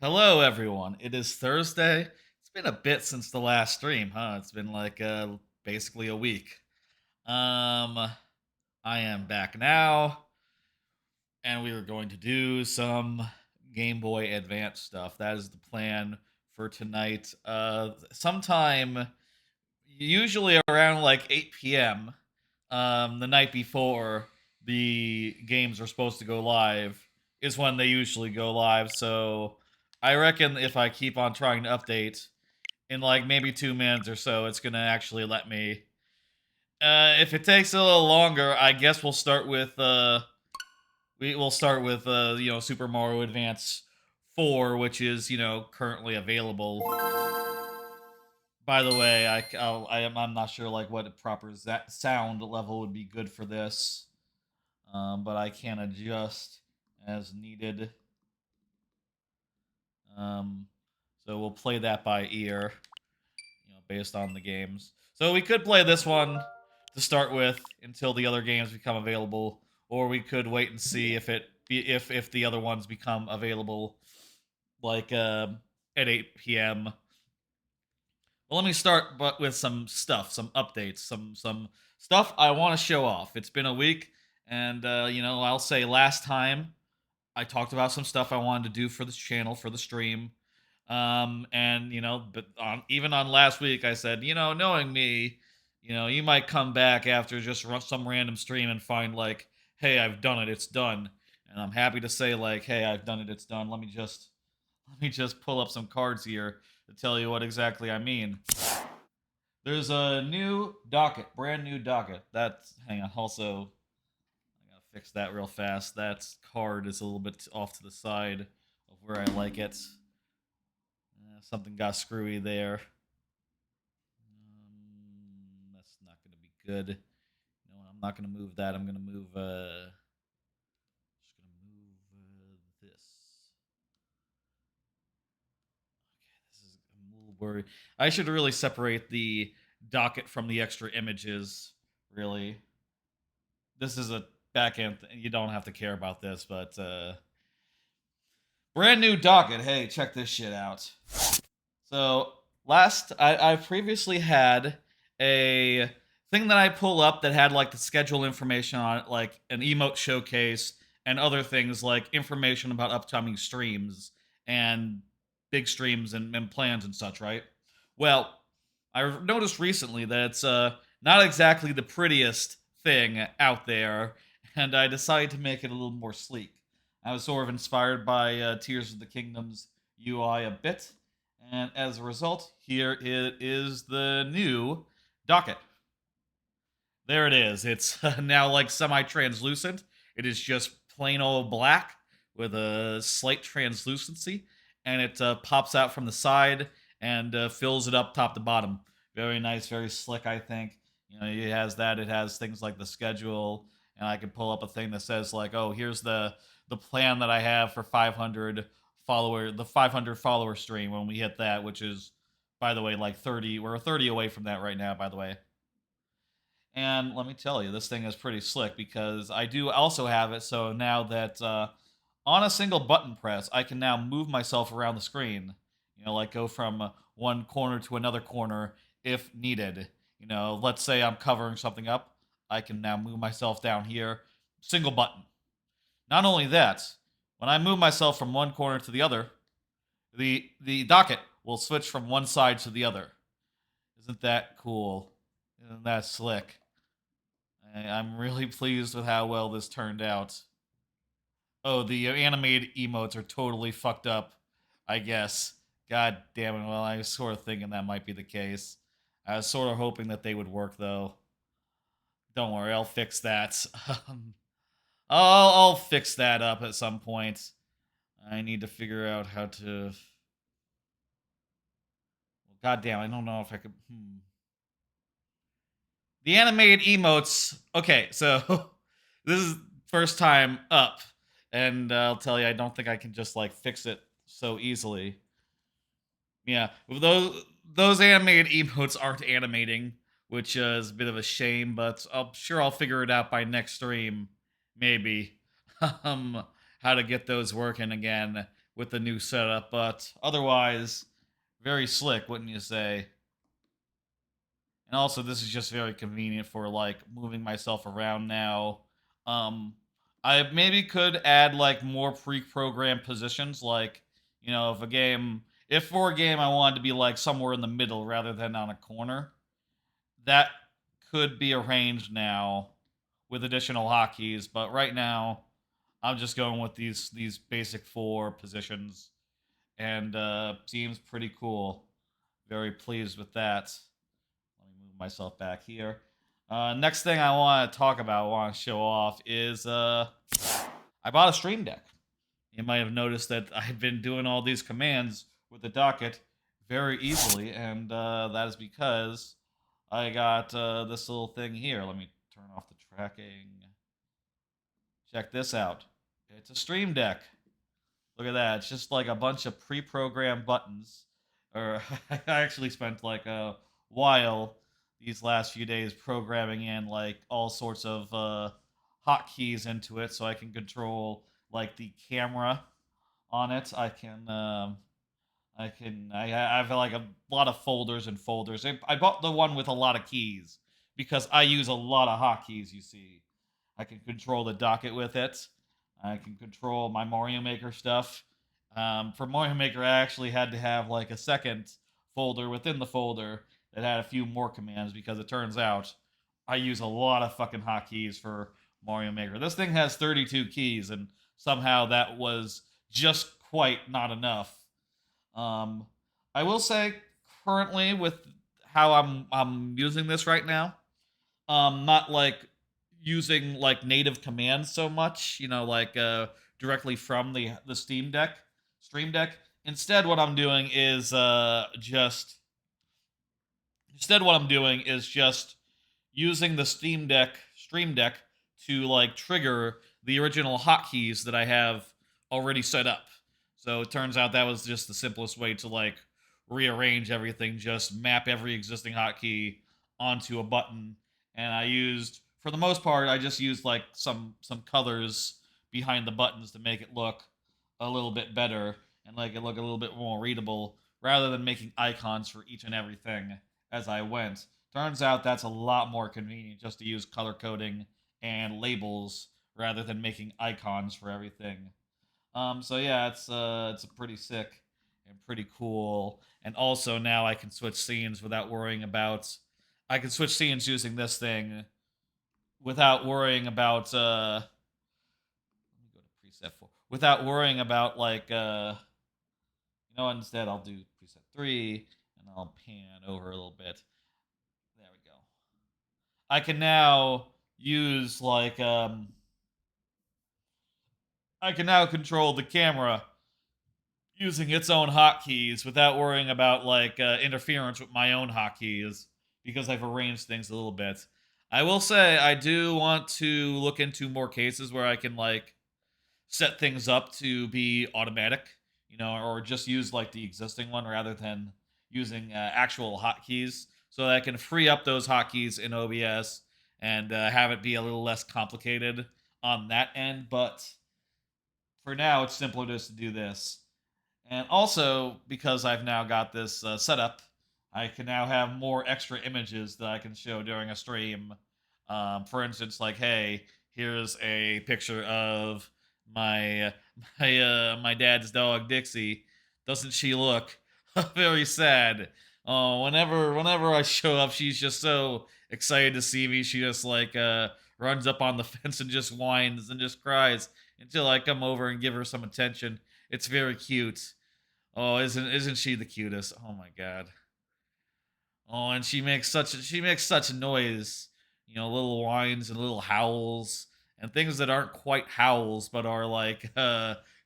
Hello, everyone. It is Thursday. It's been a bit since the last stream, huh? It's been like basically a week. I am back now, and we are going to do some Game Boy Advance stuff. That is the plan for tonight. Sometime, usually around like 8 p.m. The night before the games are supposed to go live is when they usually go live. So I reckon if I keep on trying to update in like maybe 2 minutes or so, it's gonna actually let me. If it takes a little longer, I guess we'll start with Super Mario Advance 4, which is currently available. By the way, I'm not sure like what proper sound level would be good for this, but I can adjust as needed. Um, so we'll play that by ear, based on the games. So we could play this one to start with until the other games become available, or we could wait and see if the other ones become available, like at 8 p.m. Well, let me start, but with some stuff, some updates, some stuff I want to show off. It's been a week, and I'll say last time I talked about some stuff I wanted to do for this channel for the stream. And but even on last week, I said, knowing me, you might come back after just some random stream and find like, hey, I've done it, it's done. And I'm happy to say like, hey, I've done it, it's done. Let me just pull up some cards here to tell you what exactly I mean. There's a new docket, brand new docket. That's hang on. Also, I gotta fix that real fast. That card is a little bit off to the side of where I like it. Something got screwy there. That's not gonna be good. I'm not gonna move that. I'm gonna move. Just gonna move this. This is I'm a little worried. I should really separate the docket from the extra images. Really, this is a back end. You don't have to care about this, but brand new docket. Hey, check this shit out. So I previously had a thing that I pull up that had like the schedule information on it, like an emote showcase and other things like information about upcoming streams and big streams and plans and such, right? Well, I noticed recently that it's not exactly the prettiest thing out there, and I decided to make it a little more sleek. I was sort of inspired by Tears of the Kingdom's UI a bit, and as a result, here it is the new docket. There it is. It's now like semi translucent. It is just plain old black with a slight translucency, and it pops out from the side and fills it up top to bottom. Very nice, very slick, I think. It has that. It has things like the schedule, and I can pull up a thing that says like, oh, here's the plan that I have for 500 the 500 follower stream when we hit that, which is, by the way, like 30. We're 30 away from that right now, by the way. And let me tell you, this thing is pretty slick because I do also have it. So now that on a single button press, I can now move myself around the screen. Like go from one corner to another corner if needed. Let's say I'm covering something up, I can now move myself down here, single button. Not only that, when I move myself from one corner to the other, the docket will switch from one side to the other. Isn't that cool? Isn't that slick? I'm really pleased with how well this turned out. Oh, the animated emotes are totally fucked up, I guess. God damn it. Well, I was sort of thinking that might be the case. I was sort of hoping that they would work, though. Don't worry, I'll fix that. I'll fix that up at some point. I need to figure out how to. Well, God damn, I don't know if I could. The animated emotes. Okay, so this is first time up, and I'll tell you, I don't think I can just like fix it so easily. Yeah, those animated emotes aren't animating, which is a bit of a shame. But I'm sure I'll figure it out by next stream, maybe. How to get those working again. with the new setup, but otherwise, very slick, wouldn't you say? And also, this is just very convenient for like moving myself around now. Um, I maybe could add like more pre-programmed positions, like if a game, if for a game I wanted to be like somewhere in the middle rather than on a corner, that could be arranged now with additional hotkeys. But right now, I'm just going with these basic four positions, and seems pretty cool. Very pleased with that. Let me move myself back here. Next thing I want to talk about, want to show off is I bought a Stream Deck. You might have noticed that I've been doing all these commands with the Docket very easily, and that is because I got this little thing here. Let me turn off the tracking. Check this out. It's a Stream Deck. Look at that. It's just like a bunch of pre-programmed buttons. Or I actually spent like a while these last few days programming in like all sorts of hotkeys into it, so I can control like the camera on it. I have like a lot of folders and folders. I bought the one with a lot of keys because I use a lot of hotkeys. You see, I can control the docket with it. I can control my Mario Maker stuff. For Mario Maker, I actually had to have like a second folder within the folder that had a few more commands because it turns out I use a lot of fucking hotkeys for Mario Maker. This thing has 32 keys, and somehow that was just quite not enough. Um, I will say currently with how I'm using this right now, not like using like native commands so much, like directly from the Stream Deck. Instead, what I'm doing is just using the Stream Deck to like trigger the original hotkeys that I have already set up. So it turns out that was just the simplest way to like rearrange everything, just map every existing hotkey onto a button. And for the most part, I just used like some colors behind the buttons to make it look a little bit better and like it look a little bit more readable rather than making icons for each and everything as I went. Turns out that's a lot more convenient just to use color coding and labels rather than making icons for everything. So yeah, it's a pretty sick and pretty cool. And also now I can switch scenes without worrying about. I can switch scenes using this thing without worrying about. Let me go to preset 4. Without worrying about like. Instead I'll do preset 3 and I'll pan over a little bit. There we go. I can now use like I can now control the camera using its own hotkeys without worrying about like interference with my own hotkeys because I've arranged things a little bit. I will say I do want to look into more cases where I can like set things up to be automatic, or just use like the existing one rather than using actual hotkeys, so that I can free up those hotkeys in OBS and have it be a little less complicated on that end. But for now, it's simpler just to do this. And also, because I've now got this set up, I can now have more extra images that I can show during a stream. For instance, like, hey, here's a picture of my my dad's dog Dixie. Doesn't she look very sad? Oh, whenever I show up, she's just so excited to see me. She just like runs up on the fence and just whines and just cries until I come over and give her some attention. It's very cute. Oh, isn't she the cutest? Oh my god. Oh, and she makes such noise. Little whines and little howls and things that aren't quite howls but are like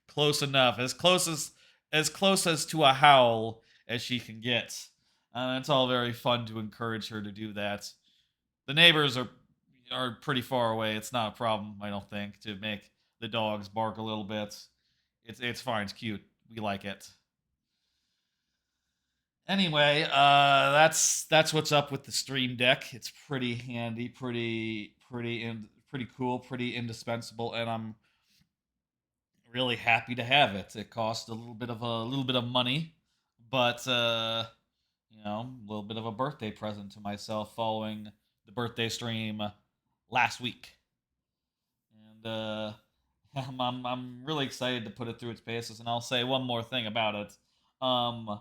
close enough, as close as to a howl as she can get. It's all very fun to encourage her to do that. The neighbors are pretty far away. It's not a problem, I don't think, to make the dogs bark a little bit. It's fine. It's cute. We like it. Anyway, that's what's up with the Stream Deck. It's pretty handy, pretty cool, pretty indispensable, and I'm really happy to have it. It cost a little bit of money, but a little bit of a birthday present to myself following the birthday stream last week, and I'm really excited to put it through its paces. And I'll say one more thing about it. Um,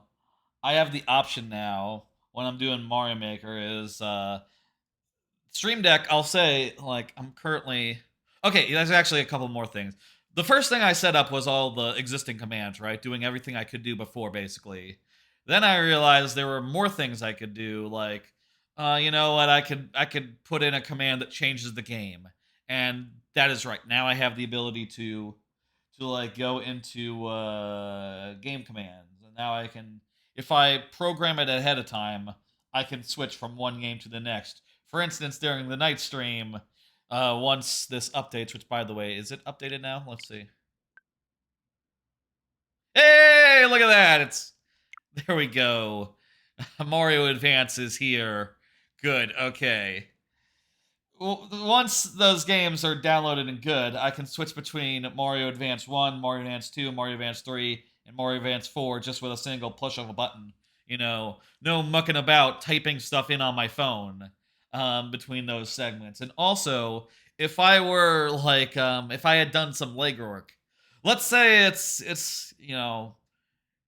I have the option now when I'm doing Mario Maker is Stream Deck. I'll say like I'm currently okay. There's actually a couple more things. The first thing I set up was all the existing commands, right? Doing everything I could do before, basically. Then I realized there were more things I could do, like, you know what? I could put in a command that changes the game, and that is right. Now I have the ability to like go into game commands, and now I can, if I program it ahead of time, I can switch from one game to the next. For instance, during the night stream, once this updates, which by the way, is it updated now? Let's see. Hey, look at that! It's there we go. Mario Advance is here. Good. Okay. Once those games are downloaded and good, I can switch between Mario Advance 1, Mario Advance 2, Mario Advance 3, and Mario Advance 4 just with a single push of a button. No mucking about typing stuff in on my phone between those segments. And also, if I were like, if I had done some legwork, let's say it's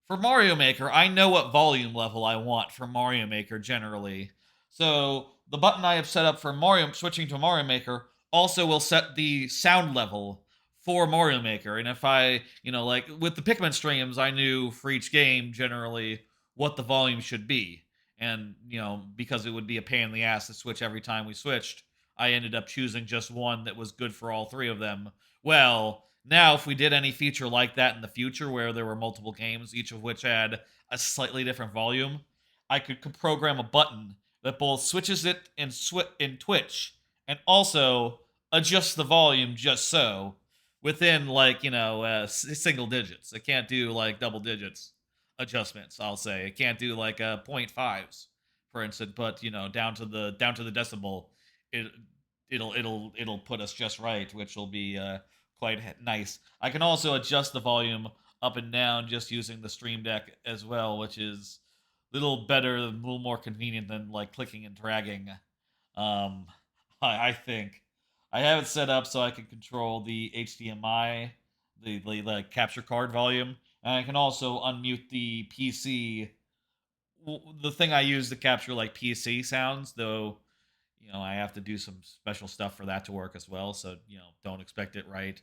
for Mario Maker, I know what volume level I want for Mario Maker generally. So the button I have set up for Mario switching to Mario Maker also will set the sound level for Mario Maker. And if like with the Pikmin streams, I knew for each game generally what the volume should be. And, because it would be a pain in the ass to switch every time we switched, I ended up choosing just one that was good for all three of them. Well, now, if we did any feature like that in the future where there were multiple games, each of which had a slightly different volume, I could program a button that both switches it in Twitch and also adjusts the volume just so within single digits. It can't do like double digits adjustments. I'll say it can't do like 0.5s, for instance, but down to the decibel, it it'll put us just right, which will be quite nice. I can also adjust the volume up and down just using the Stream Deck as well, which is a little better, a little more convenient than like clicking and dragging. Um, I think I have it set up so I can control the HDMI, the capture card volume, and I can also unmute the PC. The thing I use to capture like PC sounds, though I have to do some special stuff for that to work as well. So don't expect it right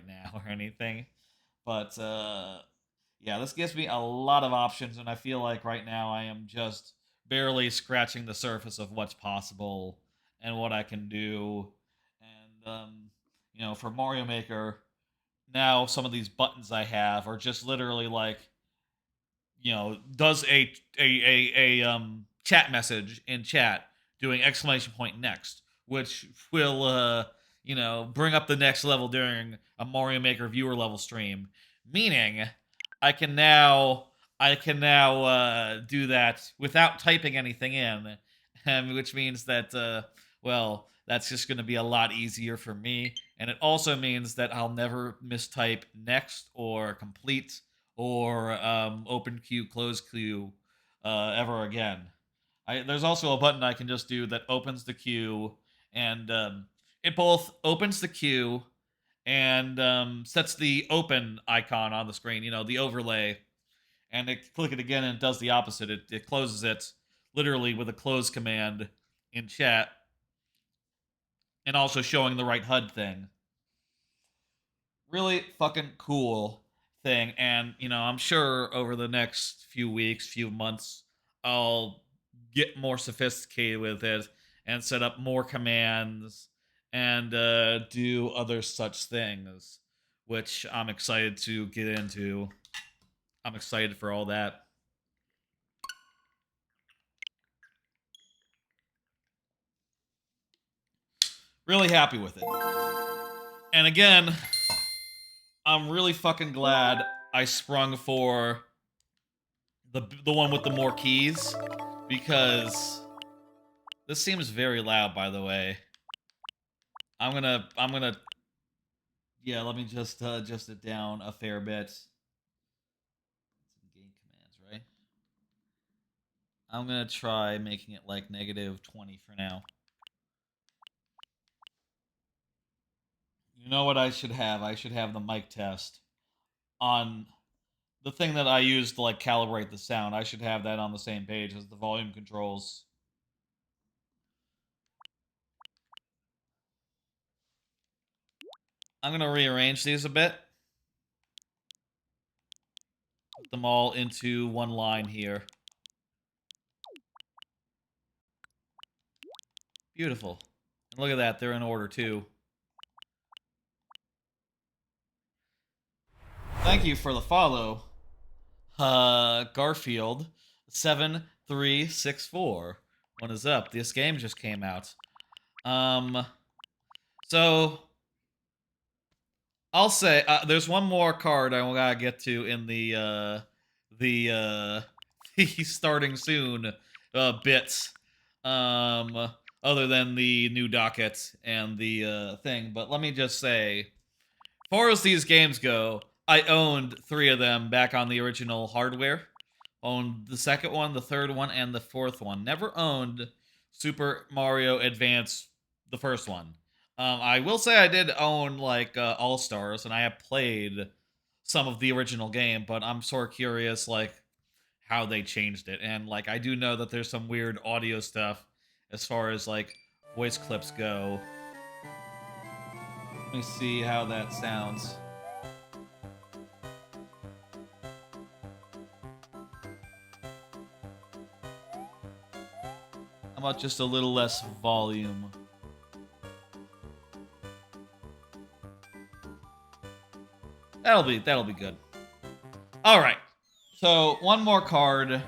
now or anything. But yeah, this gives me a lot of options, and I feel like right now I am just barely scratching the surface of what's possible and what I can do. And for Mario Maker, now some of these buttons I have are just literally like does a chat message in chat doing exclamation point next, which will bring up the next level during a Mario Maker viewer level stream, meaning I can now do that without typing anything in, which means that that's just going to be a lot easier for me, and it also means that I'll never mistype next or complete or open queue, close queue ever again. There's also a button I can just do that opens the queue, and it both opens the queue and sets the open icon on the screen, the overlay, and click it again and it does the opposite. It closes it literally with a close command in chat and also showing the right HUD thing. Really fucking cool thing. And I'm sure over the next few weeks, few months, I'll get more sophisticated with it and set up more commands and do other such things, which I'm excited to get into. I'm excited for all that. Really happy with it. And again, I'm really fucking glad I sprung for the one with the more keys, because this seems very loud, by the way. I'm gonna Yeah, let me just adjust it down a fair bit. Some game commands, right? I'm gonna try making it like -20 for now. You know what I should have? I should have the mic test on the thing that I use to like calibrate the sound. I should have that on the same page as the volume controls. I'm gonna rearrange these a bit. Put them all into one line here. Beautiful. And look at that, they're in order too. Thank you for the follow, Garfield 7364. What is up? This game just came out. So I'll say there's one more card I gotta get to in the the starting soon bits. Other than the new docket and the thing, but let me just say, as far as these games go, I owned 3 of them back on the original hardware. Owned the second one, the third one, and the fourth one. Never owned Super Mario Advance, the first one. I will say I did own like All Stars, and I have played some of the original game, but I'm sort of curious like how they changed it. And like I do know that there's some weird audio stuff as far as like voice clips go. Let me see how that sounds. How about just a little less volume? That'll be good. All right. So one more card,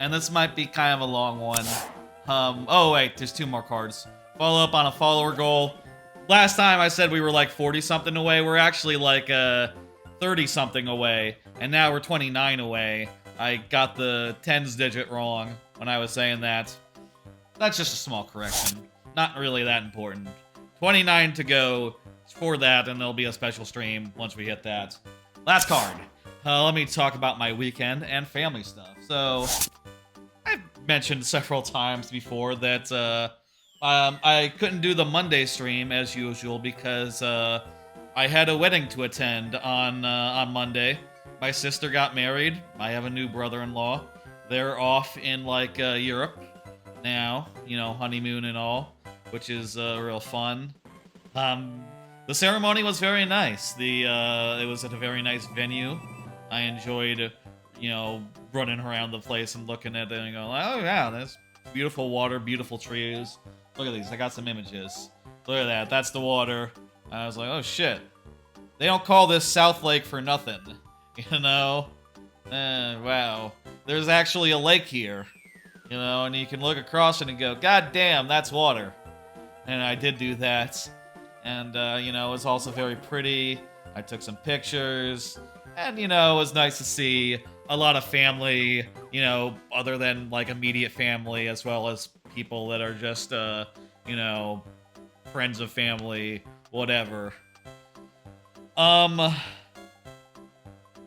and this might be kind of a long one. Oh wait, there's 2 more cards. Follow up on a follower goal. Last time I said we were like 40 something away. We're actually like 30 something away, and now we're 29 away. I got the tens digit wrong when I was saying that. That's just a small correction. Not really that important. 29 to go for that, and there'll be a special stream once we hit that. Last card. Let me talk about my weekend and family stuff. So, I've mentioned several times before that I couldn't do the Monday stream as usual because I had a wedding to attend on Monday. My sister got married. I have a new brother-in-law. They're off in like Europe now, you know, honeymoon and all, which is real fun. The ceremony was very nice. It was at a very nice venue. I enjoyed, you know, running around the place and looking at it and going, oh yeah, that's beautiful water, beautiful trees. Look at these. I got some images. Look at that. That's the water. I was like, oh shit. They don't call this South Lake for nothing. You know? Wow. There's actually a lake here. You know, and you can look across it and go, God damn, that's water. And I did do that. And, you know, it was also very pretty. I took some pictures. And, you know, it was nice to see a lot of family, you know, other than, like, immediate family, as well as people that are just, you know, friends of family, whatever.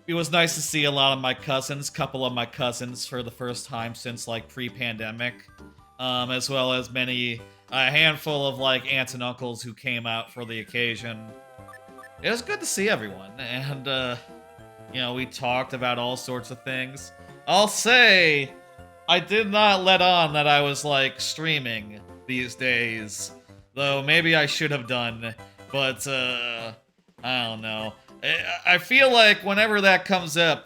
It was nice to see a lot of my cousins, couple of my cousins for the first time since, like, pre-pandemic, as well as a handful of, like, aunts and uncles who came out for the occasion. It was good to see everyone, and, you know, we talked about all sorts of things. I'll say, I did not let on that I was, like, streaming these days, though maybe I should have done, but, I don't know. I feel like whenever that comes up,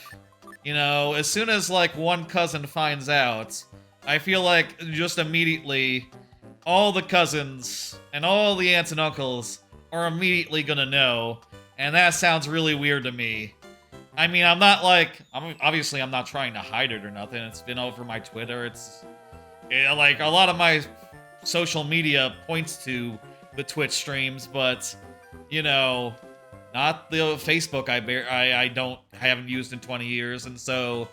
you know, as soon as, like, one cousin finds out, I feel like just immediately all the cousins and all the aunts and uncles are immediately gonna know, and that sounds really weird to me. I mean, obviously I'm not trying to hide it or nothing. It's been over my Twitter. Like, a lot of my social media points to the Twitch streams, but, you know, not the Facebook I haven't used in 20 years, and so,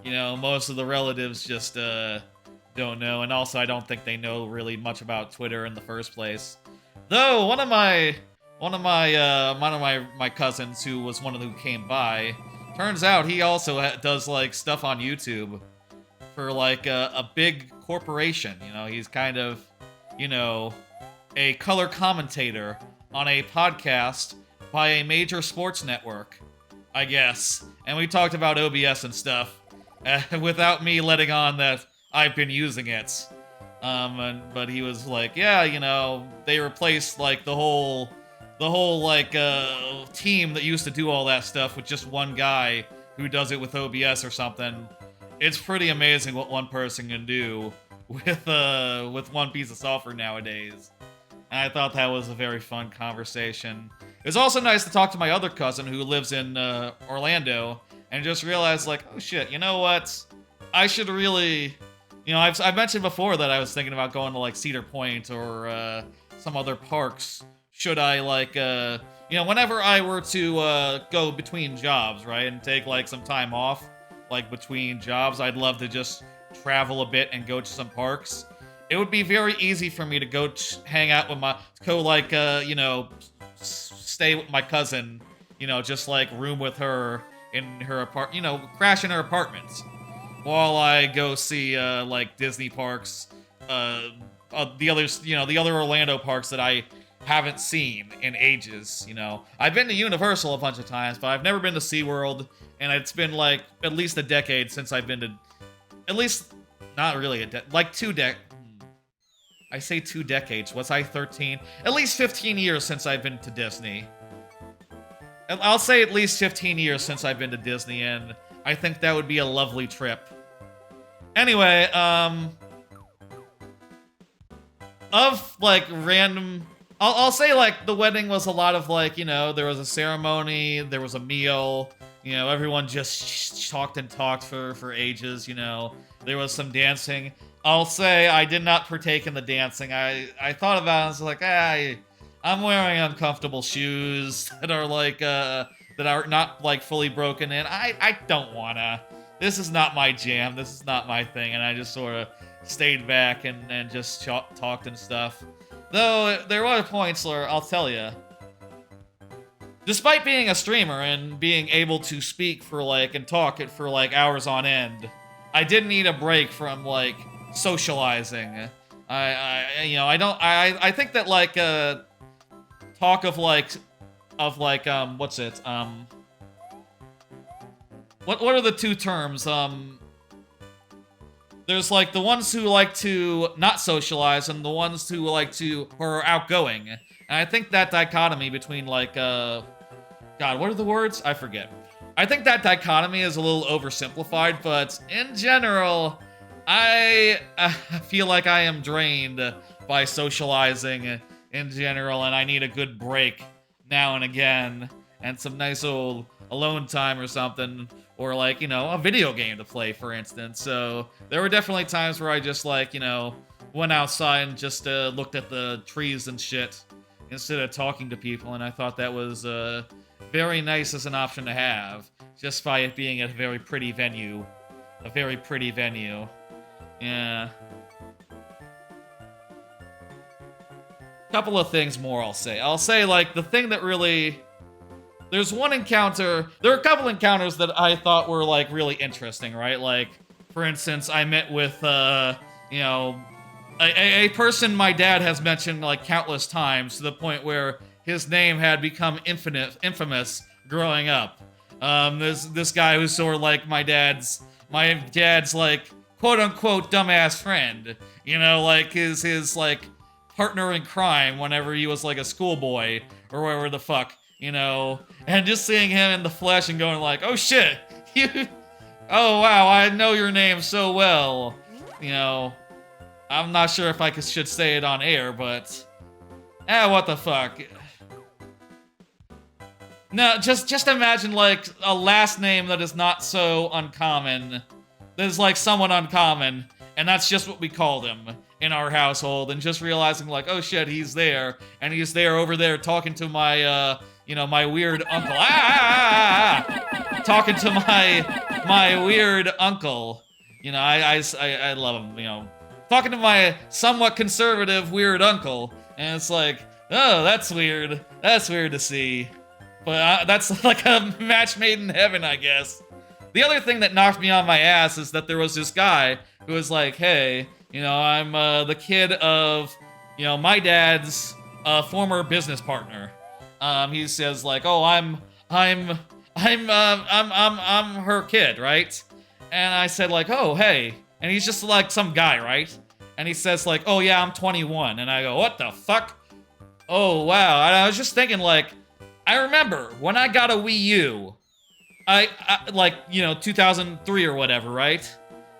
you know, most of the relatives just, don't know, and also I don't think they know really much about Twitter in the first place. Though, one of my one of my cousins who was one of who came by. Turns out he also does like stuff on YouTube for like a big corporation. You know, he's kind of, you know, a color commentator on a podcast by a major sports network, I guess. And we talked about OBS and stuff without me letting on that I've been using it. But he was like, yeah, you know, they replaced like the whole like team that used to do all that stuff with just one guy who does it with OBS or something. It's pretty amazing what one person can do with one piece of software nowadays. And I thought that was a very fun conversation. It was also nice to talk to my other cousin who lives in Orlando and just realized like, oh shit, you know what? I should really, you know, I've mentioned before that I was thinking about going to like Cedar Point or some other parks. Should I like, you know, whenever I were to go between jobs, right, and take like some time off, like between jobs, I'd love to just travel a bit and go to some parks. It would be very easy for me to go hang out with you know, stay with my cousin, you know, just like room with her in her apartment, you know, crash in her apartment while I go see like Disney parks, the others, you know, the other Orlando parks that I haven't seen in ages, you know. I've been to Universal a bunch of times, but I've never been to SeaWorld, and it's been like at least a decade since I've been to, at least, not really like I say 2 decades. Was I 13? At least 15 years since I've been to Disney. I'll say at least 15 years since I've been to Disney, and I think that would be a lovely trip. Anyway, of like random, I'll say like the wedding was a lot of like, you know, there was a ceremony, there was a meal, you know, everyone just talked and talked for ages, you know. There was some dancing. I'll say I did not partake in the dancing. I thought about it, I was like, I'm wearing uncomfortable shoes that are like, that are not like fully broken in. I don't wanna. This is not my jam. This is not my thing. And I just sort of stayed back and just talked and stuff. Though, there were points where, I'll tell you, despite being a streamer and being able to speak for like, and talk it for like hours on end, I did need a break from like, socializing. I think that like talk of like what's it what are the two terms, there's like the ones who like to not socialize and the ones who like to who are outgoing, and I think that dichotomy between like God, what are the words? I forget. I think that dichotomy is a little oversimplified, but in general I feel like I am drained by socializing in general, and I need a good break now and again, and some nice old alone time or something, or like, you know, a video game to play, for instance. So there were definitely times where I just like, you know, went outside and just looked at the trees and shit instead of talking to people, and I thought that was very nice as an option to have, just by it being a very pretty venue. A very pretty venue. Yeah. Couple of things more I'll say. I'll say, like, the thing that really... There's one encounter... There are a couple encounters that I thought were, like, really interesting, right? Like, for instance, I met with, you know... A person my dad has mentioned, like, countless times, to the point where his name had become infamous growing up. This guy who's sort of like my dad's, like, quote-unquote dumbass friend, you know, like his like partner in crime whenever he was like a schoolboy or whatever the fuck, you know, and just seeing him in the flesh and going like, oh shit, oh wow, I know your name so well, you know. I'm not sure if I should say it on air, but what the fuck. No, just imagine like a last name that is not so uncommon. That is like somewhat uncommon, and that's just what we called him in our household, and just realizing like, oh shit, he's there, and he's there over there talking to my, you know, my weird uncle. Talking to my weird uncle. You know, I love him, you know. Talking to my somewhat conservative weird uncle, and it's like, Oh, that's weird. That's weird to see. But that's like a match made in heaven, I guess. The other thing that knocked me on my ass is that there was this guy who was like, hey, you know, I'm the kid of, you know, my dad's former business partner. He says like, oh, I'm her kid, right? And I said like, oh, hey. And he's just like some guy, right? And he says like, oh yeah, I'm 21. And I go, what the fuck? Oh, wow. And I was just thinking, like, I remember when I got a Wii U, I like, you know, 2003 or whatever, right?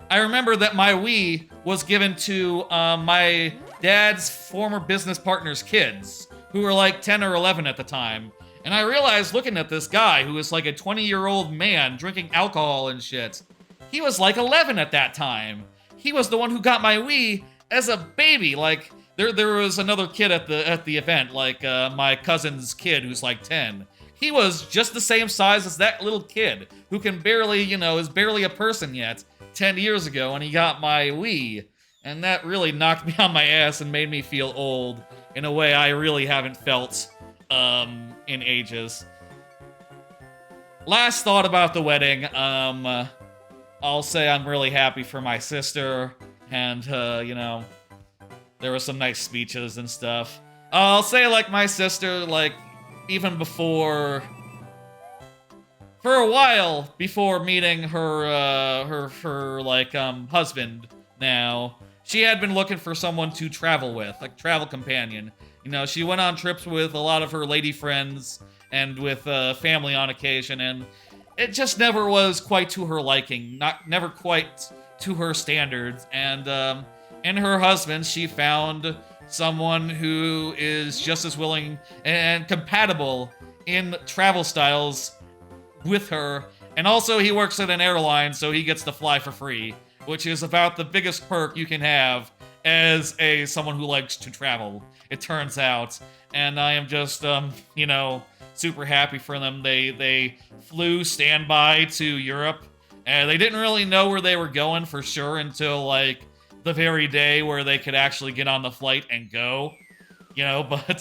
I remember that my Wii was given to my dad's former business partner's kids, who were like 10 or 11 at the time. And I realized looking at this guy who was like a 20-year-old man drinking alcohol and shit, he was like 11 at that time. He was the one who got my Wii as a baby, like... There was another kid at the event, like my cousin's kid who's like 10. He was just the same size as that little kid who can barely, you know, is barely a person yet 10 years ago when he got my Wii. And that really knocked me on my ass and made me feel old in a way I really haven't felt in ages. Last thought about the wedding, I'll say I'm really happy for my sister and, you know, there were some nice speeches and stuff. I'll say, like, my sister, like, even before... For a while before meeting her husband now, she had been looking for someone to travel with, like, travel companion. You know, she went on trips with a lot of her lady friends and with family on occasion, and it just never was quite to her liking, never quite to her standards, and, in her husband, she found someone who is just as willing and compatible in travel styles with her. And also, he works at an airline, so he gets to fly for free, which is about the biggest perk you can have as someone who likes to travel, it turns out. And I am just, you know, super happy for them. They flew standby to Europe, and they didn't really know where they were going for sure until, like, the very day where they could actually get on the flight and go, you know, but,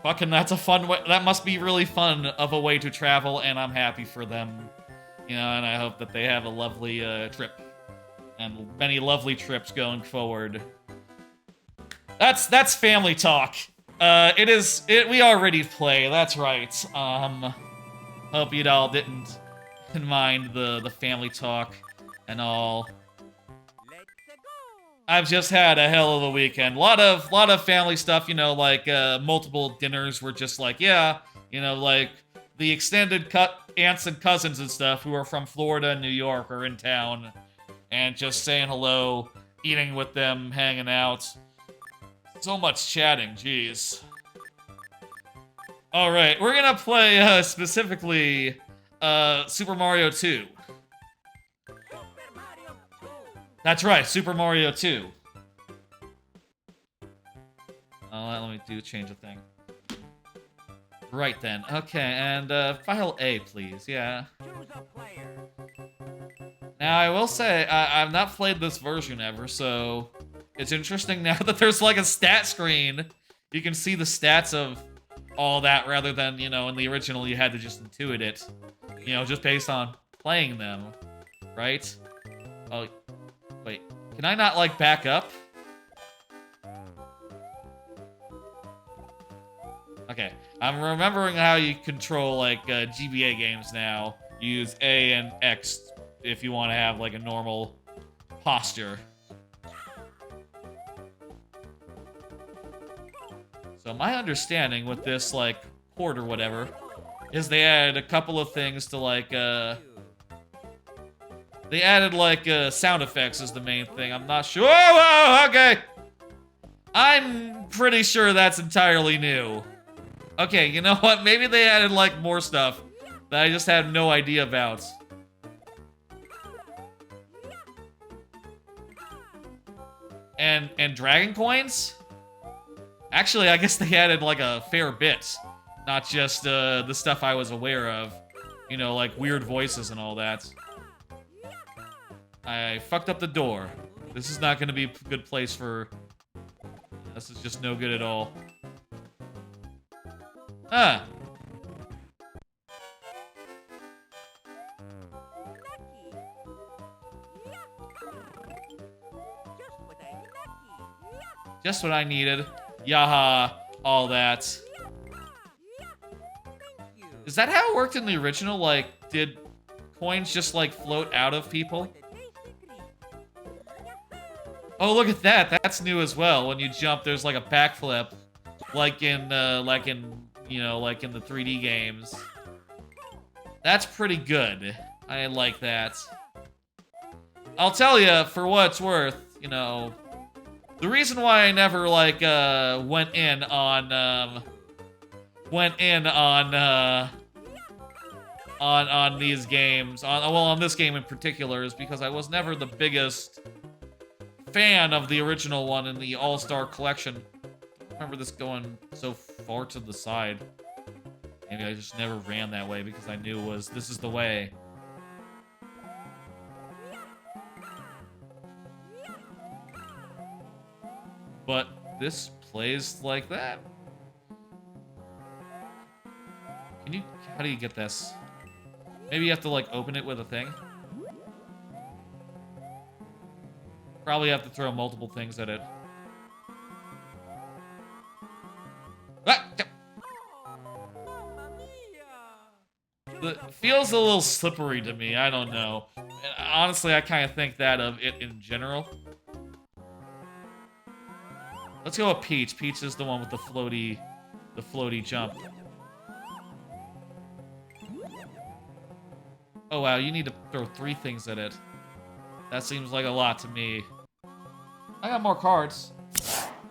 fucking that's a fun way, that must be really fun of a way to travel, and I'm happy for them, you know, and I hope that they have a lovely, trip, and many lovely trips going forward. That's family talk. We already play, that's right, hope you all didn't mind the family talk and all. I've just had a hell of a weekend. Lot of family stuff, you know, like multiple dinners were just like, yeah, you know, like the extended aunts and cousins and stuff who are from Florida and New York are in town, and just saying hello, eating with them, hanging out. So much chatting, jeez. All right, we're gonna play specifically Super Mario 2. That's right, Super Mario 2. Let me change the thing. Right then. Okay, and file A, please. Yeah. Now, I will say, I've not played this version ever, so it's interesting now that there's like a stat screen. You can see the stats of all that rather than, you know, in the original you had to just intuit it. You know, just based on playing them, right? Oh, wait. Can I not, like, back up? Okay. I'm remembering how you control, like, GBA games now. You use A and X if you want to have, like, a normal posture. So my understanding with this, like, port or whatever, is they added a couple of things to, like, they added, like, sound effects as the main thing. I'm not sure. Oh, okay! I'm pretty sure that's entirely new. Okay, you know what? Maybe they added, like, more stuff that I just had no idea about. And Dragon Coins? Actually, I guess they added, like, a fair bit. Not just, the stuff I was aware of. You know, like, weird voices and all that. I fucked up the door. This is not gonna be a good place for... This is just no good at all. Huh. Just what I needed. Yaha. All that. Is that how it worked in the original? Like, did coins just, like, float out of people? Oh, look at that. That's new as well. When you jump, there's, like, a backflip. Like in, you know, like in the 3D games. That's pretty good. I like that. I'll tell you, for what it's worth, you know, the reason why I never, like, went in on these games, on this game in particular, is because I was never the biggest fan of the original one in the All-Star Collection. I remember this going so far to the side. Maybe I just never ran that way because I knew this is the way. But this plays like that. How do you get this? Maybe you have to, like, open it with a thing? Probably have to throw multiple things at it. Ah! It feels a little slippery to me, I don't know. And honestly, I kind of think that of it in general. Let's go with Peach. Peach is the one with the floaty jump. Oh wow, you need to throw 3 things at it. That seems like a lot to me. I got more cards.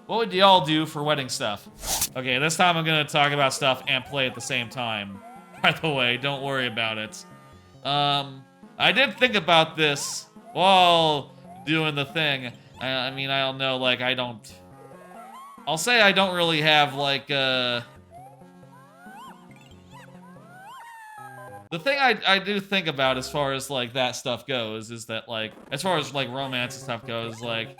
What would y'all do for wedding stuff? Okay, this time I'm gonna talk about stuff and play at the same time. By the way, don't worry about it. I did think about this while doing the thing. I mean, I don't know, like, I'll say I don't really have, like, the thing I do think about as far as, like, that stuff goes is that, like, as far as, like, romance and stuff goes, like,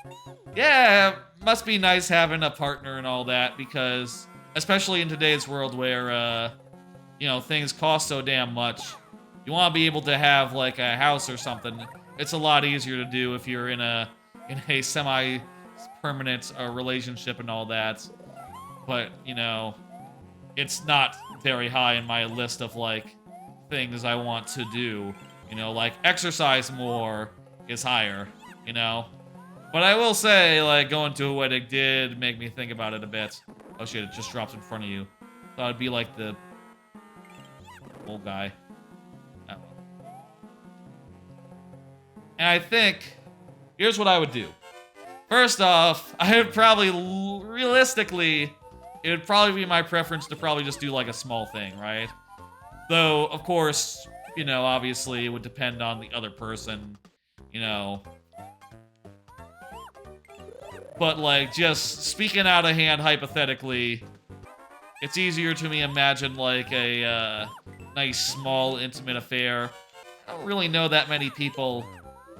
yeah, must be nice having a partner and all that, because, especially in today's world where, you know, things cost so damn much, you want to be able to have, like, a house or something. It's a lot easier to do if you're in a semi-permanent relationship and all that. But, you know, it's not very high in my list of, like, things I want to do. You know, like, exercise more is higher, you know? But I will say, like, going to a wedding did make me think about it a bit. Oh shit, it just drops in front of you. Thought it'd be like the old guy. I don't know. And I think, here's what I would do. First off, I would probably, realistically, it would probably be my preference to probably just do, like, a small thing, right? Though, of course, you know, obviously, it would depend on the other person, you know. But, like, just speaking out of hand hypothetically, it's easier to me imagine, like, a nice, small, intimate affair. I don't really know that many people.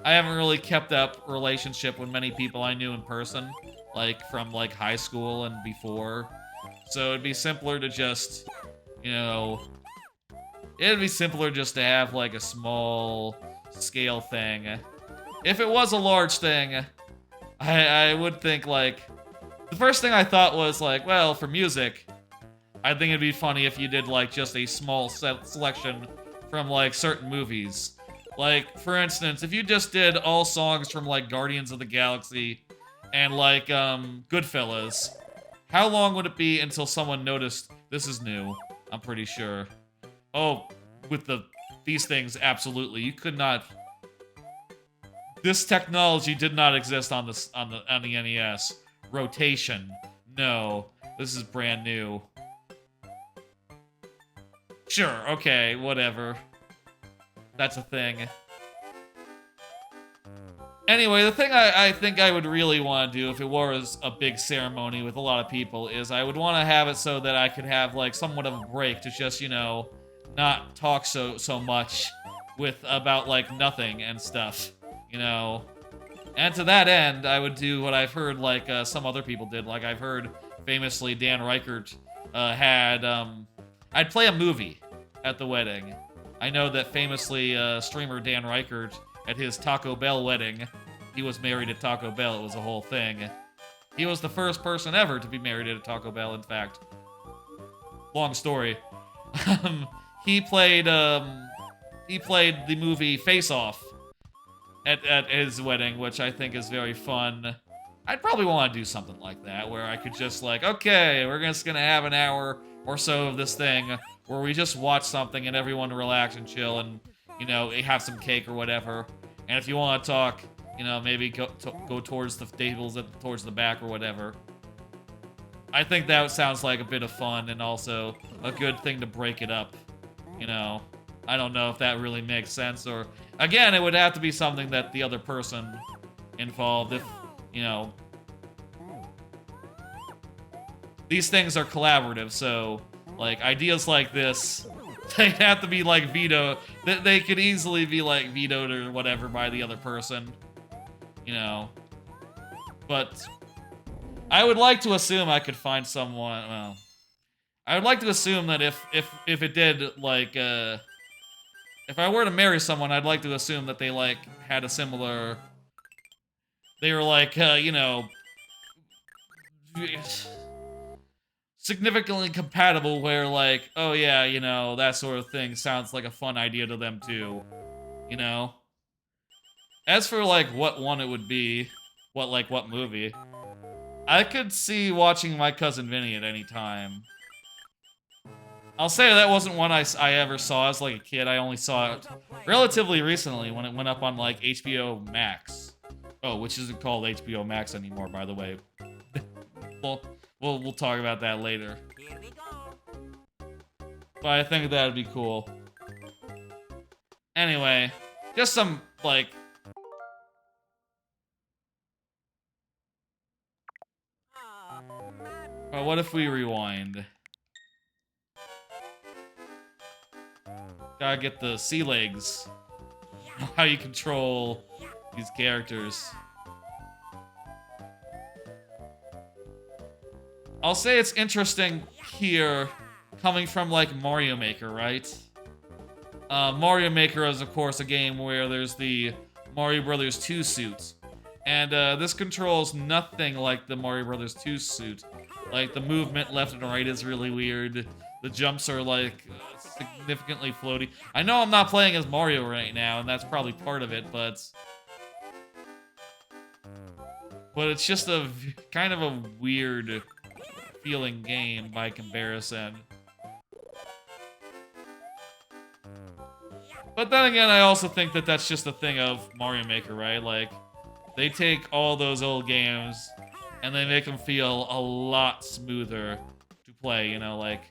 I haven't really kept up a relationship with many people I knew in person, like, from, like, high school and before. So it'd be simpler to just, you know, it'd be simpler just to have, like, a small scale thing. If it was a large thing, I would think, like, the first thing I thought was, like, well, for music, I think it'd be funny if you did, like, just a small selection from, like, certain movies. Like, for instance, if you just did all songs from, like, Guardians of the Galaxy and, like, Goodfellas, how long would it be until someone noticed this is new? I'm pretty sure. Oh, with these things, absolutely. You could not. This technology did not exist on the NES. Rotation. No. This is brand new. Sure, okay, whatever. That's a thing. Anyway, the thing I think I would really want to do if it was a big ceremony with a lot of people is I would want to have it so that I could have, like, somewhat of a break to just, you know, not talk so much about, like, nothing and stuff, you know. And to that end, I would do what I've heard, like, some other people did. Like, I've heard, famously, Dan Reichert had, I'd play a movie at the wedding. I know that famously streamer Dan Reichert, at his Taco Bell wedding, he was married at Taco Bell. It was a whole thing. He was the first person ever to be married at a Taco Bell, in fact. Long story. He played the movie Face Off at his wedding, which I think is very fun. I'd probably want to do something like that, where I could just like, okay, we're just gonna have an hour or so of this thing where we just watch something and everyone relax and chill and, you know, have some cake or whatever. And if you want to talk, you know, maybe go towards the tables towards the back or whatever. I think that sounds like a bit of fun and also a good thing to break it up, you know. I don't know if that really makes sense, or again, it would have to be something that the other person involved, if, you know, these things are collaborative, so like ideas like this, they have to be like vetoed. They could easily be like vetoed or whatever by the other person, you know. But I would like to assume I could find someone. Well, I would like to assume that if it did like if I were to marry someone, I'd like to assume that they like had a similar. They were like you know, significantly compatible, where like, oh yeah, you know, that sort of thing sounds like a fun idea to them too, you know. As for like what one it would be, what movie, I could see watching My Cousin Vinny at any time. I'll say that wasn't one I ever saw as like a kid. I only saw it relatively recently when it went up on like HBO Max. Oh, which isn't called HBO Max anymore, by the way. We'll talk about that later. But I think that'd be cool. Anyway, just some like. Well, what if we rewind? Gotta get the sea legs. How you control these characters. I'll say it's interesting here, coming from like Mario Maker, right? Mario Maker is of course a game where there's the Mario Brothers 2 suit. And this controls nothing like the Mario Brothers 2 suit. Like, the movement left and right is really weird. The jumps are, like, significantly floaty. I know I'm not playing as Mario right now, and that's probably part of it, but it's just a kind of a weird feeling game by comparison. But then again, I also think that that's just a thing of Mario Maker, right? Like, they take all those old games and they make them feel a lot smoother to play, you know, like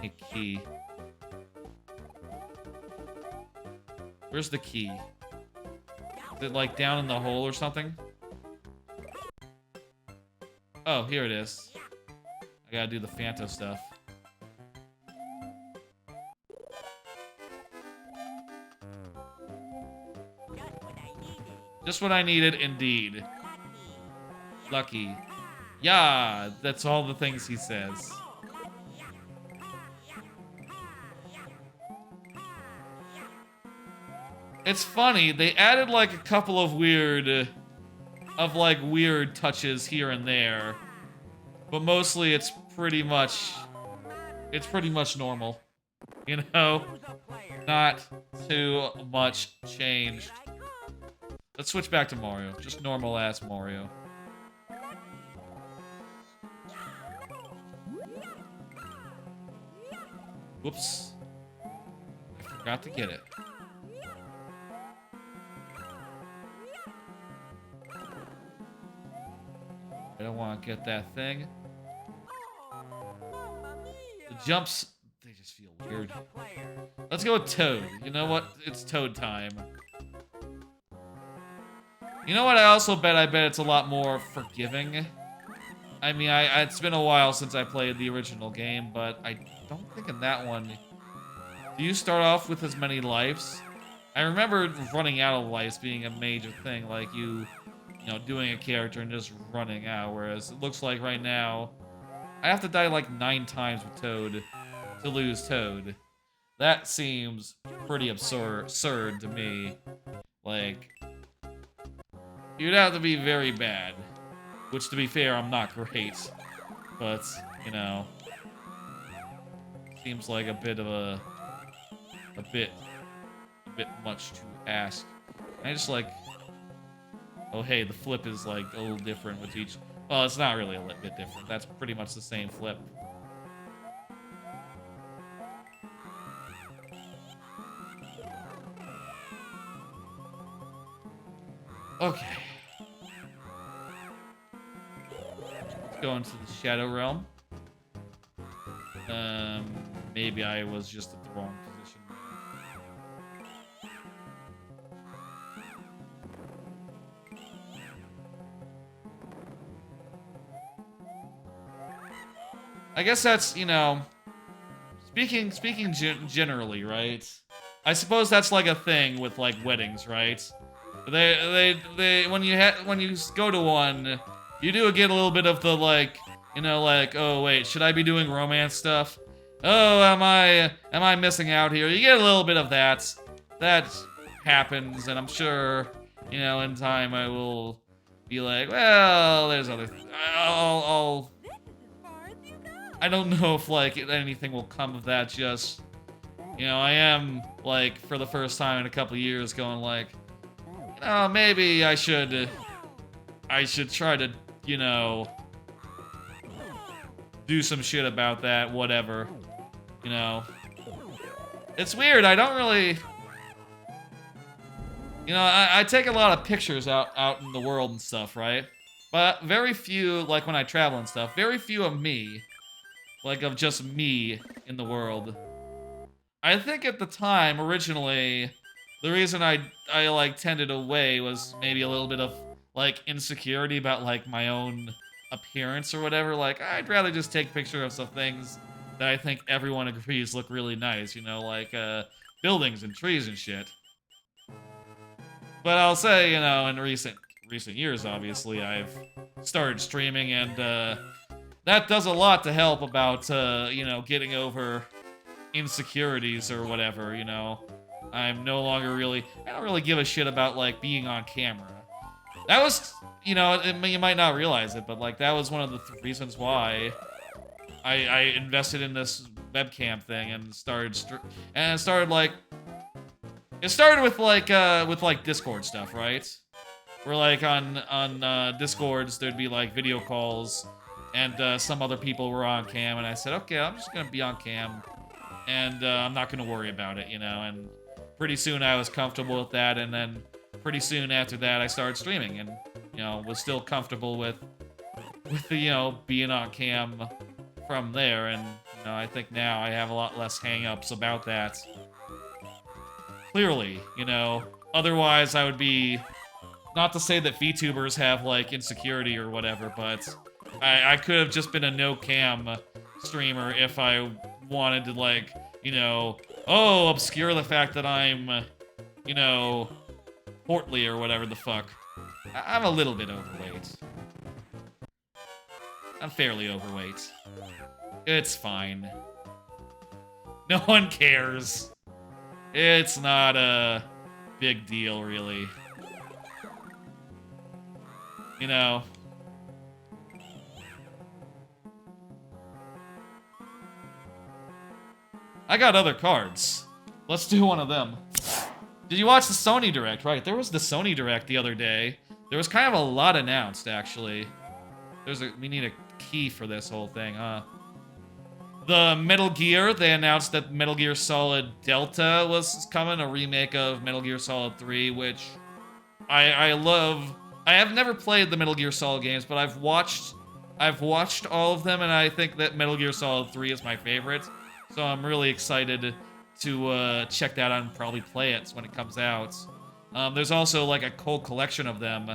a key. Where's the key? Is it like down in the hole or something? Oh, here it is. I gotta do the Phanto stuff. Just what I needed, indeed. Lucky. Yeah, that's all the things he says. It's funny, they added like a couple of weird touches here and there. But mostly it's pretty much normal. You know? Not too much changed. Let's switch back to Mario. Just normal-ass Mario. Whoops. I forgot to get it. I don't want to get that thing. The jumps, they just feel weird. Let's go with Toad. You know what? It's Toad time. You know what? I bet it's a lot more forgiving. I mean, it's been a while since I played the original game, but I don't think in that one, do you start off with as many lives? I remember running out of lives being a major thing, like you know, doing a character and just running out, whereas it looks like right now, I have to die like 9 times with Toad to lose Toad. That seems pretty absurd to me. Like, you'd have to be very bad. Which, to be fair, I'm not great. But, you know, seems like a bit of a bit much to ask. I just like, oh hey, the flip is like a little different with each. Well, it's not really a little bit different. That's pretty much the same flip. Okay. Let's go into the Shadow Realm. Maybe I was just at the wrong position. I guess that's, you know, speaking generally, right? I suppose that's like a thing with like weddings, right? They when you go to one, you do get a little bit of the like, you know, like, oh wait, should I be doing romance stuff? Oh, am I missing out here? You get a little bit of that. That happens, and I'm sure, you know, in time I will be like, well, there's other. I don't know if like anything will come of that. Just, you know, I am like for the first time in a couple years going like, you know, maybe I should try to, you know, do some shit about that, whatever. You know, it's weird. I don't really, you know, I take a lot of pictures out in the world and stuff, right? But very few, like when I travel and stuff, very few of me, like of just me in the world. I think at the time, originally, the reason I like tended away was maybe a little bit of like insecurity about like my own appearance or whatever. Like, I'd rather just take pictures of some things that I think everyone agrees look really nice, you know, like buildings and trees and shit. But I'll say, you know, in recent years, obviously, I've started streaming, and that does a lot to help about, you know, getting over insecurities or whatever, you know. I'm no longer really, I don't really give a shit about, like, being on camera. That was, you know, you might not realize it, but, like, that was one of the reasons why I invested in this webcam thing and started, it started with, like, Discord stuff, right? Where, like, on Discords, there'd be, like, video calls, and some other people were on cam, and I said, okay, I'm just gonna be on cam, and I'm not gonna worry about it, you know, and pretty soon I was comfortable with that, and then pretty soon after that I started streaming, and, you know, was still comfortable with the, you know, being on cam from there, and, you know, I think now I have a lot less hang-ups about that. Clearly, you know, otherwise I would be, not to say that VTubers have, like, insecurity or whatever, but I could have just been a no-cam streamer if I wanted to, like, you know, oh, obscure the fact that I'm, you know, portly or whatever the fuck. I'm a little bit overweight. I'm fairly overweight. It's fine. No one cares. It's not a big deal, really. You know. I got other cards. Let's do one of them. Did you watch the Sony Direct? Right, there was the Sony Direct the other day. There was kind of a lot announced, actually. We need a key for this whole thing, huh? The Metal Gear, they announced that Metal Gear Solid Delta was coming, a remake of Metal Gear Solid 3, which I love. I have never played the Metal Gear Solid games, but I've watched all of them, and I think that Metal Gear Solid 3 is my favorite. So I'm really excited to check that out and probably play it when it comes out. There's also like a cold collection of them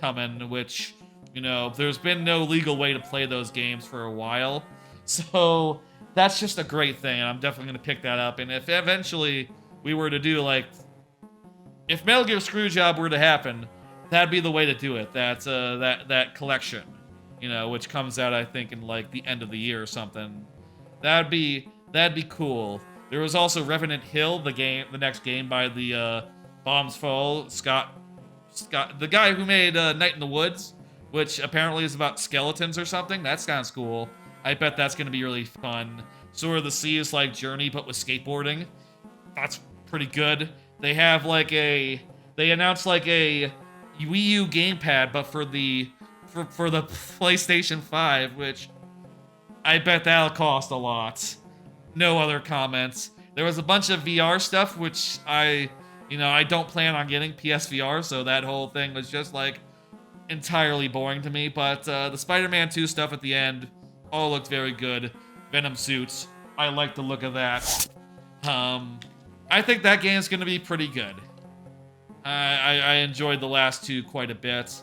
coming, which, you know, there's been no legal way to play those games for a while. So that's just a great thing, and I'm definitely going to pick that up. And if eventually we were to do, like, if Metal Gear Screwjob were to happen, that'd be the way to do it. That collection, you know, which comes out, I think, in, like, the end of the year or something. That'd be That'd be cool. There was also Revenant Hill, the next game by the Bombs Fall Scott, the guy who made Night in the Woods, which apparently is about skeletons or something. That sounds cool. I bet that's gonna be really fun. Sort of the Seas like Journey, but with skateboarding. That's pretty good. They have like they announced like a Wii U gamepad, but for the PlayStation 5, which I bet that'll cost a lot. No other comments. There was a bunch of VR stuff, which I don't plan on getting PSVR, so that whole thing was just like entirely boring to me. But the Spider-Man 2 stuff at the end all looked very good. Venom suits, I like the look of that. I think that game's gonna be pretty good. I enjoyed the last two quite a bit.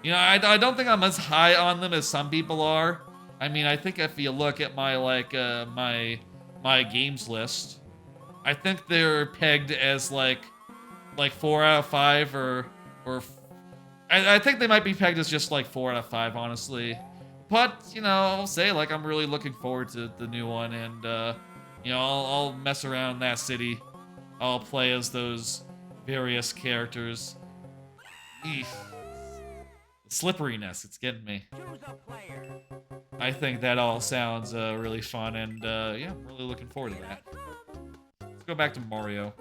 You know, I don't think I'm as high on them as some people are. I mean, I think if you look at my my games list, I think they're pegged as like 4 out of 5 or I think they might be pegged as just like 4 out of 5, honestly. But you know, I'll say like I'm really looking forward to the new one, and you know, I'll mess around in that city. I'll play as those various characters. Eef. The slipperiness, it's getting me. I think that all sounds really fun, and yeah, I'm really looking forward to that. Let's go back to Mario.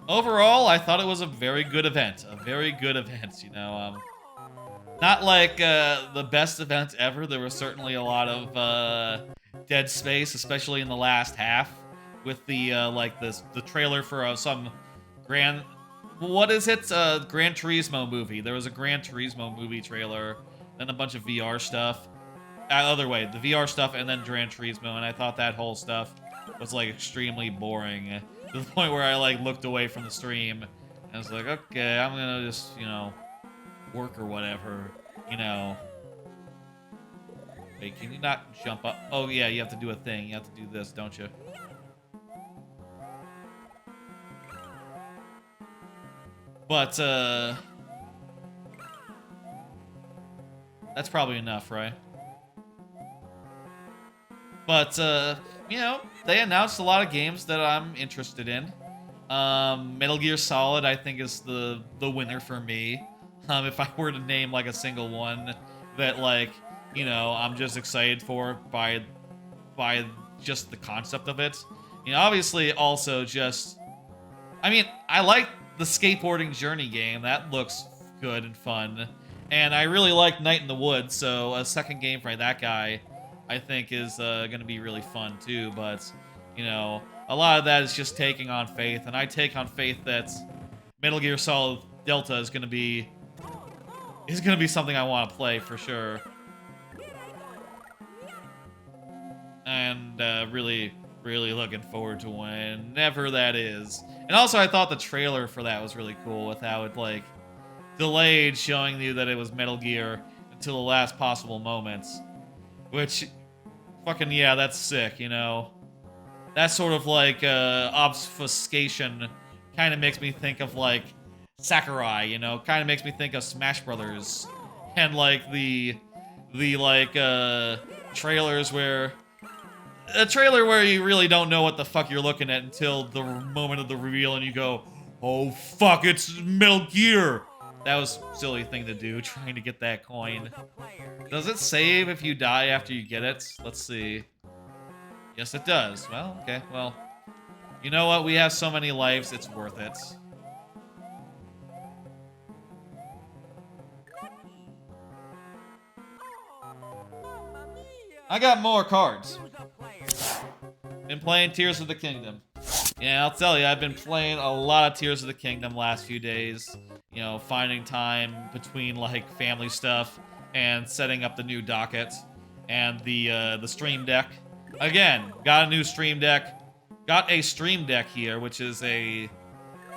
Overall, I thought it was a very good event. A very good event, you know. Not like the best event ever. There was certainly a lot of dead space, especially in the last half, with the like the trailer for some Gran Gran Turismo movie. There was a Gran Turismo movie trailer, then a bunch of VR stuff. Other way, the VR stuff, and then Gran Turismo, and I thought that whole stuff was like extremely boring to the point where I like looked away from the stream and I was like, okay, I'm gonna just, you know, work or whatever, you know. Wait, can you not jump up? Oh yeah, you have to do a thing. You have to do this, don't you? But that's probably enough, right? But you know, they announced a lot of games that I'm interested in. Metal Gear Solid, I think, is the winner for me. If I were to name like a single one that, like, you know, I'm just excited for by just the concept of it. You know, obviously also just, I mean, I like the skateboarding journey game. That looks good and fun. And I really like Night in the Woods, so a second game for that guy I think is going to be really fun too. But, you know, a lot of that is just taking on faith, and I take on faith that Metal Gear Solid Delta is going to be something I want to play for sure. And really, really looking forward to whenever that is. And also, I thought the trailer for that was really cool with how it, like, delayed showing you that it was Metal Gear until the last possible moments. Which, fucking, yeah, that's sick, you know? That sort of, like, obfuscation kind of makes me think of, like, Sakurai, you know? Kind of makes me think of Smash Brothers. And, like, the like, trailers where... A trailer where you really don't know what the fuck you're looking at until the moment of the reveal and you go, oh fuck, it's Metal Gear! That was a silly thing to do, trying to get that coin. Does it save if you die after you get it? Let's see. Yes, it does. Well, okay, well. You know what? We have so many lives, it's worth it. I got more cards. Been playing Tears of the Kingdom. Yeah, I'll tell you, I've been playing a lot of Tears of the Kingdom last few days. You know, finding time between, like, family stuff and setting up the new Docket and the Stream Deck. Again, got a new Stream Deck. Got a Stream Deck here, which is a...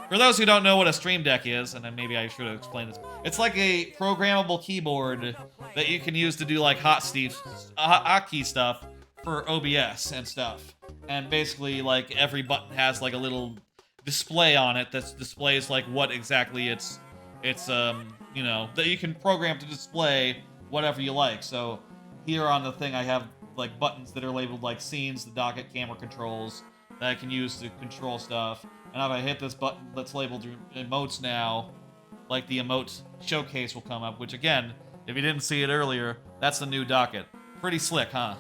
For those who don't know what a Stream Deck is, and then maybe I should have explained this, it's like a programmable keyboard that you can use to do, like, hotkey stuff for OBS and stuff. And basically, like, every button has, like, a little display on it that displays, like, what exactly it's It's, you know, that you can program to display whatever you like. So here on the thing, I have like buttons that are labeled like scenes, the docket, camera controls that I can use to control stuff. And if I hit this button that's labeled emotes now, like the emote showcase will come up, which again, if you didn't see it earlier, that's the new docket. Pretty slick, huh?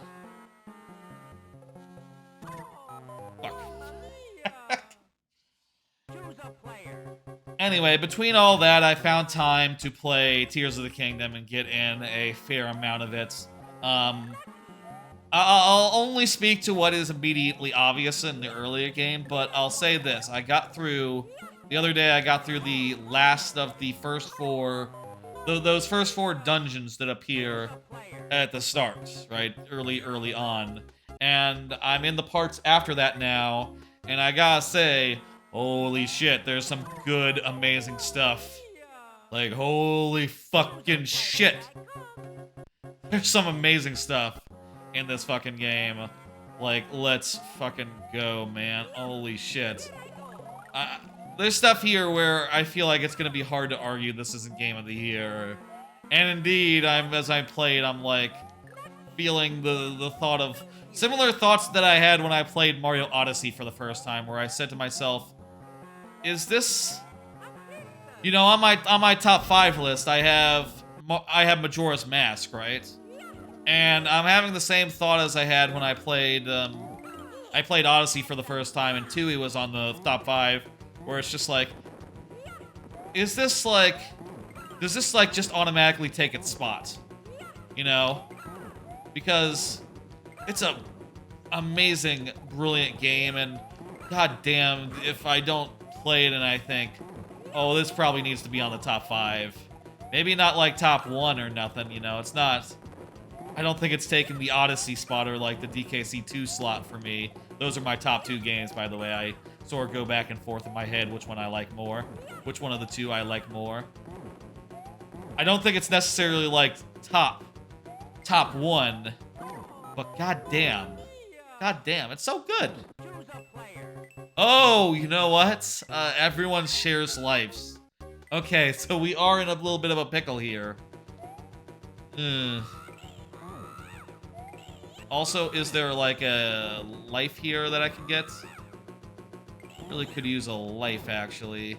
Anyway, between all that, I found time to play Tears of the Kingdom and get in a fair amount of it. I'll only speak to what is immediately obvious in the earlier game, but I'll say this. The other day I got through the last of the first four, those first four dungeons that appear at the start, right? Early on. And I'm in the parts after that now, and I gotta say, holy shit, there's some good, amazing stuff. Like, holy fucking shit. There's some amazing stuff in this fucking game. Like, let's fucking go, man. Holy shit. There's stuff here where I feel like it's gonna be hard to argue this isn't Game of the Year. And indeed, as I played, I'm like, feeling the thought of similar thoughts that I had when I played Mario Odyssey for the first time, where I said to myself, is this, you know, on my top 5 list, I have Majora's Mask, right? And I'm having the same thought as I had when I played Odyssey for the first time, and Tui was on the top 5, where it's just like, does this like just automatically take its spot? You know? Because it's a amazing, brilliant game, and goddamn, if I don't play it and I think, oh, this probably needs to be on the top 5. Maybe not like top 1 or nothing, you know, it's not. I don't think it's taking the Odyssey spot or like the DKC2 slot for me. Those are my top 2 games, by the way. I sort of go back and forth in my head which one I like more, which one of the two I like more. I don't think it's necessarily like top 1, but goddamn, it's so good. Oh, you know what? Everyone shares lives. Okay, so we are in a little bit of a pickle here. Also, is there like a life here that I can get? Really could use a life, actually.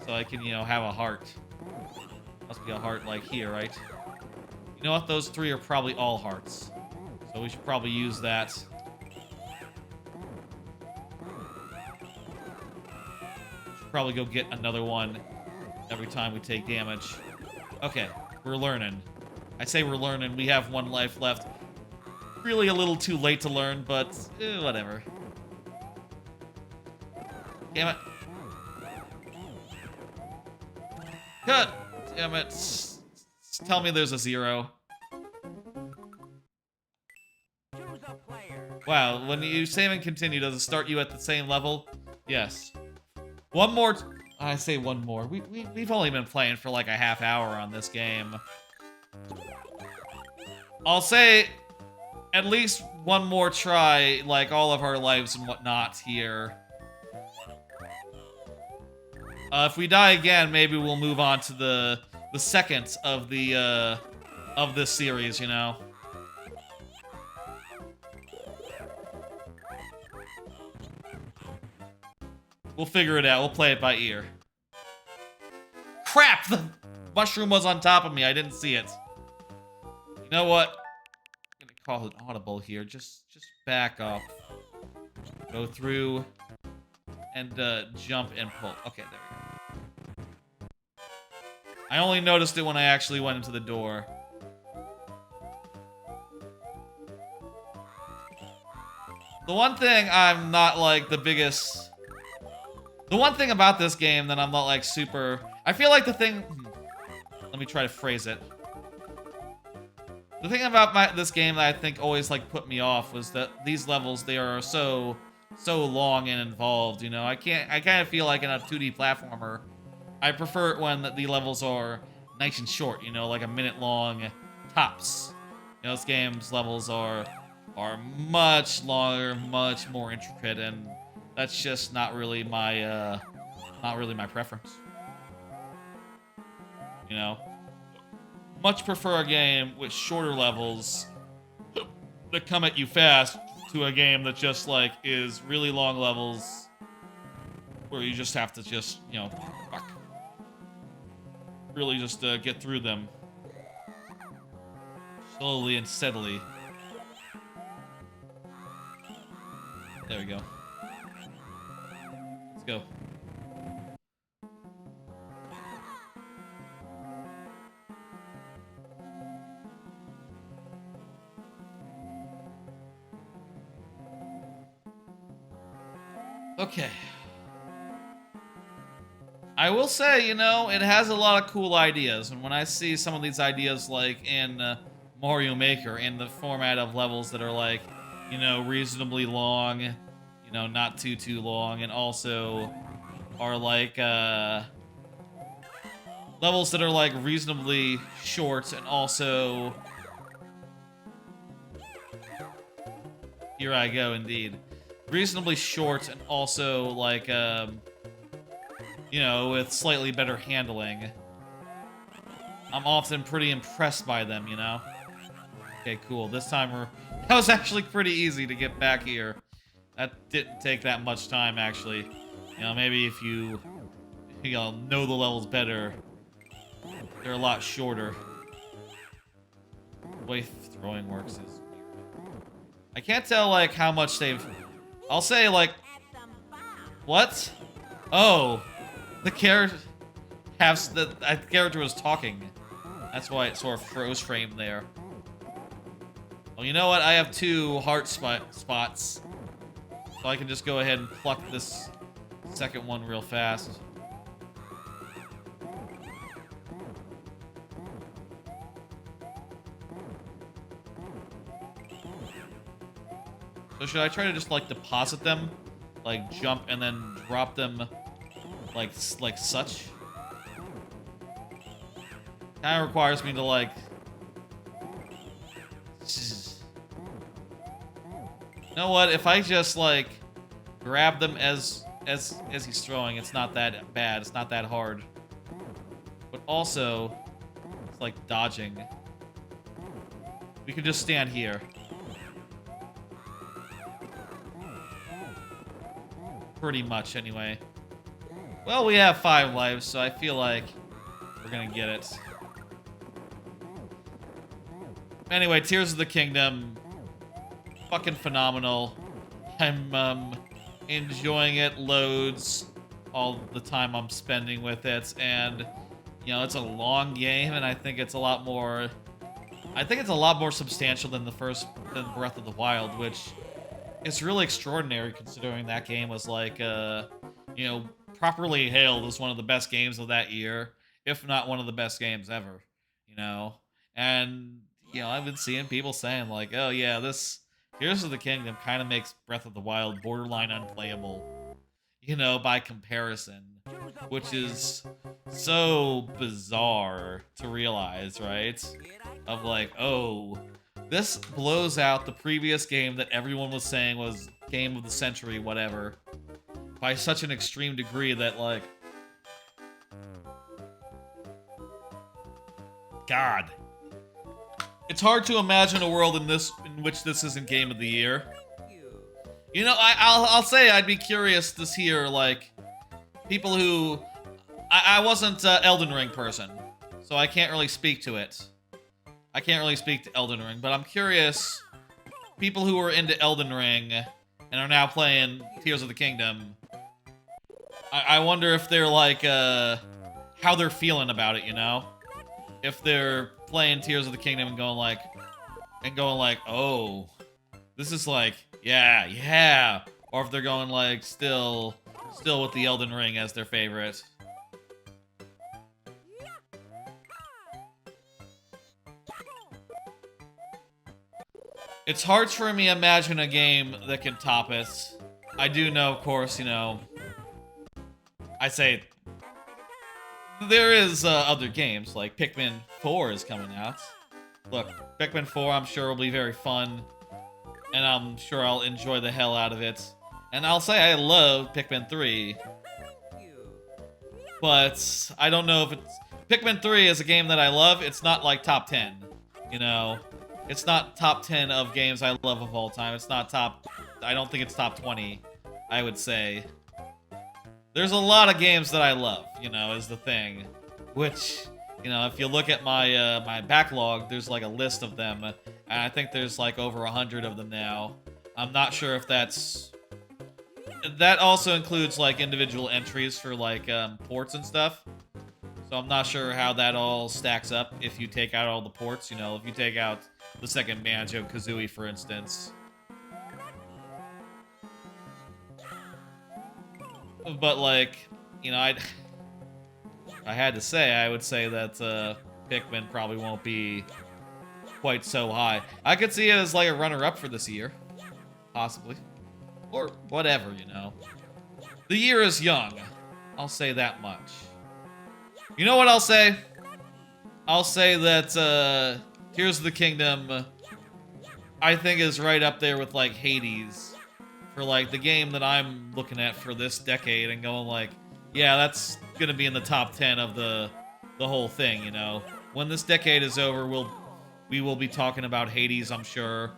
So I can, you know, have a heart. Must be a heart like here, right? You know what? Those 3 are probably all hearts. So we should probably use that. Should probably go get another one every time we take damage. Okay, we're learning. I say we're learning. We have 1 life left. Really a little too late to learn, but whatever. Damn it. Cut! Damn it. Tell me there's a 0. Wow, when you save and continue, does it start you at the same level? Yes. One more. I say one more. We've only been playing for like a half hour on this game. I'll say at least one more try, like all of our lives and whatnot here. If we die again, maybe we'll move on to the second of the of this series, you know. We'll figure it out. We'll play it by ear. Crap! The mushroom was on top of me. I didn't see it. You know what? I'm gonna call it audible here. Just back up. Go through and jump and pull. Okay, there we go. I only noticed it when I actually went into the door. The one thing I'm not like the biggest... The one thing about this game that I'm not like super... I feel like the thing... Let me try to phrase it. The thing about this game that I think always like put me off was that these levels, they are so long and involved, you know? I kind of feel like in a 2D platformer, I prefer it when the levels are nice and short, you know, like a minute long tops. You know, this game's levels are much longer, much more intricate, and that's just not really my preference. you know? Much prefer a game with shorter levels that come at you fast to a game that just, like, is really long levels where you just have to just, you know, fuck, really just get through them slowly and steadily. There we go. Let's go. Okay. I will say, you know, it has a lot of cool ideas, and when I see some of these ideas, like, in Mario Maker, in the format of levels that are, like, you know, reasonably long, you know, not too long, and also are, like, levels that are, like, reasonably short, and also... Here I go, indeed. Reasonably short, and also, like, you know, with slightly better handling. I'm often pretty impressed by them, you know? Okay, cool. This time that was actually pretty easy to get back here. That didn't take that much time, actually. You know, maybe if you know the levels better, they're a lot shorter. The way throwing works is weird. I can't tell, like, how much they've... I'll say, like... What? Oh. The character... The character was talking. That's why it sort of froze frame there. Well, you know what? I have 2 heart spots. So I can just go ahead and pluck this second one real fast. So should I try to just, like, deposit them? Like, jump and then drop them like such? Kind of requires me to, like... You know what? If I just, like, grab them as he's throwing, it's not that bad. It's not that hard. But also, it's like dodging. We could just stand here. Pretty much, anyway. Well, we have 5 lives, so I feel like we're gonna get it. Anyway, Tears of the Kingdom. Fucking phenomenal. I'm enjoying it loads all the time I'm spending with it, and you know, it's a long game, and I think it's a lot more substantial than than Breath of the Wild, which is really extraordinary considering that game was like you know, properly hailed as one of the best games of that year, if not one of the best games ever, you know. And you know, I've been seeing people saying like, oh yeah, this Tears of the Kingdom kind of makes Breath of the Wild borderline unplayable, you know, by comparison, which is so bizarre to realize, right? Of like, oh, this blows out the previous game that everyone was saying was game of the century, whatever, by such an extreme degree that, like, God. It's hard to imagine a world in which this isn't Game of the Year. You know, I'll say I'd be curious to hear, like, people who... I wasn't an Elden Ring person, so I can't really speak to it. I can't really speak to Elden Ring, but I'm curious, people who are into Elden Ring and are now playing Tears of the Kingdom, I wonder if they're, like, how they're feeling about it, you know? If they're playing Tears of the Kingdom and going like, oh, this is like, yeah, or if they're going like, still with the Elden Ring as their favorite. It's hard for me to imagine a game that can top it. I do know, of course, you know, I say there is other games, like Pikmin 4 is coming out. Look, Pikmin 4 I'm sure will be very fun, and I'm sure I'll enjoy the hell out of it. And I'll say I love Pikmin 3, but I don't know if it's... Pikmin 3 is a game that I love. It's not like top 10, you know? It's not top 10 of games I love of all time. It's not top... I don't think it's top 20, I would say. There's a lot of games that I love, you know, is the thing. Which, you know, if you look at my my backlog, there's like a list of them. And I think there's like over 100 of them now. I'm not sure if that's... That also includes like individual entries for like ports and stuff. So I'm not sure how that all stacks up if you take out all the ports, you know, if you take out the second Banjo-Kazooie, for instance. But, like, you know, I had to say, I would say that Pikmin probably won't be quite so high. I could see it as, like, a runner-up for this year. Possibly. Or whatever, you know. The year is young. I'll say that much. You know what I'll say? I'll say that Tears of the Kingdom, I think, is right up there with, like, Hades. For, like, the game that I'm looking at for this decade and going, like, yeah, that's gonna be in the top 10 of the whole thing, you know? When this decade is over, we will be talking about Hades, I'm sure.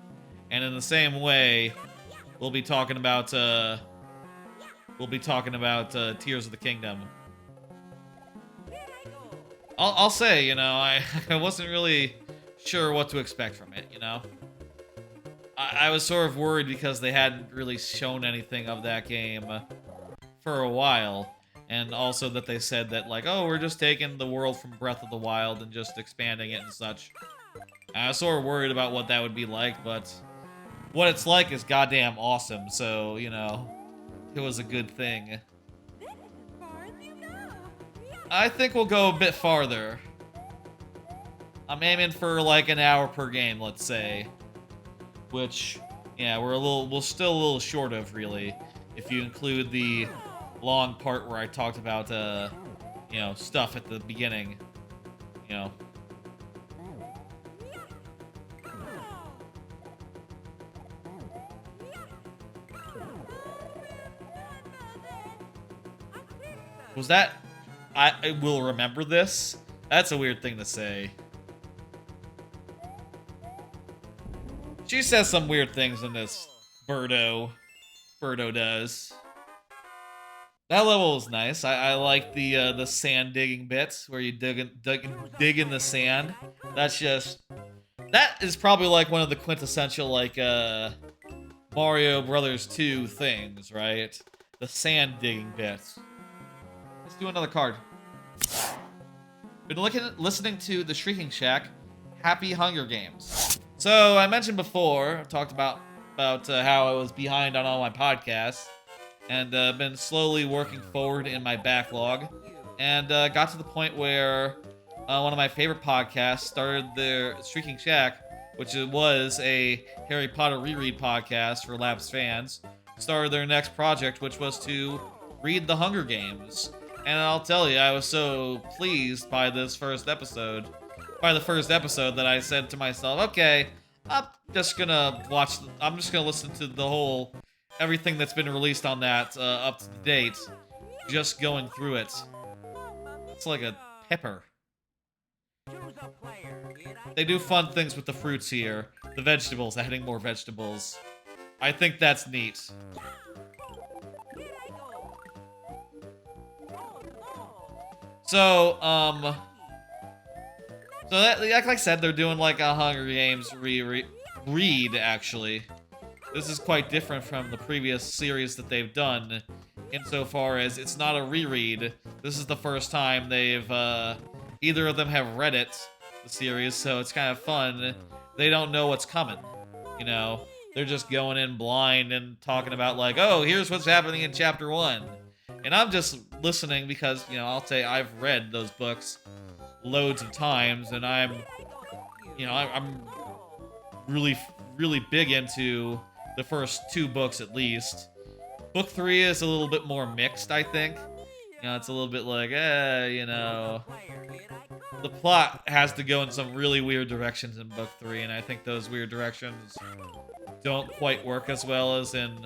And in the same way, we'll be talking about Tears of the Kingdom. I'll say, you know, I wasn't really sure what to expect from it, you know? I was sort of worried because they hadn't really shown anything of that game for a while. And also that they said that, like, oh, we're just taking the world from Breath of the Wild and just expanding it and such. I was sort of worried about what that would be like, but what it's like is goddamn awesome, so, you know, it was a good thing. I think we'll go a bit farther. I'm aiming for, like, an hour per game, let's say. Which, yeah, we're still a little short of, really, if you include the long part where I talked about, you know, stuff at the beginning, you know. Was that... I will remember this? That's a weird thing to say. She says some weird things in this, Birdo. Birdo does. That level was nice. I like the sand digging bits where you dig in the sand. That's just... That is probably like one of the quintessential like Mario Brothers 2 things, right? The sand digging bits. Let's do another card. Been listening to the Shrieking Shack Happy Hunger Games. So I mentioned before, I talked about how I was behind on all my podcasts, and been slowly working forward in my backlog, and got to the point where one of my favorite podcasts started their Shrieking Shack, which was a Harry Potter reread podcast for Labs fans, started their next project, which was to read the Hunger Games. And I'll tell you, I was so pleased by this first episode. By the first episode that I said to myself, okay, I'm just gonna listen to the whole, everything that's been released on that up to date, just going through it. It's like a pepper. They do fun things with the fruits here. The vegetables, adding more vegetables. I think that's neat. So, like I said, they're doing like a Hunger Games read, actually. This is quite different from the previous series that they've done, insofar as it's not a reread. This is the first time they've, either of them have read it, the series, so it's kind of fun. They don't know what's coming, you know? They're just going in blind and talking about like, oh, here's what's happening in Chapter 1. And I'm just listening because, you know, I'll say I've read those books loads of times, and I'm really, really big into the first 2 books at least. Book 3 is a little bit more mixed, I think. You know, it's a little bit like, you know, the plot has to go in some really weird directions in Book 3, and I think those weird directions don't quite work as well as in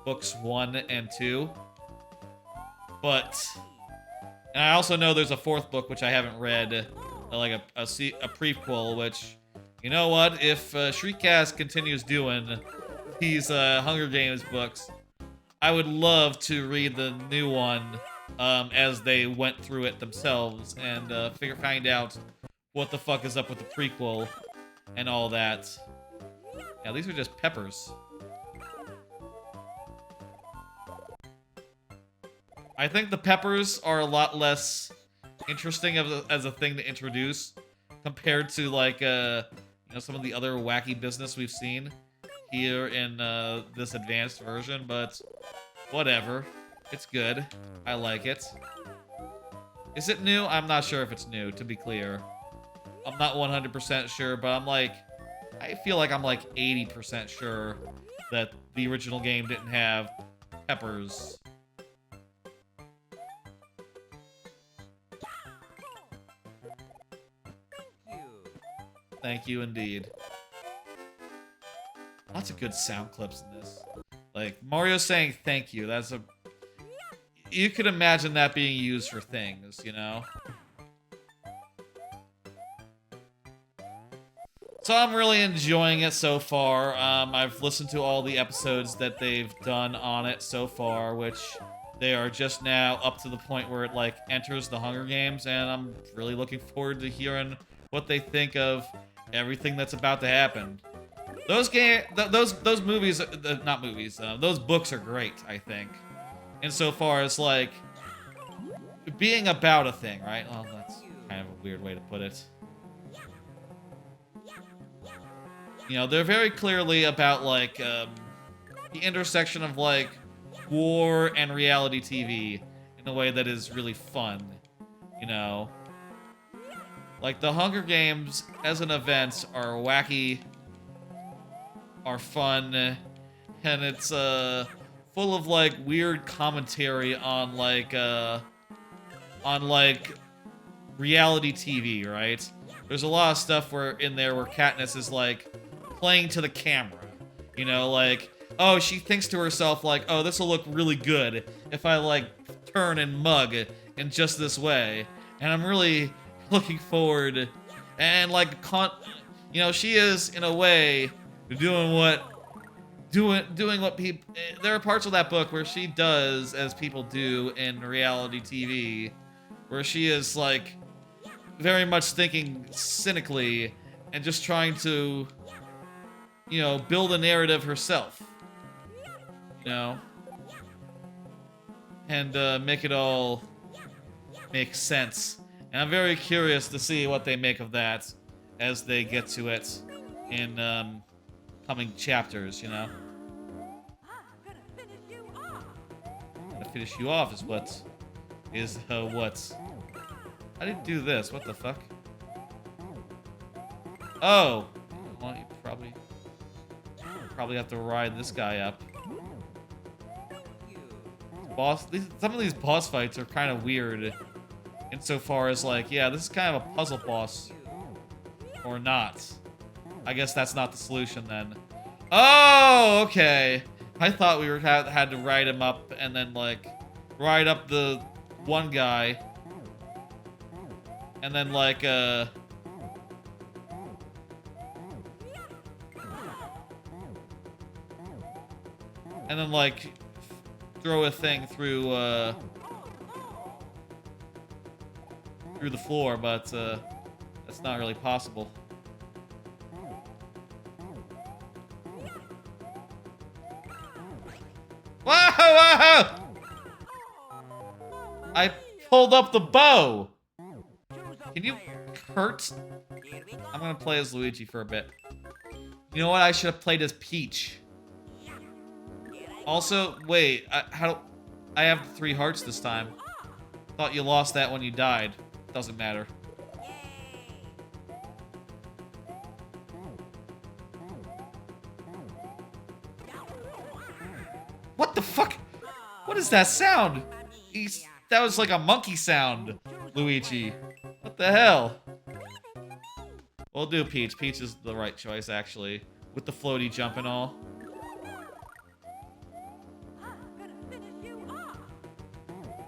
Books 1 and 2. But And I also know there's a fourth book, which I haven't read, like a prequel, which, you know what? If Shriekcast continues doing these Hunger Games books, I would love to read the new one as they went through it themselves and find out what the fuck is up with the prequel and all that. Yeah, these are just peppers. I think the peppers are a lot less interesting as a thing to introduce compared to like some of the other wacky business we've seen here in this advanced version, but whatever. It's good. I like it. Is it new? I'm not sure if it's new, to be clear. I'm not 100% sure, but I feel like I'm like 80% sure that the original game didn't have peppers. Thank you indeed. Lots of good sound clips in this. Like, Mario saying thank you, that's a... You could imagine that being used for things, you know? So I'm really enjoying it so far. I've listened to all the episodes that they've done on it so far, which they are just now up to the point where it, like, enters the Hunger Games, and I'm really looking forward to hearing what they think of everything that's about to happen. Those movies, not movies, those books are great, I think. Insofar as, like, being about a thing, right? Oh, that's kind of a weird way to put it. You know, they're very clearly about, like, the intersection of, like, war and reality TV in a way that is really fun, you know? Like, the Hunger Games as an event are wacky, are fun, and it's, full of, like, weird commentary on, like, reality TV, right? There's a lot of stuff in there where Katniss is, like, playing to the camera. You know, like, oh, she thinks to herself, like, oh, this will look really good if I, like, turn and mug in just this way. And I'm really looking forward, and, like, you know, she is, in a way, doing what people... There are parts of that book where she does as people do in reality TV, where she is, like, very much thinking cynically and just trying to, you know, build a narrative herself. You know? And make it all make sense. And I'm very curious to see what they make of that as they get to it in coming chapters, you know? Gonna finish you off is what... How do you do this? What the fuck? Oh! Well, you probably have to ride this guy up. Some of these boss fights are kind of weird. Insofar as, like, yeah, this is kind of a puzzle boss. Or not. I guess that's not the solution, then. Oh, okay. I thought we had to ride him up and then, like, ride up the one guy. And then, like, and then, like, throw a thing through the floor, but that's not really possible. Whoa! I pulled up the bow! Can you hurt? I'm gonna play as Luigi for a bit. You know what? I should have played as Peach. Also, wait, I have 3 hearts this time. Thought you lost that when you died. Doesn't matter. What the fuck? What is that sound? That was like a monkey sound, Luigi. What the hell? We'll do Peach. Peach is the right choice, actually. With the floaty jump and all.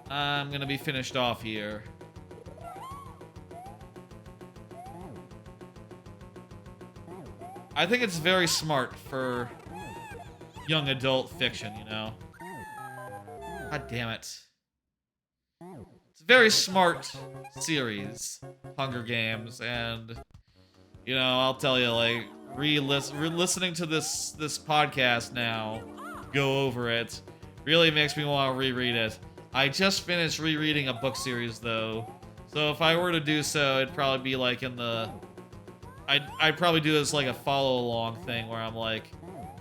I'm gonna be finished off here. I think it's very smart for young adult fiction, you know? God damn it. It's a very smart series, Hunger Games, and, you know, I'll tell you, like, re-listening to this podcast now, go over it, really makes me want to reread it. I just finished rereading a book series, though, so if I were to do so, it'd probably be, like, in the... I'd probably do this like a follow-along thing where I'm like,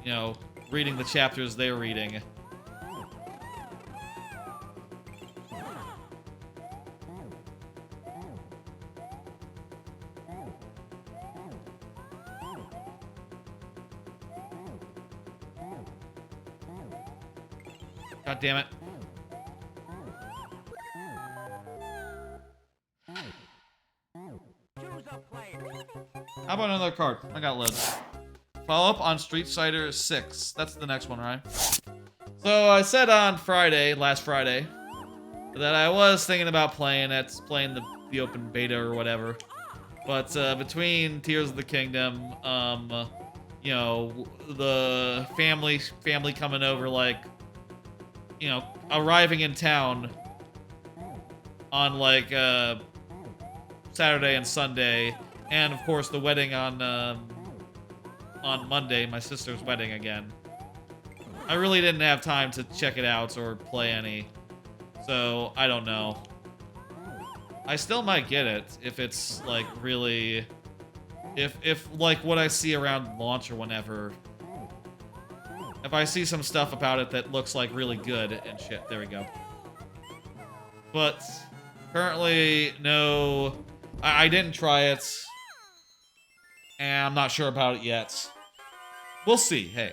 you know, reading the chapters they're reading. God damn it. How about another card? I got loads. Follow up on Street Fighter 6. That's the next one, right? So I said on Friday, last Friday, that I was thinking about playing it, playing the open beta or whatever. But between Tears of the Kingdom, you know, the family coming over, like, you know, arriving in town on like Saturday and Sunday, and of course the wedding on Monday, my sister's wedding again. I really didn't have time to check it out or play any, so I don't know. I still might get it if it's like really, if like what I see around launch or whenever. If I see some stuff about it that looks like really good and shit, there we go. But currently, no, I didn't try it, and I'm not sure about it yet. We'll see. Hey,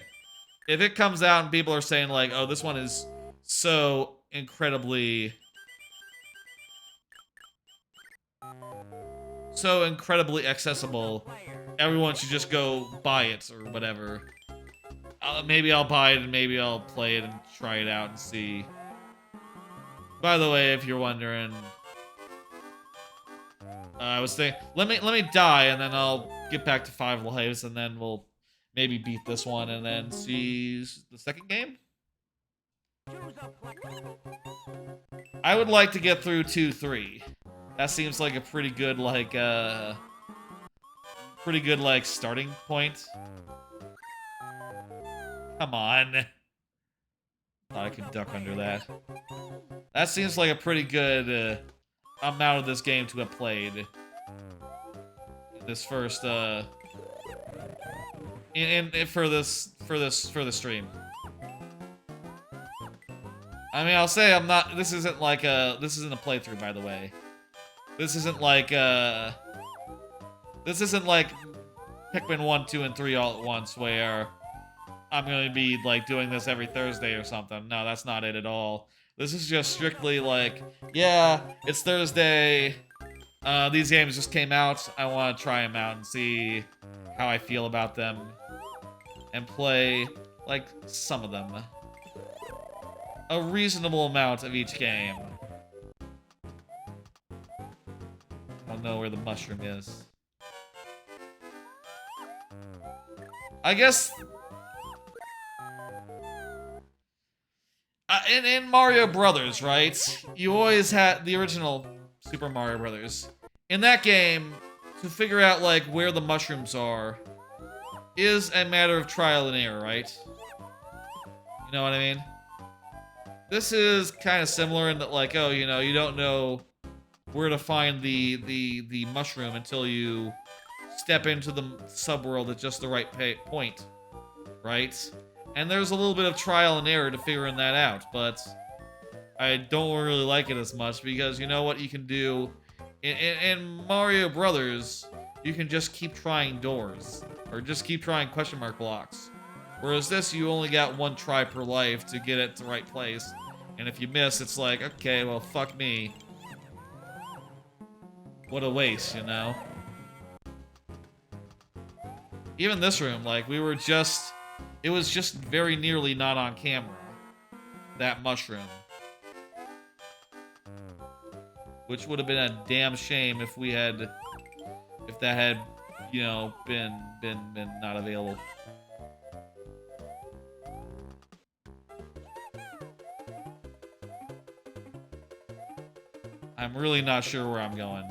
if it comes out and people are saying like, "Oh, this one is so incredibly accessible, everyone should just go buy it or whatever." Maybe I'll buy it and maybe I'll play it and try it out and see. By the way, if you're wondering, I was thinking, let me die and then I'll get back to 5 lives and then we'll maybe beat this one and then see the second game. I would like to get through 2-3. That seems like a pretty good like starting point. Come on. Thought I could duck under that. That seems like a pretty good amount of this game to have played. In this first for the stream. I mean, I'll say I'm not. This isn't a playthrough, by the way. This isn't like Pikmin 1, 2, and 3 all at once, where I'm gonna be like doing this every Thursday or something. No, that's not it at all. This is just strictly like, yeah, it's Thursday. These games just came out. I want to try them out and see how I feel about them, and play like some of them. A reasonable amount of each game. I don't know where the mushroom is. I guess in Mario Brothers, right? You always had the original Super Mario Brothers. In that game, to figure out like where the mushrooms are is a matter of trial and error, right? You know what I mean? This is kind of similar in that, like, oh, you know, you don't know where to find the mushroom until you step into the subworld at just the right point, right? And there's a little bit of trial and error to figuring that out, but I don't really like it as much because you know what you can do in Mario Brothers, you can just keep trying doors or just keep trying question mark blocks. Whereas this, you only got one try per life to get it to the right place. And if you miss, it's like, okay, well, fuck me. What a waste, you know? Even this room, like, it was just very nearly not on camera. That mushroom. which would have been a damn shame if that had, you know, been not available. I'm really not sure where I'm going.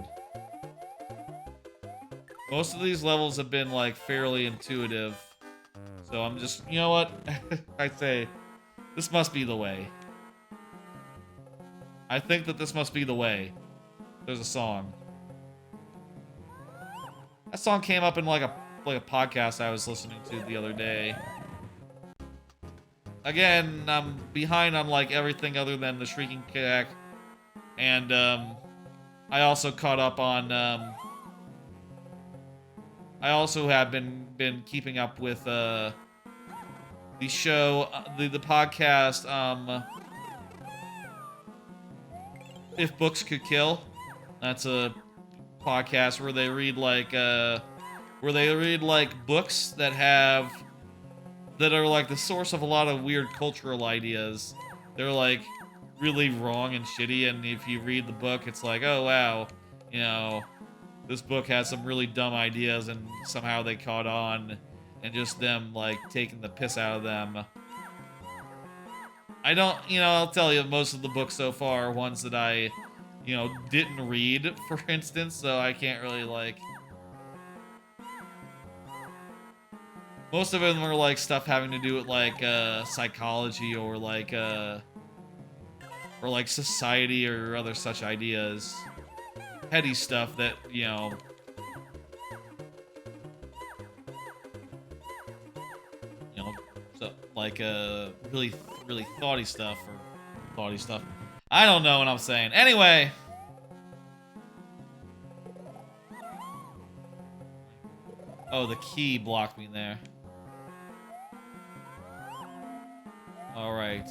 Most of these levels have been, like, fairly intuitive. So I'm just, you know what? I say, this must be the way. I think that this must be the way. There's a song. That song came up in, like a podcast I was listening to the other day. Again, I'm behind on, like, everything other than the Shrieking Cat. And, I also caught up on, I also have been keeping up with, the show, the podcast, If Books Could Kill. That's a podcast where they read, like, books that are, like, the source of a lot of weird cultural ideas. They're, like, really wrong and shitty, and if you read the book, it's like, oh, wow, you know, this book has some really dumb ideas, and somehow they caught on, and just them, like, taking the piss out of them. I don't, you know, I'll tell you, most of the books so far are ones that I, you know, didn't read, for instance, so I can't really, like... Most of them are, like, stuff having to do with, like, psychology or, like, society or other such ideas. Heady stuff that, you know... You know, so, like, really thoughty stuff, or thoughty stuff. I don't know what I'm saying. Anyway! Oh, the key blocked me there. Alright.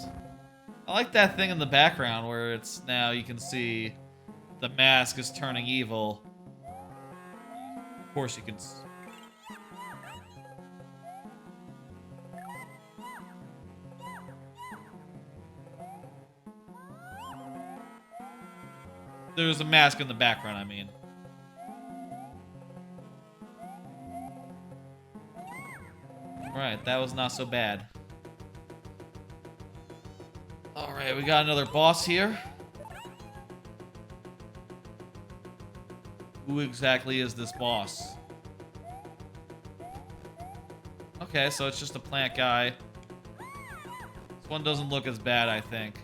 I like that thing in the background where it's now you can see the mask is turning evil. Of course you can... There's a mask in the background, I mean. Right, that was not so bad. Alright, we got another boss here. Who exactly is this boss? Okay, so it's just a plant guy. This one doesn't look as bad, I think.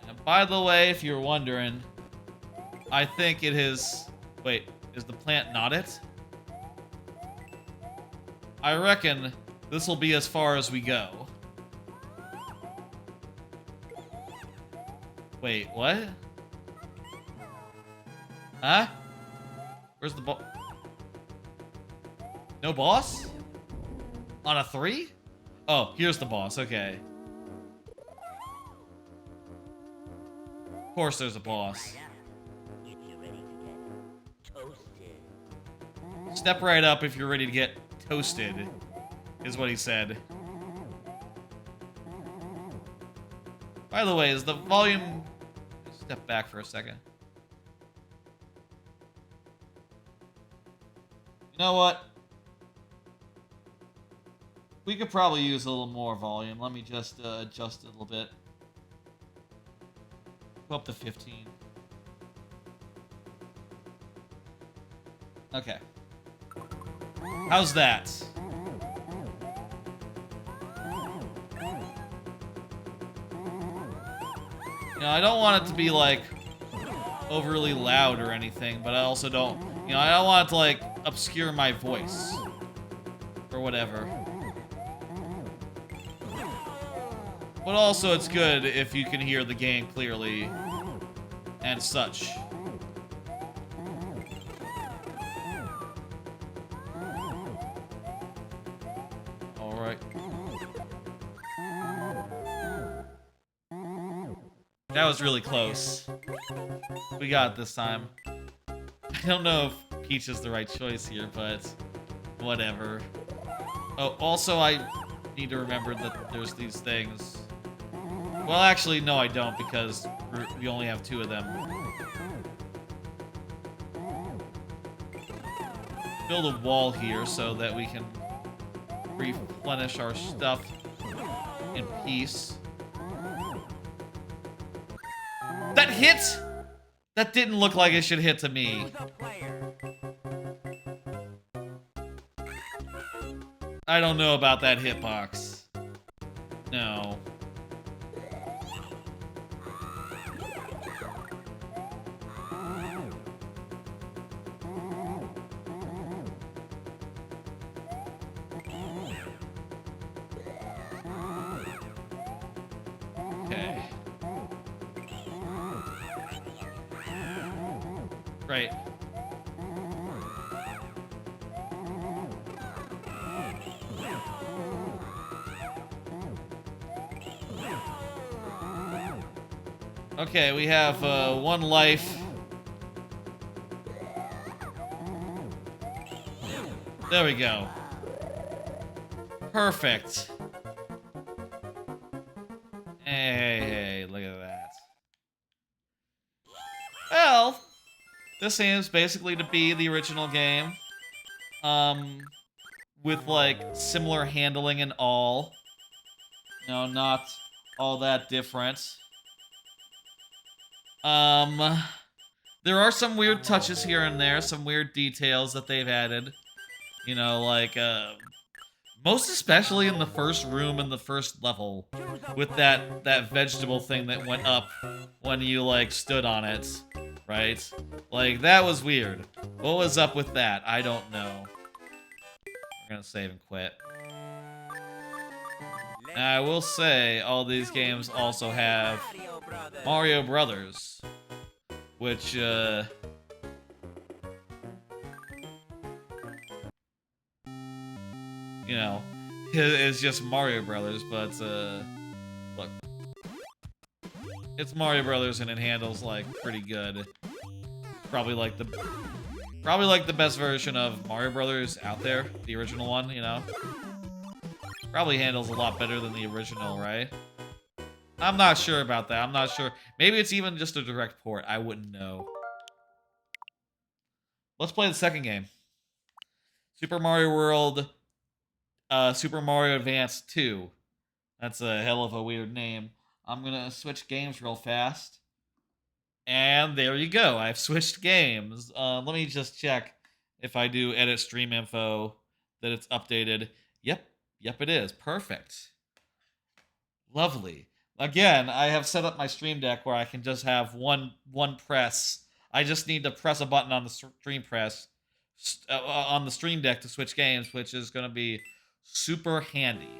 And by the way, if you're wondering, I think it is... Wait, is the plant not it? I reckon this will be as far as we go. Wait, what? Huh? Where's the boss? No boss? On a 3? Oh, here's the boss, okay. Of course there's a boss. Step right up if you're ready to get toasted, is what he said. By the way, is the volume... Step back for a second. You know what? We could probably use a little more volume. Let me just adjust it a little bit. Go up to 15. Okay. How's that? You know, I don't want it to be, like, overly loud or anything, but I also don't... You know, I don't want it to, like, obscure my voice. Or whatever. But also, it's good if you can hear the game clearly. And such. Alright. That was really close. We got it this time. I don't know if Peach is the right choice here, but whatever. Oh, also need to remember that there's these things. Well, actually, no, I don't, because we only have 2 of them. Build a wall here so that we can replenish our stuff in peace. That hit! That didn't look like it should hit to me. I don't know about that hitbox. No. Okay. Right. Okay, we have 1 life. There we go. Perfect. Hey, look at that. Well, this seems basically to be the original game. With like similar handling and all. You know, not all that different. There are some weird touches here and there, some weird details that they've added. You know, like, most especially in the first room in the first level, with that vegetable thing that went up when you, like, stood on it, right? Like, that was weird. What was up with that? I don't know. We're gonna save and quit. Now, I will say, all these games also have Mario Brothers, which, you know, is just Mario Brothers, but, look. It's Mario Brothers and it handles, like, pretty good. Probably like the best version of Mario Brothers out there, the original one, you know? Probably handles a lot better than the original, right? I'm not sure about that. I'm not sure. Maybe it's even just a direct port. I wouldn't know. Let's play the second game. Super Mario World, Super Mario Advance 2. That's a hell of a weird name. I'm gonna switch games real fast. And there you go. I've switched games. Let me just check if I do edit stream info that it's updated. Yep, it is. Perfect. Lovely. Again, I have set up my stream deck where I can just have one press. I just need to press a button on the stream press on the stream deck to switch games, which is going to be super handy.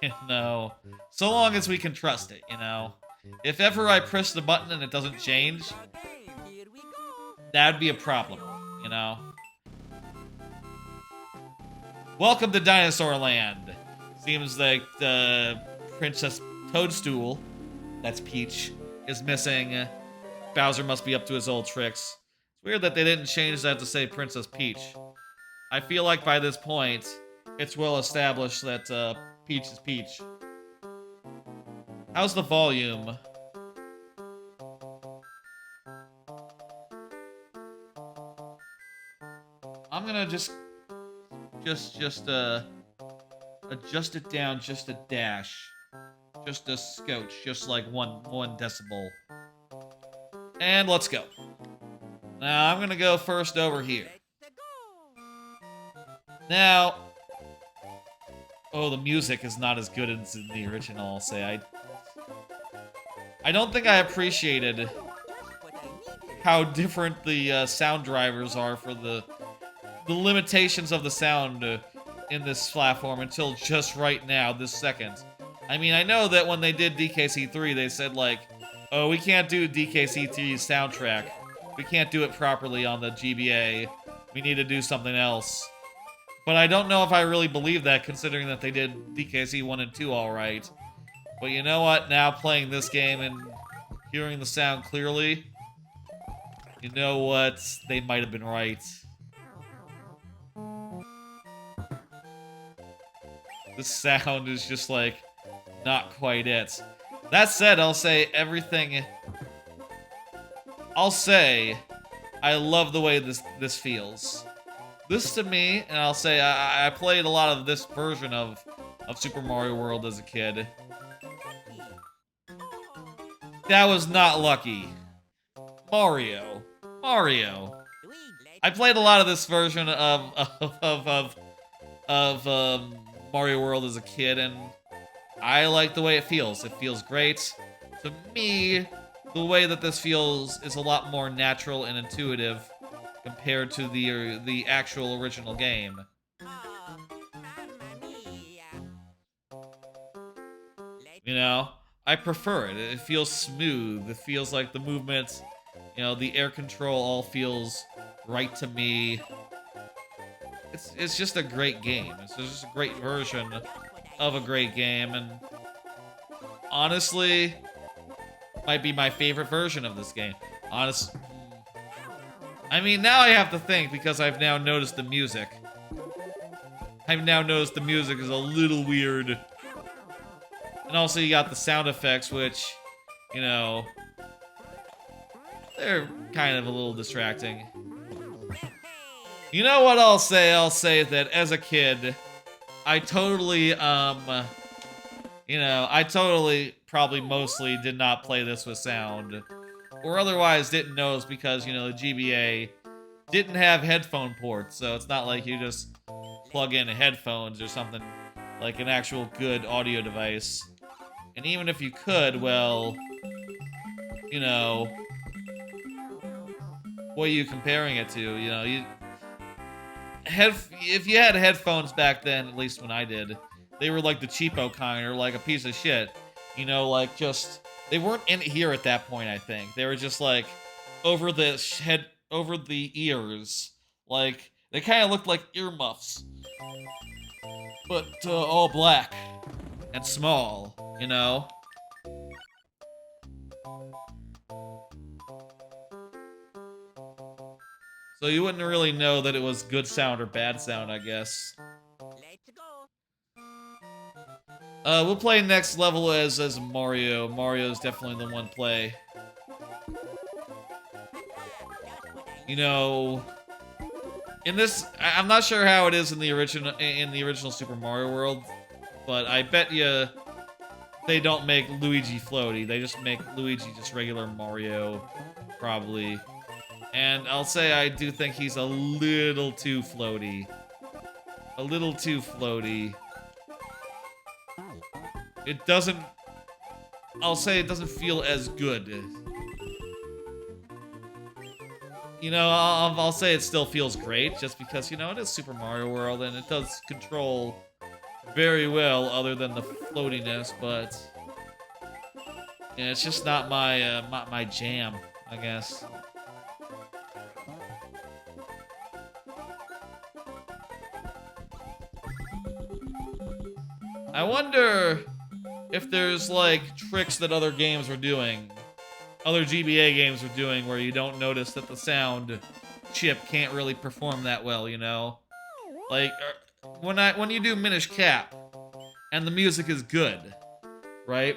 You know, so long as we can trust it, you know. If ever I press the button and it doesn't change, that'd be a problem, you know. Welcome to Dinosaur Land. Seems like the Princess Toadstool, that's Peach, is missing. Bowser must be up to his old tricks. It's weird that they didn't change that to say Princess Peach. I feel like by this point, it's well established that Peach is Peach. How's the volume? I'm gonna just adjust it down just a dash. Just a scotch, just like one decibel. And let's go. Now, I'm gonna go first over here. Now, oh, the music is not as good as in the original, I'll say. I don't think I appreciated how different the sound drivers are for the limitations of the sound in this platform until just right now, this second. I mean, I know that when they did DKC3, they said, like, oh, we can't do DKC3's soundtrack. We can't do it properly on the GBA. We need to do something else. But I don't know if I really believe that, considering that they did DKC 1 and 2 alright. But you know what? Now playing this game and hearing the sound clearly, you know what? They might have been right. the sound is just like not quite it. That said, I'll say everything. I'll say I love the way this feels. This to me, and I'll say I played a lot of this version of Super Mario World as a kid. That was not lucky. Mario. I played a lot of this version of Mario World as a kid, and I like the way it feels. It feels great. To me, the way that this feels is a lot more natural and intuitive compared to the actual original game. You know, I prefer it. It feels smooth. It feels like the movements, you know, the air control all feels right to me. It's just a great game. It's just a great version of a great game, and honestly, might be my favorite version of this game. I mean, now I have to think because I've now noticed the music. I've now noticed the music is a little weird. And also you got the sound effects, which, you know, they're kind of a little distracting. You know what I'll say? I'll say that as a kid, I totally, you know, I totally probably mostly did not play this with sound. Or otherwise didn't notice because, you know, the GBA didn't have headphone ports, so it's not like you just plug in headphones or something like an actual good audio device. And even if you could, well, you know, what are you comparing it to? You know, if you had headphones back then, at least when I did, they were like the cheapo kind, or like a piece of shit. You know, like just they weren't in here at that point. I think they were just like over the ears, like they kind of looked like earmuffs, but all black and small. You know. So you wouldn't really know that it was good sound or bad sound, I guess. We'll play next level as Mario. Mario's definitely the one play. You know, in this, I'm not sure how it is in the original Super Mario World, but I bet you they don't make Luigi floaty. They just make Luigi just regular Mario, probably. And I'll say I do think he's a little too floaty. A little too floaty. It doesn't... I'll say it doesn't feel as good. You know, I'll say it still feels great, just because, you know, it is Super Mario World, and it does control very well, other than the floatiness, but... yeah, it's just not my, my jam, I guess. I wonder if there's, like, tricks that other games are doing. Other GBA games are doing where you don't notice that the sound chip can't really perform that well, you know? Like, when you do Minish Cap, and the music is good, right?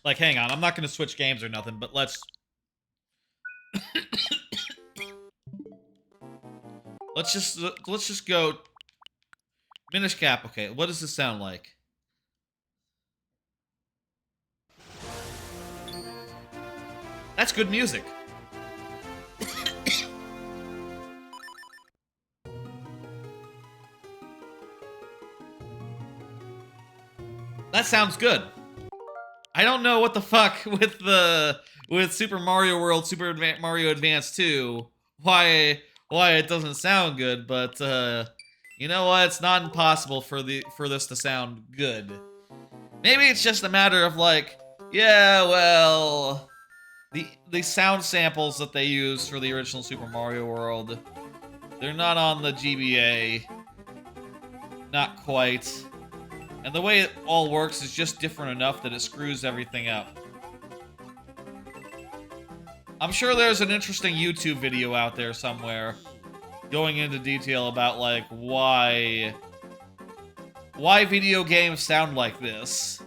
Like, hang on, I'm not gonna switch games or nothing, but let's just go Minish Cap. Okay, what does this sound like? That's good music. That sounds good. I don't know what the fuck with Super Mario World, Mario Advance 2, why it doesn't sound good, but you know what? It's not impossible for this to sound good. Maybe it's just a matter of like, yeah, well, the sound samples that they use for the original Super Mario World, they're not on the GBA. Not quite. And the way it all works is just different enough that it screws everything up. I'm sure there's an interesting YouTube video out there somewhere going into detail about like why video games sound like this.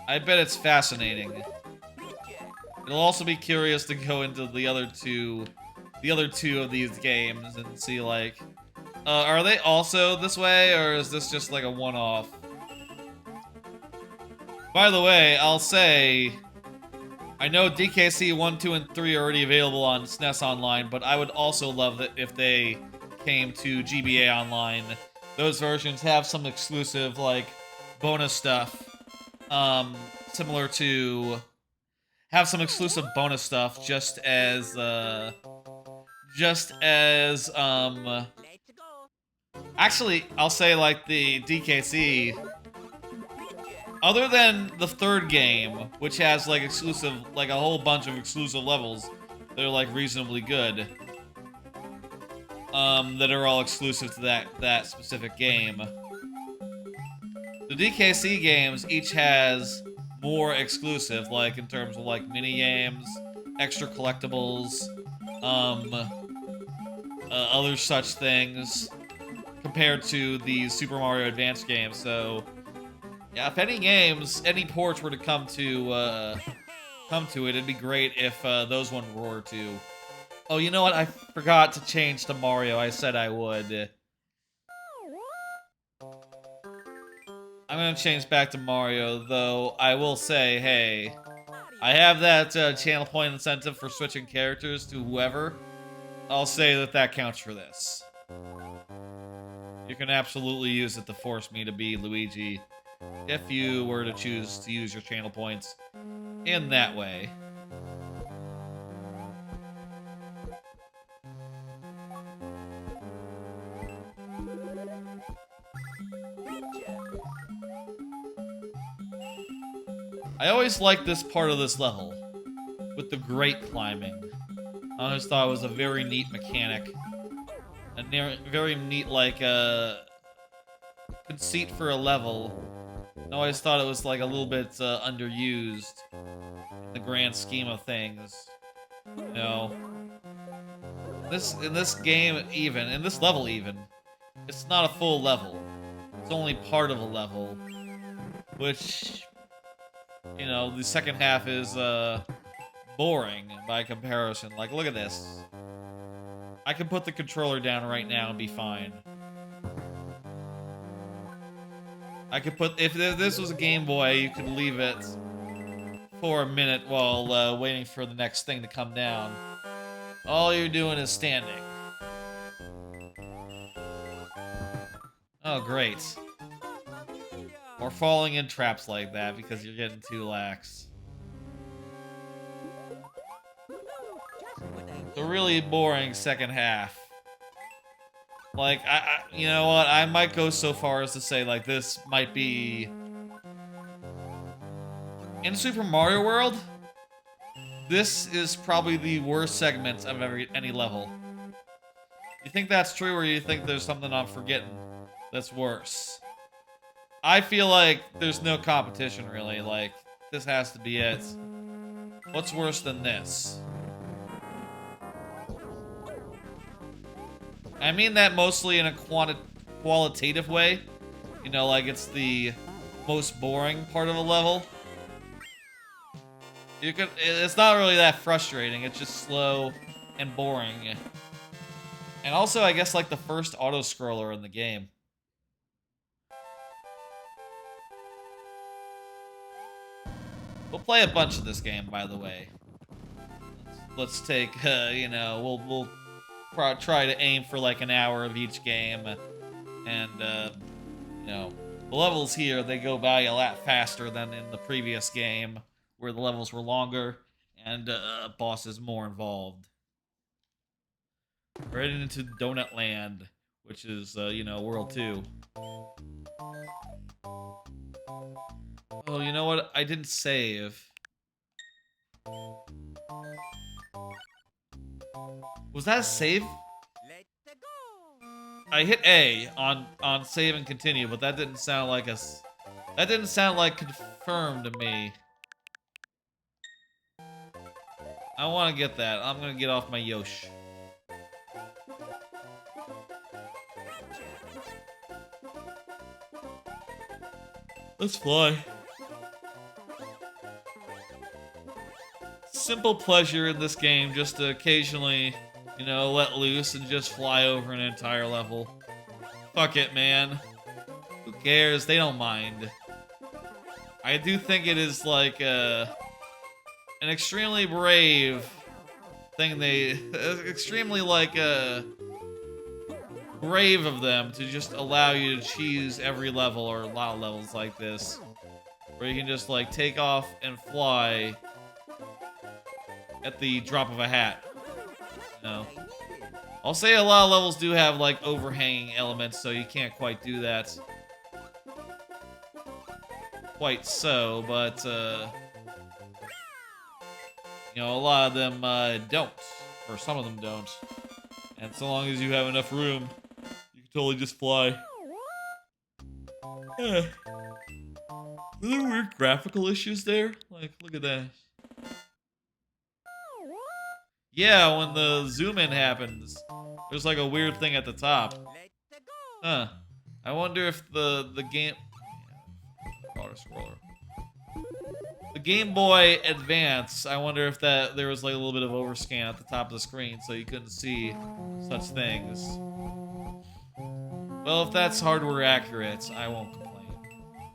I bet it's fascinating. It'll also be curious to go into the other two of these games and see like, are they also this way, or is this just like a one-off? By the way, I'll say, I know DKC 1, 2, and 3 are already available on SNES Online, but I would also love it if they came to GBA Online. Those versions have some exclusive, like, bonus stuff. Similar to... Have some exclusive bonus stuff, just as, Actually, I'll say, like, the DKC... Other than the third game, which has, like, exclusive... Like, a whole bunch of exclusive levels that are, like, reasonably good. That are all exclusive to that specific game. The DKC games each has more like in terms of like mini games, extra collectibles, other such things, compared to the Super Mario Advance games. So, yeah, if any ports were to come to it, it'd be great if those ones were to. Oh, you know what? I forgot to change to Mario. I said I would. I'm gonna change back to Mario, though I will say, hey, I have that channel point incentive for switching characters to whoever. I'll say that that counts for this. You can absolutely use it to force me to be Luigi, if you were to choose to use your channel points in that way. I always liked this part of this level, with the grate climbing. I always thought it was a very neat mechanic. A very neat, like, conceit for a level. I always thought it was, like, a little bit, underused in the grand scheme of things. You know? In this game, even, in this level even, it's not a full level. It's only part of a level. Which... You know, the second half is, boring by comparison. Like, look at this. I can put the controller down right now and be fine. I could put... If this was a Game Boy, you could leave it for a minute while, waiting for the next thing to come down. All you're doing is standing. Oh, great. Or falling in traps like that because you're getting too lax. The really boring second half. Like, you know what? I might go so far as to say, like, this might be... In Super Mario World, this is probably the worst segment of any level. You think that's true, or you think there's something I'm forgetting that's worse? I feel like there's no competition, really. Like, this has to be it. What's worse than this? I mean that mostly in a qualitative way. You know, like, it's the most boring part of a level. It's not really that frustrating. It's just slow and boring. And also, I guess, like, the first auto-scroller in the game. We'll play a bunch of this game, by the way. Let's take, you know, we'll try to aim for like an hour of each game. And, you know, the levels here, they go by a lot faster than in the previous game, where the levels were longer and bosses more involved. Right into Donut Land, which is, you know, World 2. Oh, you know what? I didn't save. Was that a save? I hit A on save and continue, but that didn't sound like that didn't sound like confirmed to me. I want to get that. I'm gonna get off my Yoshi. Let's fly. Simple pleasure in this game just to occasionally, you know, let loose and just fly over an entire level. Fuck it, man. Who cares? They don't mind. I do think it is like an extremely brave thing extremely like brave of them to just allow you to choose every level or a lot of levels like this. Where you can just like take off and fly at the drop of a hat. You know? I'll say a lot of levels do have like overhanging elements, so you can't quite do that. Quite so, but you know, a lot of them don't. Or some of them don't. And so long as you have enough room, you can totally just fly. Are there weird graphical issues there? Like, look at that. Yeah, when the zoom in happens, there's like a weird thing at the top. Huh. I wonder if the game... The Game Boy Advance, I wonder if there was like a little bit of overscan at the top of the screen so you couldn't see such things. Well, if that's hardware accurate, I won't complain.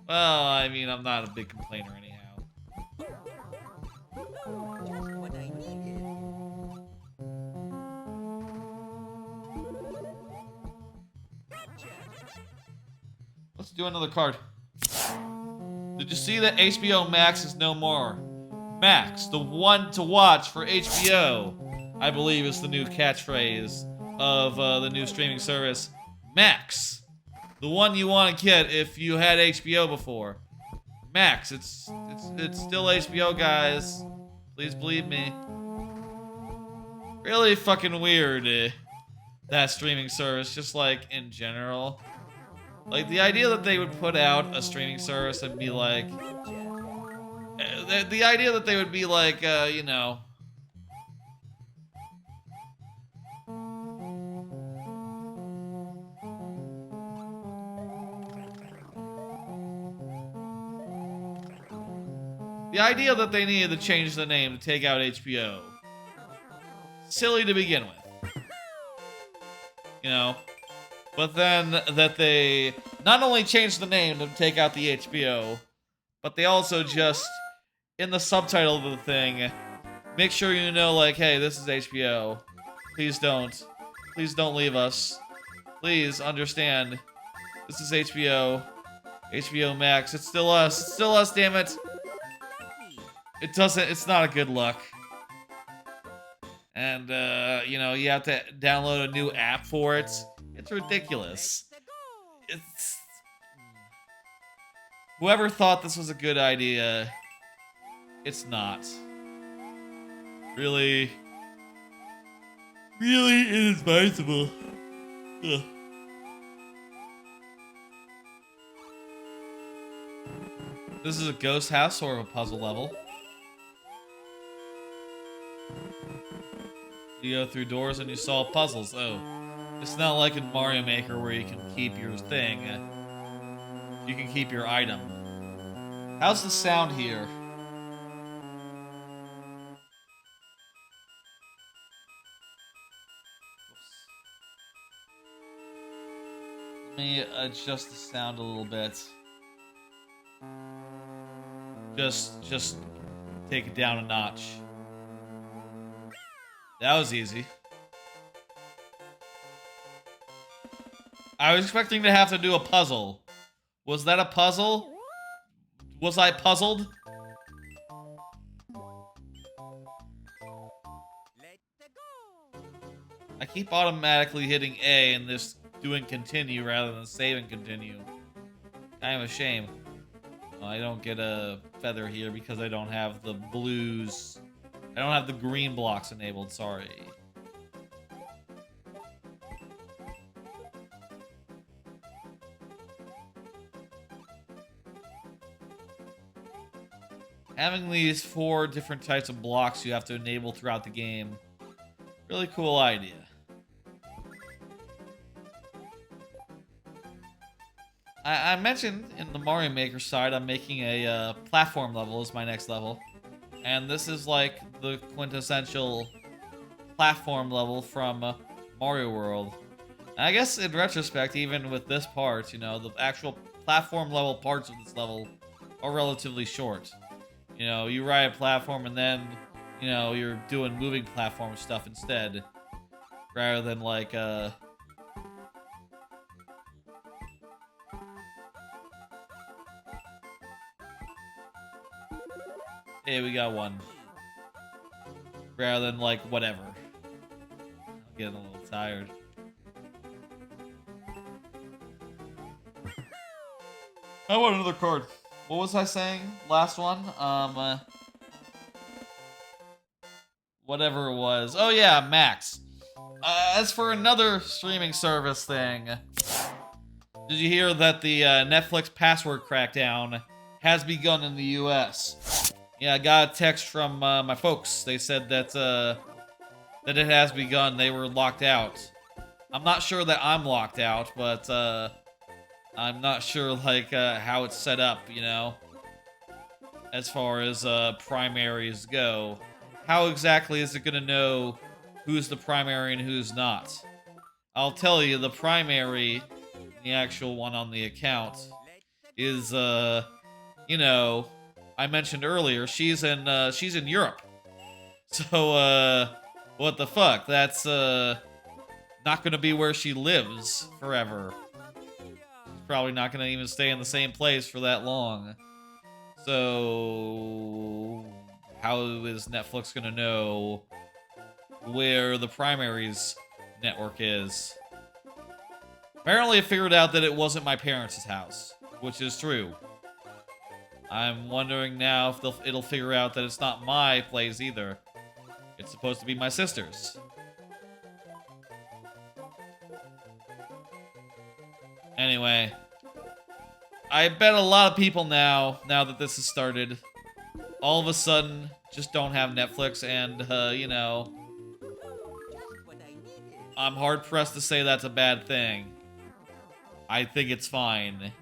Well, I mean, I'm not a big complainer anyhow. Let's do another card. Did you see that HBO Max is no more? Max, the one to watch for HBO, I believe is the new catchphrase of the new streaming service. Max, the one you want to get if you had HBO before. Max, it's still HBO, guys. Please believe me. Really fucking weird, that streaming service, just like in general. Like, the idea that they would put out a streaming service and be like... The idea that they would be like, you know... The idea that they needed to change the name to take out HBO. Silly to begin with. You know? But then that they not only changed the name to take out the HBO, but they also just, in the subtitle of the thing, make sure you know, like, hey, this is HBO. Please don't leave us. Please understand. This is HBO. HBO Max. It's still us. It's still us, damn it. It's not a good look. And, you know, you have to download a new app for it. It's ridiculous. It's... Whoever thought this was a good idea, it's not. Really inadvisable. Ugh. This is a ghost house or a puzzle level. You go through doors and you solve puzzles. Oh. It's not like in Mario Maker where you can keep your thing. You can keep your item. How's the sound here? Let me adjust the sound a little bit. Just take it down a notch. That was easy. I was expecting to have to do a puzzle. Was that a puzzle? Was I puzzled? I keep automatically hitting A and just doing continue rather than save and continue. Kind of a shame. I don't get a feather here because I don't have the blues. I don't have the green blocks enabled, sorry. Having these 4 different types of blocks you have to enable throughout the game. Really cool idea. I mentioned in the Mario Maker side, I'm making a platform level as my next level. And this is like the quintessential platform level from Mario World. And I guess in retrospect, even with this part, you know, the actual platform level parts of this level are relatively short. You know, you ride a platform and then, you know, you're doing moving platform stuff instead. Rather than like, hey, we got one. Rather than like, whatever. I'm getting a little tired. I want another card. What was I saying? Last one? Whatever it was. Oh yeah, Max. As for another streaming service thing, did you hear that the Netflix password crackdown has begun in the US? Yeah, I got a text from my folks. They said that that it has begun. They were locked out. I'm not sure that I'm locked out, but I'm not sure like how it's set up, you know, as far as primaries go. How exactly is it gonna know who's the primary and who's not? I'll tell you, the primary, the actual one on the account, is you know, I mentioned earlier, she's in Europe. So what the fuck? That's not gonna be where she lives forever. She's probably not gonna even stay in the same place for that long. So how is Netflix gonna know where the primary's network is? Apparently, I figured out that it wasn't my parents' house, which is true. I'm wondering now if it'll figure out that it's not my place either. It's supposed to be my sister's. Anyway, I bet a lot of people now that this has started, all of a sudden just don't have Netflix, and you know, I'm hard pressed to say that's a bad thing. I think it's fine.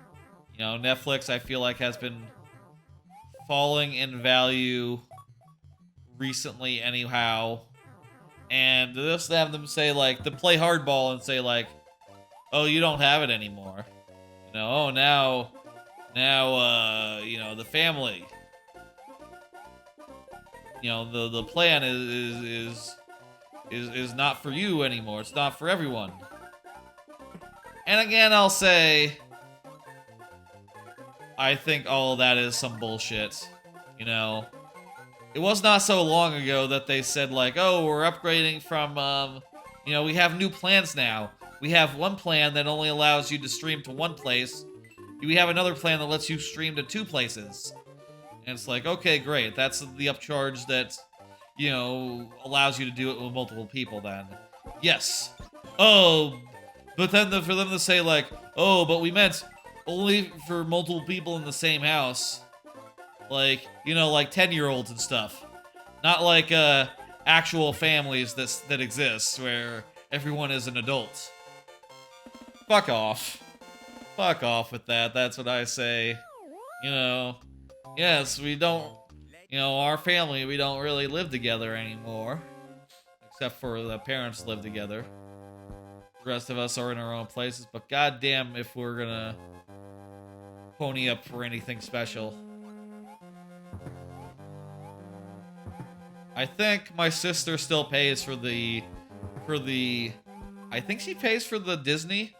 You know, Netflix, I feel like, has been falling in value recently anyhow. And just have them say, like, to play hardball and say, like, oh, you don't have it anymore. You know, oh, now, you know, the family. You know, the plan is not for you anymore. It's not for everyone. And again, I'll say, I think all of that is some bullshit. You know, it was not so long ago that they said, like, oh, we're upgrading from, you know, we have new plans now. We have one plan that only allows you to stream to one place. We have another plan that lets you stream to 2 places. And it's like, okay, great. That's the upcharge that, you know, allows you to do it with multiple people then. Yes. Oh, but then for them to say, like, oh, but we meant only for multiple people in the same house. Like, you know, like 10-year-olds and stuff. Not like actual families that exist where everyone is an adult. Fuck off. Fuck off with that. That's what I say. You know, yes, we don't, you know, our family, we don't really live together anymore. Except for the parents live together. The rest of us are in our own places, but goddamn if we're gonna pony up for anything special. I think my sister still pays for the I think she pays for the Disney,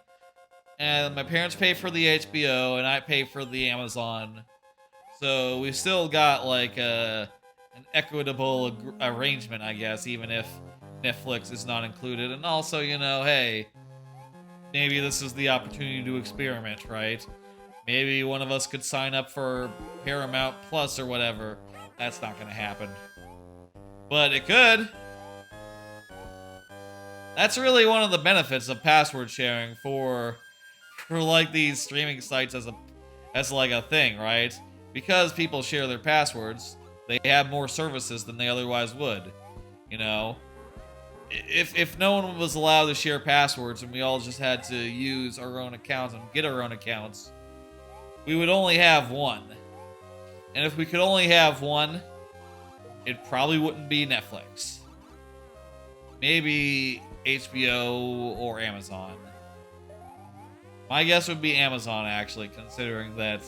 and my parents pay for the HBO, and I pay for the Amazon. So we still got like an equitable arrangement, I guess, even if Netflix is not included. And also, you know, hey, maybe this is the opportunity to experiment, right? Maybe one of us could sign up for Paramount Plus or whatever. That's not gonna happen. But it could. That's really one of the benefits of password sharing for like these streaming sites as like a thing, right? Because people share their passwords, they have more services than they otherwise would. You know, if no one was allowed to share passwords and we all just had to use our own accounts and get our own accounts, we would only have one. And if we could only have one, it probably wouldn't be Netflix. Maybe HBO or Amazon. My guess would be Amazon, actually, considering that,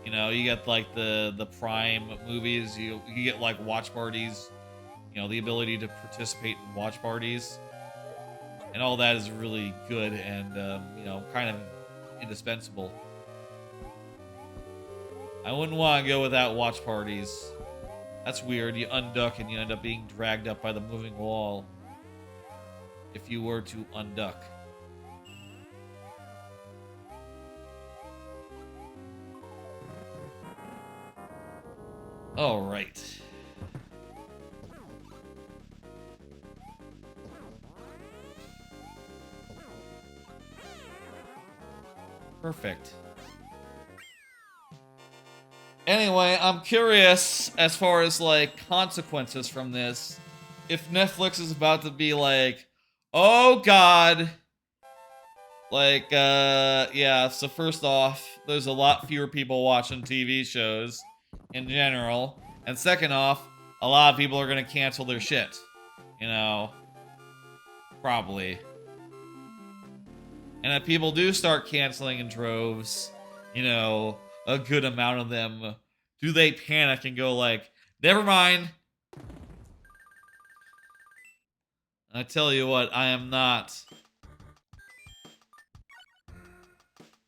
you know, you get like the Prime movies, you get like watch parties, you know, the ability to participate in watch parties, and all that is really good and you know, kind of indispensable. I wouldn't want to go without watch parties. That's weird. You unduck and you end up being dragged up by the moving wall if you were to unduck. All right. Perfect. Anyway, I'm curious as far as like consequences from this. If Netflix is about to be like, oh god. Like, yeah, so first off, there's a lot fewer people watching TV shows in general. And second off, a lot of people are gonna cancel their shit. You know, probably. And if people do start canceling in droves, you know, a good amount of them, do they panic and go like, never mind? I tell you what, I am not.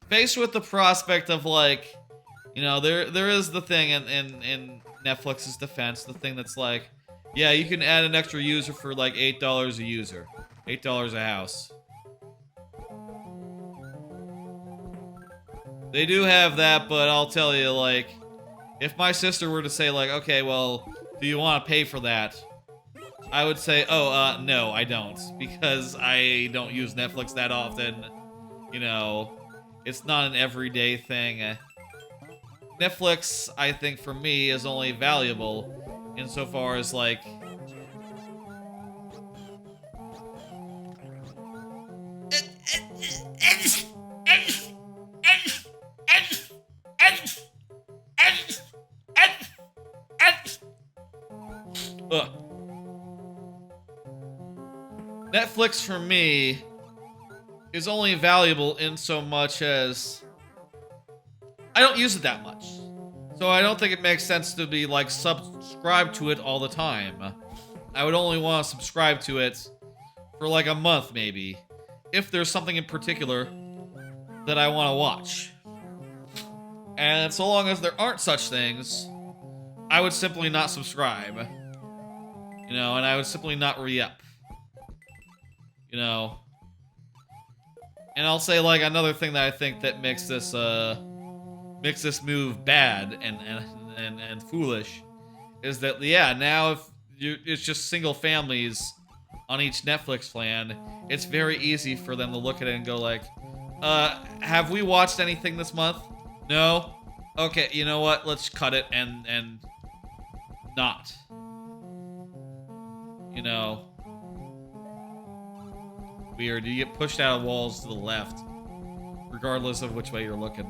Faced with the prospect of like, you know, there is the thing in Netflix's defense, the thing that's like, yeah, you can add an extra user for like $8 a user. $8 a house. They do have that, but I'll tell you, like, if my sister were to say, like, okay, well, do you want to pay for that? I would say, oh, no, I don't. Because I don't use Netflix that often. You know, it's not an everyday thing. Netflix, I think, for me, is only valuable insofar as, like... Ugh. Netflix for me is only valuable in so much as I don't use it that much. So I don't think it makes sense to be like subscribed to it all the time. I would only want to subscribe to it for like a month maybe, if there's something in particular that I want to watch. And so long as there aren't such things, I would simply not subscribe. You know, and I would simply not re-up. You know. And I'll say, like, another thing that I think that makes this move bad and foolish is that, yeah, now if it's just single families on each Netflix plan, it's very easy for them to look at it and go like, have we watched anything this month? No? Okay, you know what? Let's cut it and not. You know, weird. You get pushed out of walls to the left, regardless of which way you're looking.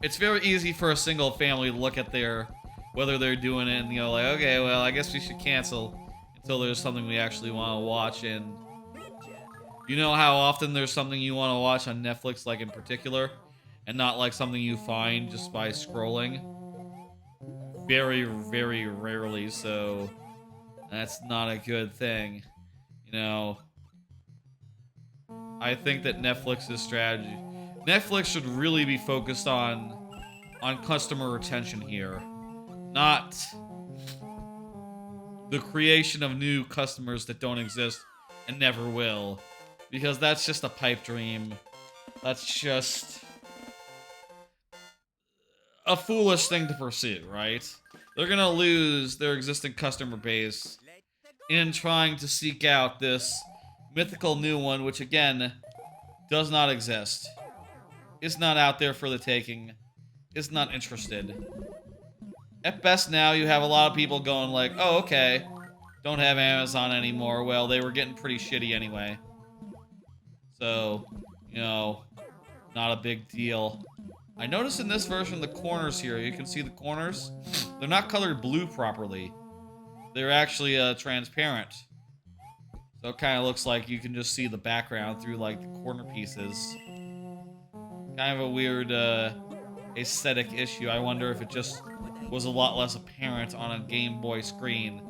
It's very easy for a single family to look at whether they're doing it and, you know, like, okay, well, I guess we should cancel until there's something we actually want to watch. And you know how often there's something you want to watch on Netflix, like in particular, and not like something you find just by scrolling? Very, very rarely, so that's not a good thing. You know, I think that Netflix's strategy... Netflix should really be focused on customer retention here. Not the creation of new customers that don't exist and never will. Because that's just a pipe dream. That's just a foolish thing to pursue, right? They're gonna lose their existing customer base in trying to seek out this mythical new one, which again, does not exist. It's not out there for the taking. It's not interested. At best now, you have a lot of people going like, oh, okay, don't have Amazon anymore. Well, they were getting pretty shitty anyway. So, you know, not a big deal. I noticed in this version the corners here, you can see the corners, they're not colored blue properly. They're actually transparent. So it kind of looks like you can just see the background through like the corner pieces. Kind of a weird aesthetic issue. I wonder if it just was a lot less apparent on a Game Boy screen.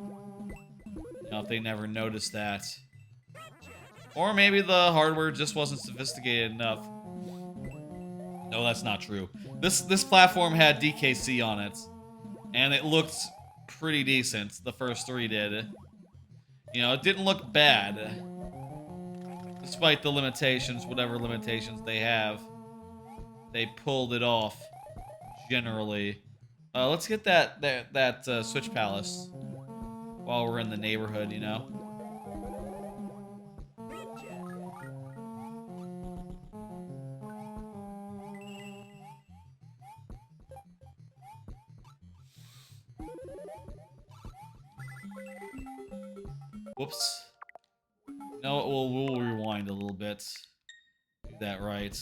You know, if they never noticed that. Or maybe the hardware just wasn't sophisticated enough. No, that's not true. This platform had DKC on it, and it looked pretty decent. The first three did. You know, it didn't look bad, despite the limitations, whatever limitations they have. They pulled it off generally. Let's get that Switch Palace while we're in the neighborhood. You know. Whoops. No, we'll rewind a little bit. Do that right.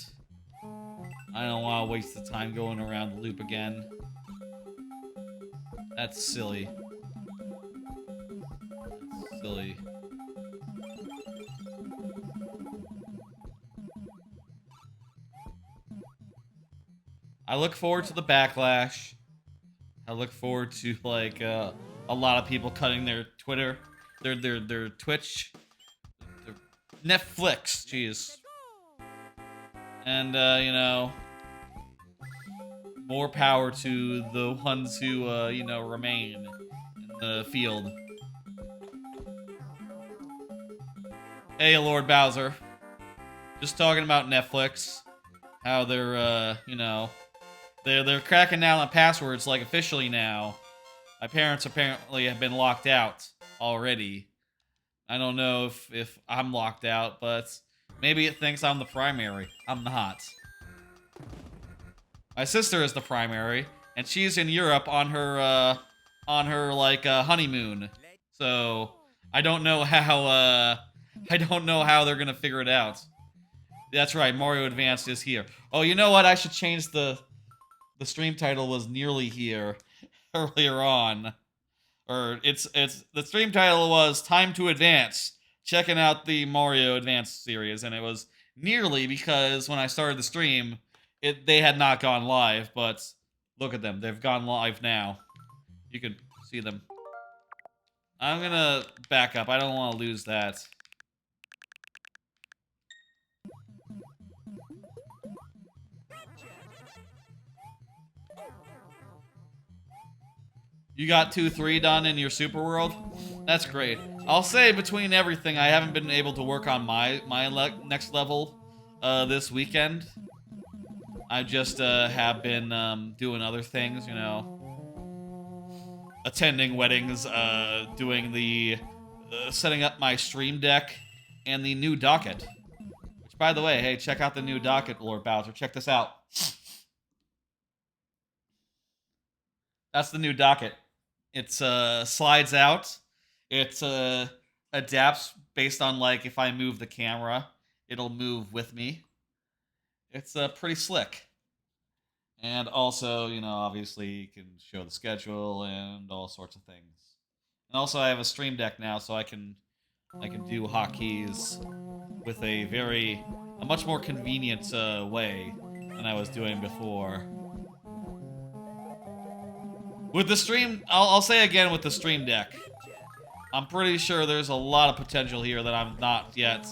I don't want to waste the time going around the loop again. That's silly. That's silly. I look forward to the backlash. I look forward to like a lot of people cutting their Twitter, their Twitch, their Netflix, jeez. And you know, more power to the ones who you know, remain in the field. Hey, Lord Bowser. Just talking about Netflix. How they're you know, they're cracking down on passwords like officially now. My parents apparently have been locked out already. I don't know if I'm locked out, but maybe it thinks I'm the primary. I'm not. My sister is the primary, and she's in Europe on her like honeymoon. So I don't know how they're gonna figure it out. That's right, Mario Advanced is here. Oh, you know what? I should change the stream title was nearly here earlier on. Or it's the stream title was Time to Advance. Checking out the Mario Advance series, and it was nearly because when I started the stream, they had not gone live, but look at them. They've gone live now. You can see them. I'm gonna back up. I don't want to lose that. You got 2-3 done in your Super World? That's great. I'll say between everything, I haven't been able to work on my next level this weekend. I just have been doing other things, you know. Attending weddings, doing the setting up my stream deck, and the new Docket. Which, by the way, hey, check out the new Docket, Lord Bowser. Check this out. That's the new Docket. It's slides out. It adapts based on like if I move the camera, it'll move with me. It's pretty slick. And also, you know, obviously you can show the schedule and all sorts of things. And also I have a stream deck now, so I can do hotkeys with a much more convenient way than I was doing before. With the stream, I'll say again with the stream deck, I'm pretty sure there's a lot of potential here that I've not yet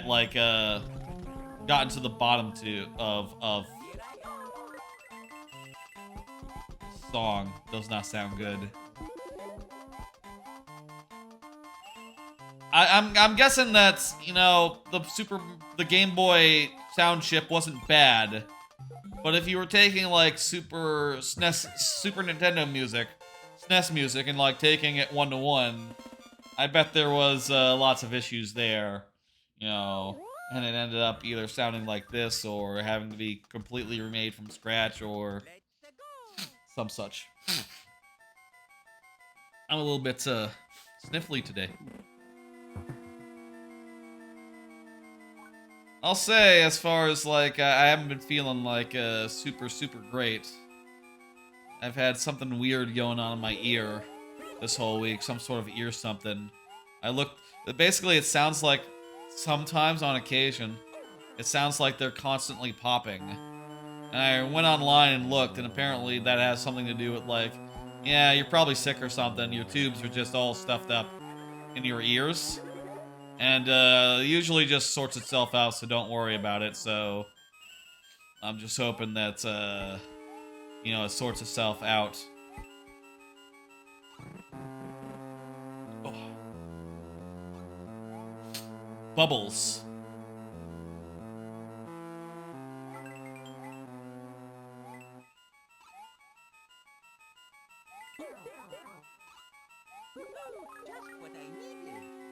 like gotten to the bottom of. Song does not sound good. I'm guessing that, you know, the Game Boy sound chip wasn't bad, but if you were taking like Super Nintendo music, SNES music, and like taking it 1-to-1, I bet there was lots of issues there, you know, and it ended up either sounding like this or having to be completely remade from scratch or some such. I'm a little bit sniffly today. I'll say, as far as like, I haven't been feeling like super great. I've had something weird going on in my ear this whole week, some sort of ear something. I looked, basically it sounds like, sometimes on occasion, it sounds like they're constantly popping. And I went online and looked, and apparently that has something to do with like, yeah, you're probably sick or something, your tubes are just all stuffed up in your ears. And usually just sorts itself out, so don't worry about it, so I'm just hoping that, you know, it sorts itself out. Oh. Bubbles.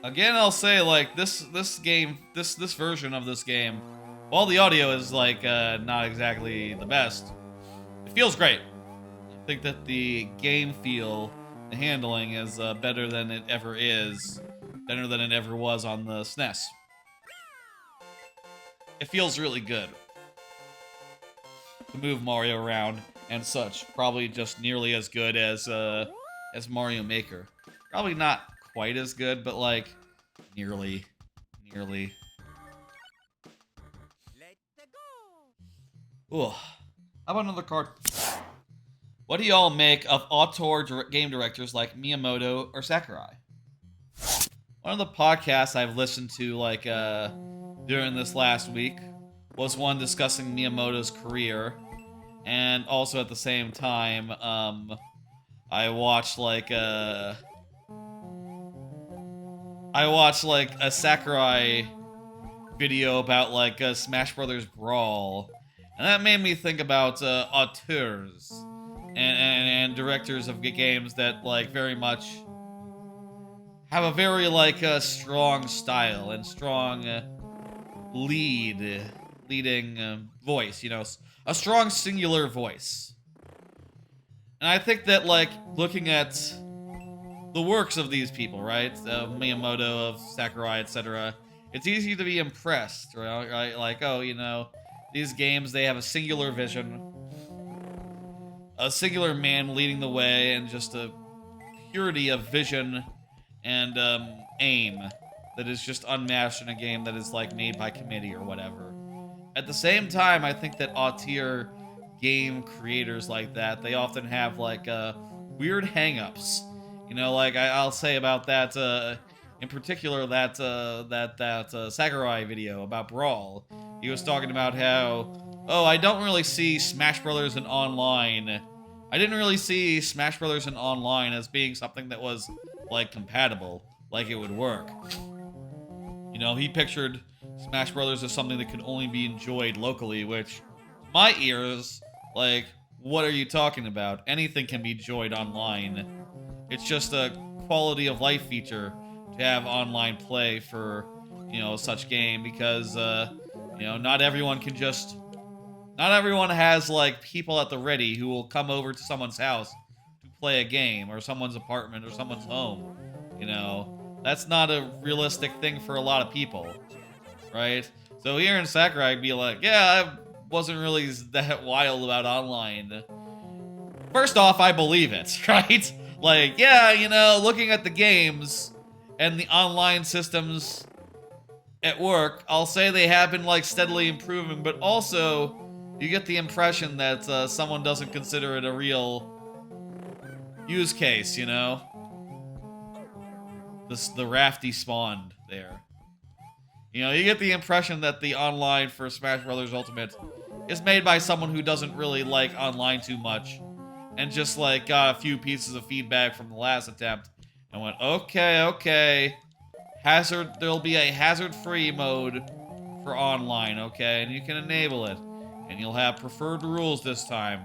Again, I'll say, like, this version of this game, while the audio is, like, not exactly the best, it feels great. I think that the game feel, the handling is better than it ever is, better than it ever was on the SNES. It feels really good to move Mario around and such. Probably just nearly as good as Mario Maker. Probably not quite as good, but like nearly. Ooh. How about another card? What do y'all make of auteur game directors like Miyamoto or Sakurai? One of the podcasts I've listened to like during this last week was one discussing Miyamoto's career, and also at the same time I watched like a Sakurai video about like Smash Brothers Brawl, and that made me think about auteurs and directors of games that like very much have a very like strong style and strong leading voice, you know, a strong singular voice. And I think that like looking at the works of these people, right, Miyamoto, of Sakurai, etc., it's easy to be impressed, right? Like, oh, you know, these games, they have a singular vision, a singular man leading the way, and just a purity of vision and aim that is just unmatched in a game that is like made by committee or whatever. At the same time, I think that auteur game creators like that, they often have like weird hang-ups. You know, like I'll say about that in particular that Sakurai video about Brawl. He was talking about how, oh, I don't really see Smash Brothers in online. I didn't really see Smash Brothers in online as being something that was like compatible, like it would work. You know, he pictured Smash Brothers as something that could only be enjoyed locally, which my ears, like, what are you talking about? Anything can be enjoyed online. It's just a quality of life feature to have online play for, you know, such game, because you know, not everyone has like people at the ready who will come over to someone's house to play a game, or someone's apartment, or someone's home. You know, that's not a realistic thing for a lot of people, right? So here in Sakurai, I'd be like, yeah, I wasn't really that wild about online. First off, I believe it, right? Like, yeah, you know, looking at the games and the online systems at work, I'll say they have been like steadily improving, but also you get the impression that someone doesn't consider it a real use case, you know? The Rafty spawned there. You know, you get the impression that the online for Smash Bros. Ultimate is made by someone who doesn't really like online too much, and just like got a few pieces of feedback from the last attempt and went, okay, there'll be a hazard-free mode for online, okay, and you can enable it, and you'll have preferred rules this time.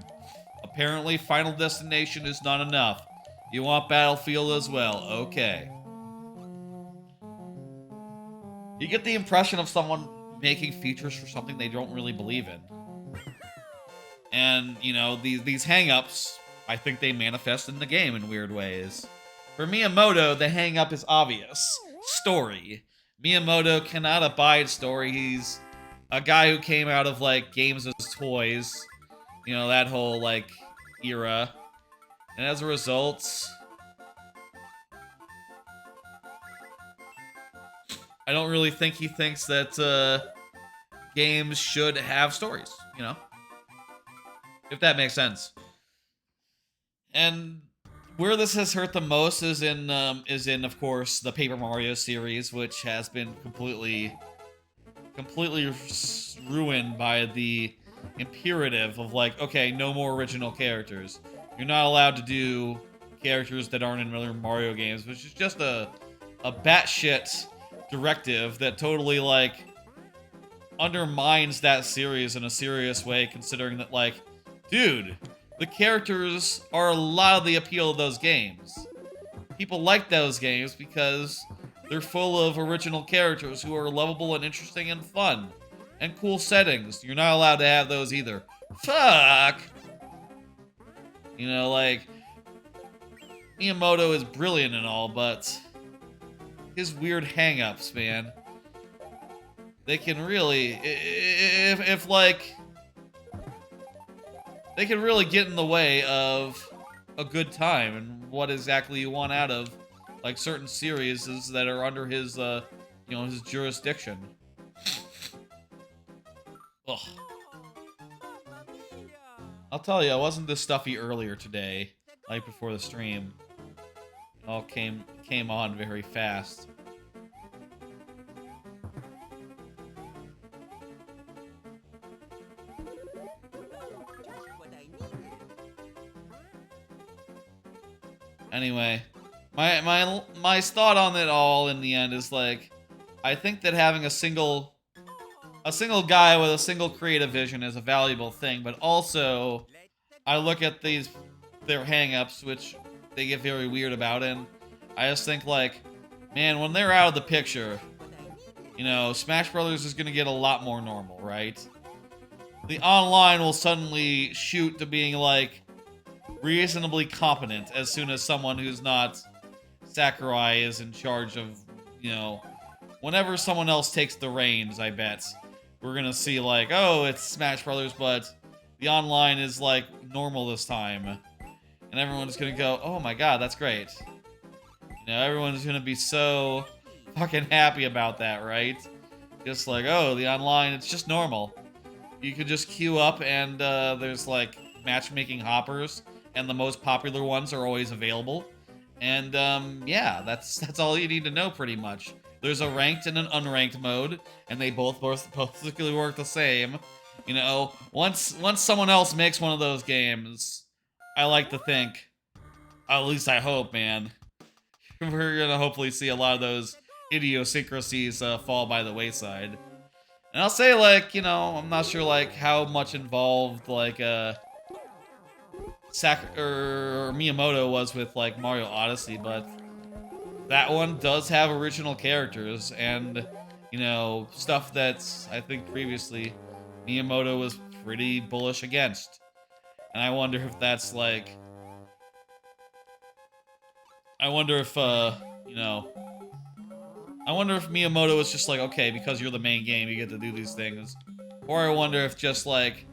Apparently, Final Destination is not enough. You want Battlefield as well, okay. You get the impression of someone making features for something they don't really believe in. And, you know, these hang-ups, I think they manifest in the game in weird ways. For Miyamoto, the hang-up is obvious. Story. Miyamoto cannot abide story. a guy who came out of like games as toys, you know, that whole like era. And as a result, I don't really think he thinks that games should have stories, you know? If that makes sense. And where this has hurt the most is in of course the Paper Mario series, which has been completely ruined by the imperative of like, okay, no more original characters. You're not allowed to do characters that aren't in other Mario games, which is just a batshit directive that totally like undermines that series in a serious way, considering that like, dude, the characters are a lot of the appeal of those games. People like those games because they're full of original characters who are lovable and interesting and fun. And cool settings. You're not allowed to have those either. Fuck! You know, like, Miyamoto is brilliant and all, but his weird hang-ups, man. They can really, if like, they can really get in the way of a good time and what exactly you want out of like certain series that are under his you know, his jurisdiction. Ugh. I'll tell you, I wasn't this stuffy earlier today, like before the stream. It all came on very fast. Anyway, my thought on it all in the end is like, I think that having a single guy with a single creative vision is a valuable thing, but also I look at their hang-ups, which they get very weird about, and I just think like, man, when they're out of the picture, you know, Smash Brothers is gonna get a lot more normal, right? The online will suddenly shoot to being like reasonably competent as soon as someone who's not Sakurai is in charge of, you know, whenever someone else takes the reins, I bet we're gonna see like, oh, it's Smash Brothers, but the online is like normal this time. And everyone's gonna go, oh my god, that's great. You know, everyone's gonna be so fucking happy about that, right? Just like, oh, the online, it's just normal. You could just queue up and there's like matchmaking hoppers, and the most popular ones are always available. And yeah, that's all you need to know pretty much. There's a ranked and an unranked mode, and they both basically work the same. You know, once someone else makes one of those games, I like to think, at least I hope, man, we're gonna hopefully see a lot of those idiosyncrasies fall by the wayside. And I'll say, like, you know, I'm not sure, like, how much involved, like, Miyamoto was with, like, Mario Odyssey, but that one does have original characters and, you know, stuff that's, I think, previously Miyamoto was pretty bullish against. And I wonder if that's, like... I wonder if, you know... I wonder if Miyamoto was just like, okay, because you're the main game, you get to do these things. Or I wonder if just, like,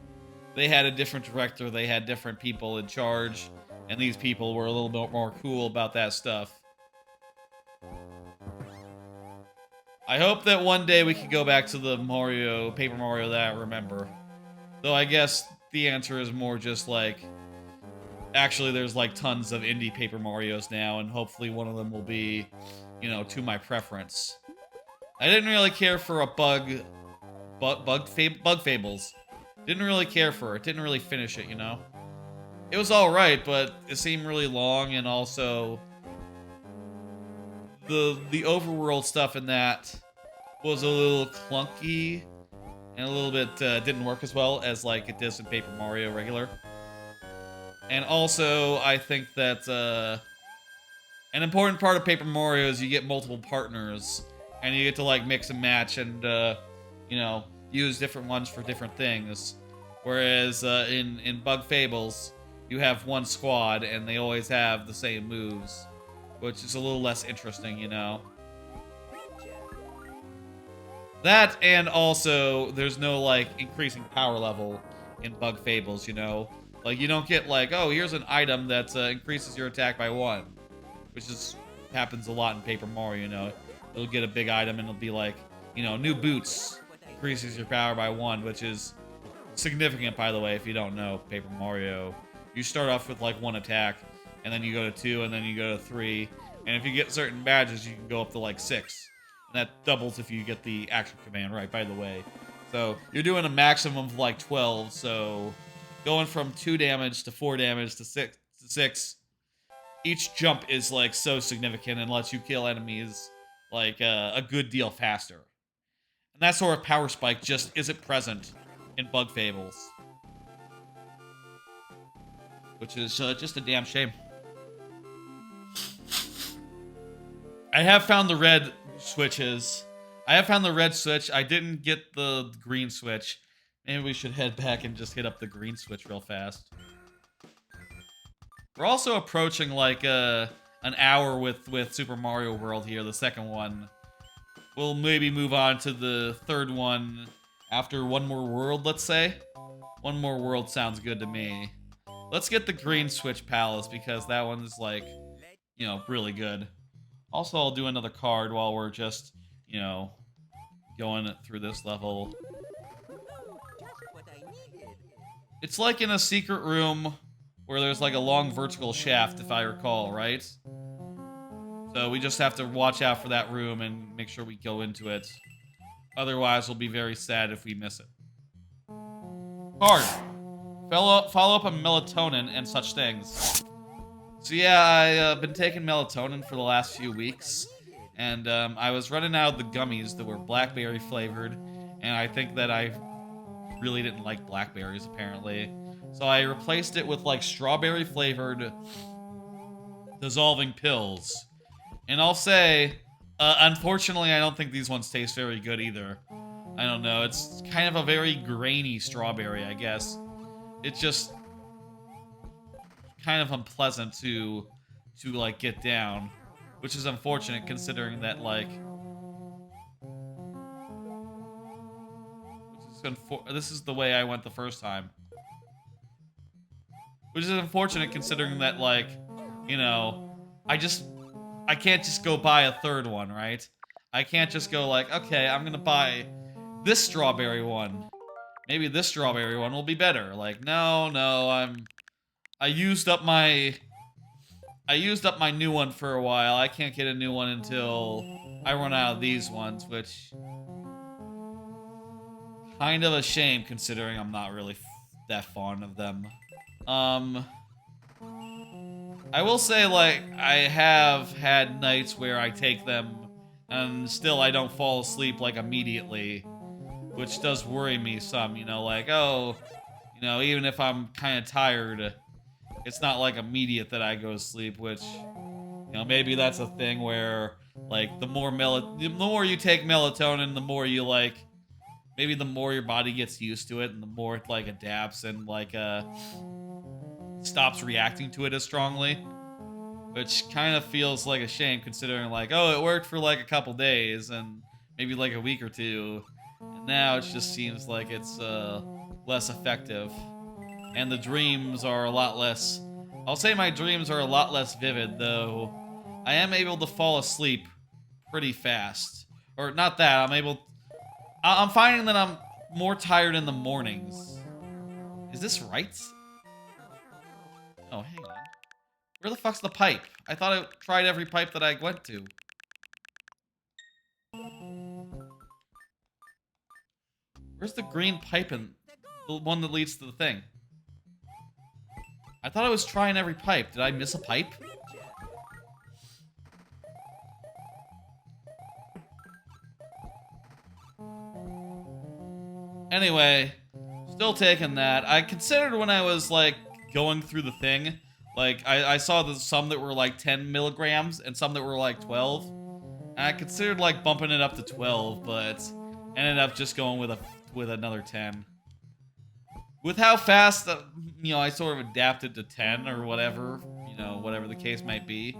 they had a different director, they had different people in charge, and these people were a little bit more cool about that stuff. I hope that one day we can go back to the Paper Mario that I remember. Though I guess the answer is more just like, actually there's like tons of indie Paper Marios now, and hopefully one of them will be, you know, to my preference. I didn't really care for a Bug Fables. Didn't really care for it. Didn't really finish it, you know? It was alright, but it seemed really long, and also the overworld stuff in that was a little clunky and a little bit didn't work as well as like it does in Paper Mario regular. And also, I think that an important part of Paper Mario is you get multiple partners, and you get to like mix and match and you know, use different ones for different things. Whereas in Bug Fables, you have one squad and they always have the same moves, which is a little less interesting, you know. That, and also, there's no, like, increasing power level in Bug Fables, you know? Like, you don't get, like, oh, here's an item that increases your attack by 1. Which is happens a lot in Paper Mario, you know? You'll get a big item and it'll be like, you know, new boots increases your power by 1, which is significant, by the way, if you don't know Paper Mario. You start off with, like, 1 attack, and then you go to 2, and then you go to 3. And if you get certain badges, you can go up to, like, 6. And that doubles if you get the action command right, by the way. So you're doing a maximum of like 12, so going from 2 damage to 4 damage to 6, each jump is like so significant and lets you kill enemies like a good deal faster. And that sort of power spike just isn't present in Bug Fables. Which is just a damn shame. I have found the red switches. I have found the red switch. I didn't get the green switch. Maybe we should head back and just hit up the green switch real fast. We're also approaching like an hour with Super Mario World here, the second one. We'll maybe move on to the third one after one more world, let's say. One more world sounds good to me. Let's get the green switch palace because that one's like, you know, really good. Also, I'll do another card while we're just, you know, going through this level. It's like in a secret room where there's like a long vertical shaft, if I recall, right? So we just have to watch out for that room and make sure we go into it. Otherwise, we'll be very sad if we miss it. Card. Follow up on melatonin and such things. So yeah, I've been taking melatonin for the last few weeks. And I was running out of the gummies that were blackberry flavored. And I think that I really didn't like blackberries, apparently. So I replaced it with like strawberry flavored dissolving pills. And I'll say, unfortunately, I don't think these ones taste very good either. I don't know, it's kind of a very grainy strawberry, I guess. It's just kind of unpleasant to like get down, which is unfortunate considering that like this is the way I went the first time. Which is unfortunate considering that like, you know, I can't just go buy a third one, right? I can't just go like, okay, I'm gonna buy this strawberry one. Maybe this strawberry one will be better. Like, no, I used up my new one for a while. I can't get a new one until I run out of these ones, which kind of a shame considering I'm not really that fond of them. I will say, like, I have had nights where I take them and still I don't fall asleep, like, immediately, which does worry me some, you know, like, oh, you know, even if I'm kind of tired, it's not, like, immediate that I go to sleep, which, you know, maybe that's a thing where, like, the more you take melatonin, the more you, like, maybe the more your body gets used to it and the more it, like, adapts and, like, stops reacting to it as strongly, which kind of feels like a shame considering like, oh, it worked for like a couple days and maybe like a week or two, and now it just seems like it's less effective, and the dreams are a lot less. I'll say my dreams are a lot less vivid, though I am able to fall asleep pretty fast, or not that I'm finding that I'm more tired in the mornings. Is this right? Oh, hang on. Where the fuck's the pipe? I thought I tried every pipe that I went to. Where's the green pipe in the one that leads to the thing? I thought I was trying every pipe. Did I miss a pipe? Anyway, still taking that. I considered when I was, like, going through the thing, like, I saw some that were, like, 10 milligrams and some that were, like, 12. And I considered, like, bumping it up to 12, but ended up just going with another 10. With how fast, you know, I sort of adapted to 10 or whatever, you know, whatever the case might be,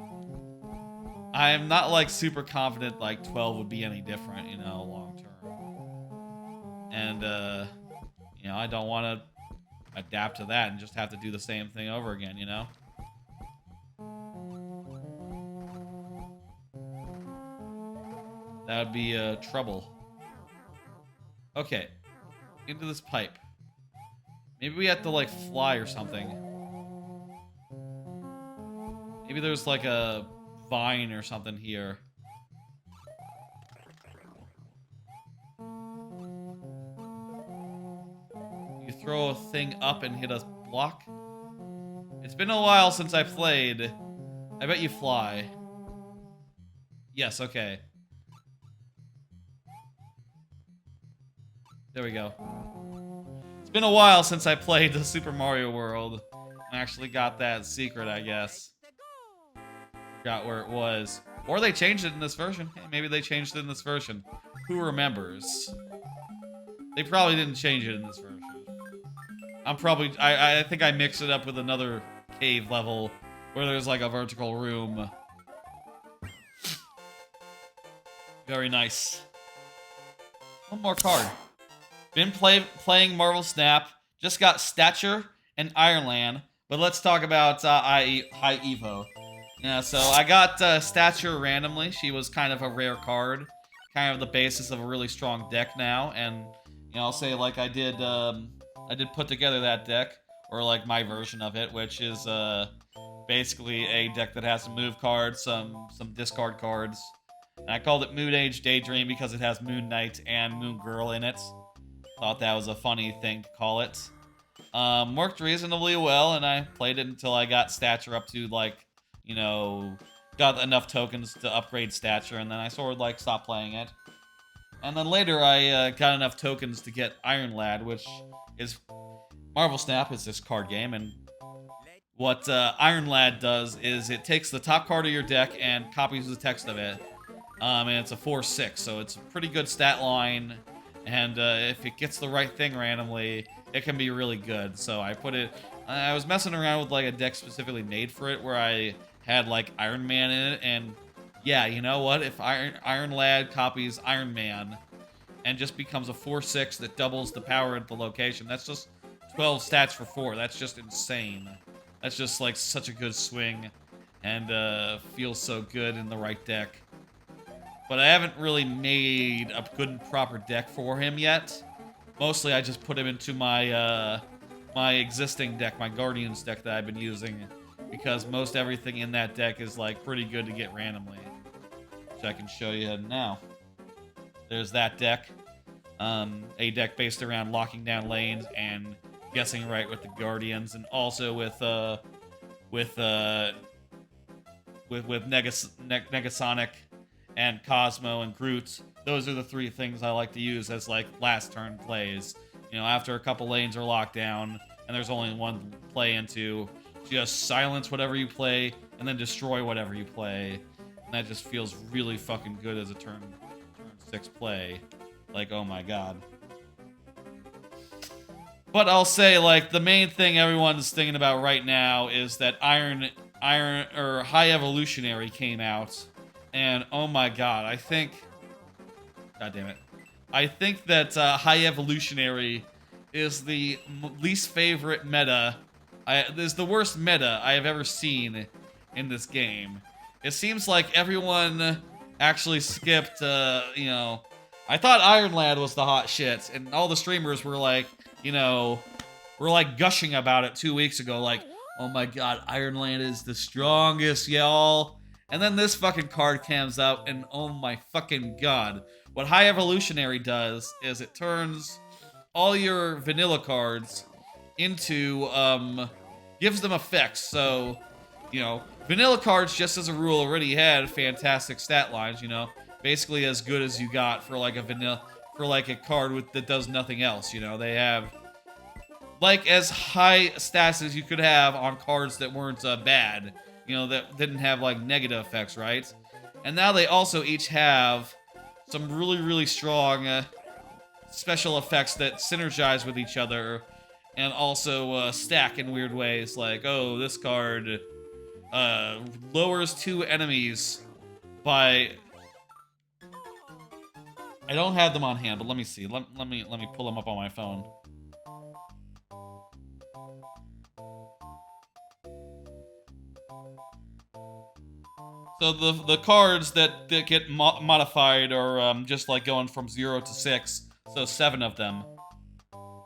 I'm not, like, super confident, like, 12 would be any different, you know, long term. And, you know, I don't want to adapt to that and just have to do the same thing over again, you know? That would be trouble. Okay, into this pipe. Maybe we have to, like, fly or something. Maybe there's, like, a vine or something here. You throw a thing up and hit a block? It's been a while since I played. I bet you fly. Yes, okay. There we go. It's been a while since I played the Super Mario World. I actually got that secret, I guess. Forgot where it was. Or they changed it in this version. Hey, maybe they changed it in this version. Who remembers? They probably didn't change it in this version. I think I mixed it up with another cave level where there's like a vertical room. Very nice. One more card. Been playing Marvel Snap. Just got Stature and Ironland. But let's talk about High Evo. Yeah, so I got Stature randomly. She was kind of a rare card. Kind of the basis of a really strong deck now. And, you know, I'll say like I did put together that deck. Or like my version of it, which is basically a deck that has some move cards, some discard cards. And I called it Moon Age Daydream because it has Moon Knight and Moon Girl in it. Thought that was a funny thing to call it. Worked reasonably well, and I played it until I got Stature up to, like, you know, got enough tokens to upgrade Stature, and then I sort of, like, stopped playing it. And then later I got enough tokens to get Iron Lad, which is... Marvel Snap is this card game, and what Iron Lad does is it takes the top card of your deck and copies the text of it. And it's a 4/6, so it's a pretty good stat line. And if it gets the right thing randomly, it can be really good. So I put it... I was messing around with like a deck specifically made for it, where I had like Iron Man in it. And yeah, you know what? If Iron Lad copies Iron Man and just becomes a 4/6 that doubles the power at the location, that's just 12 stats for 4. That's just insane. That's just like such a good swing. And feels so good in the right deck. But I haven't really made a good and proper deck for him yet. Mostly I just put him into my my existing deck, my Guardians deck that I've been using. Because most everything in that deck is like pretty good to get randomly. Which I can show you now. There's that deck. A deck based around locking down lanes and guessing right with the Guardians. And also with Negasonic and Cosmo and Groot. Those are the three things I like to use as, like, last turn plays. You know, after a couple lanes are locked down, and there's only one play into, just silence whatever you play, and then destroy whatever you play. And that just feels really fucking good as a turn 6 play. Like, oh my god. But I'll say, like, the main thing everyone's thinking about right now is that High Evolutionary came out. And, oh my god, I think... God damn it. I think that High Evolutionary is the least favorite meta. Is the worst meta I have ever seen in this game. It seems like everyone actually skipped, you know... I thought Iron Lad was the hot shit, and all the streamers were like, you know... were like gushing about it 2 weeks ago, like, oh my god, Iron Lad is the strongest, y'all. And then this fucking card comes out, and oh my fucking god. What High Evolutionary does is it turns all your vanilla cards into, gives them effects. So, you know, vanilla cards, just as a rule, already had fantastic stat lines, you know. Basically as good as you got for like a vanilla, for like a card that does nothing else, you know. They have, like, as high stats as you could have on cards that weren't bad. You know, that didn't have, like, negative effects, right? And now they also each have some really, really strong special effects that synergize with each other and also stack in weird ways. Like, oh, this card lowers 2 enemies by... I don't have them on hand, but let me see. Let me pull them up on my phone. So the cards that get modified are just like going from 0 to 6. So 7 of them.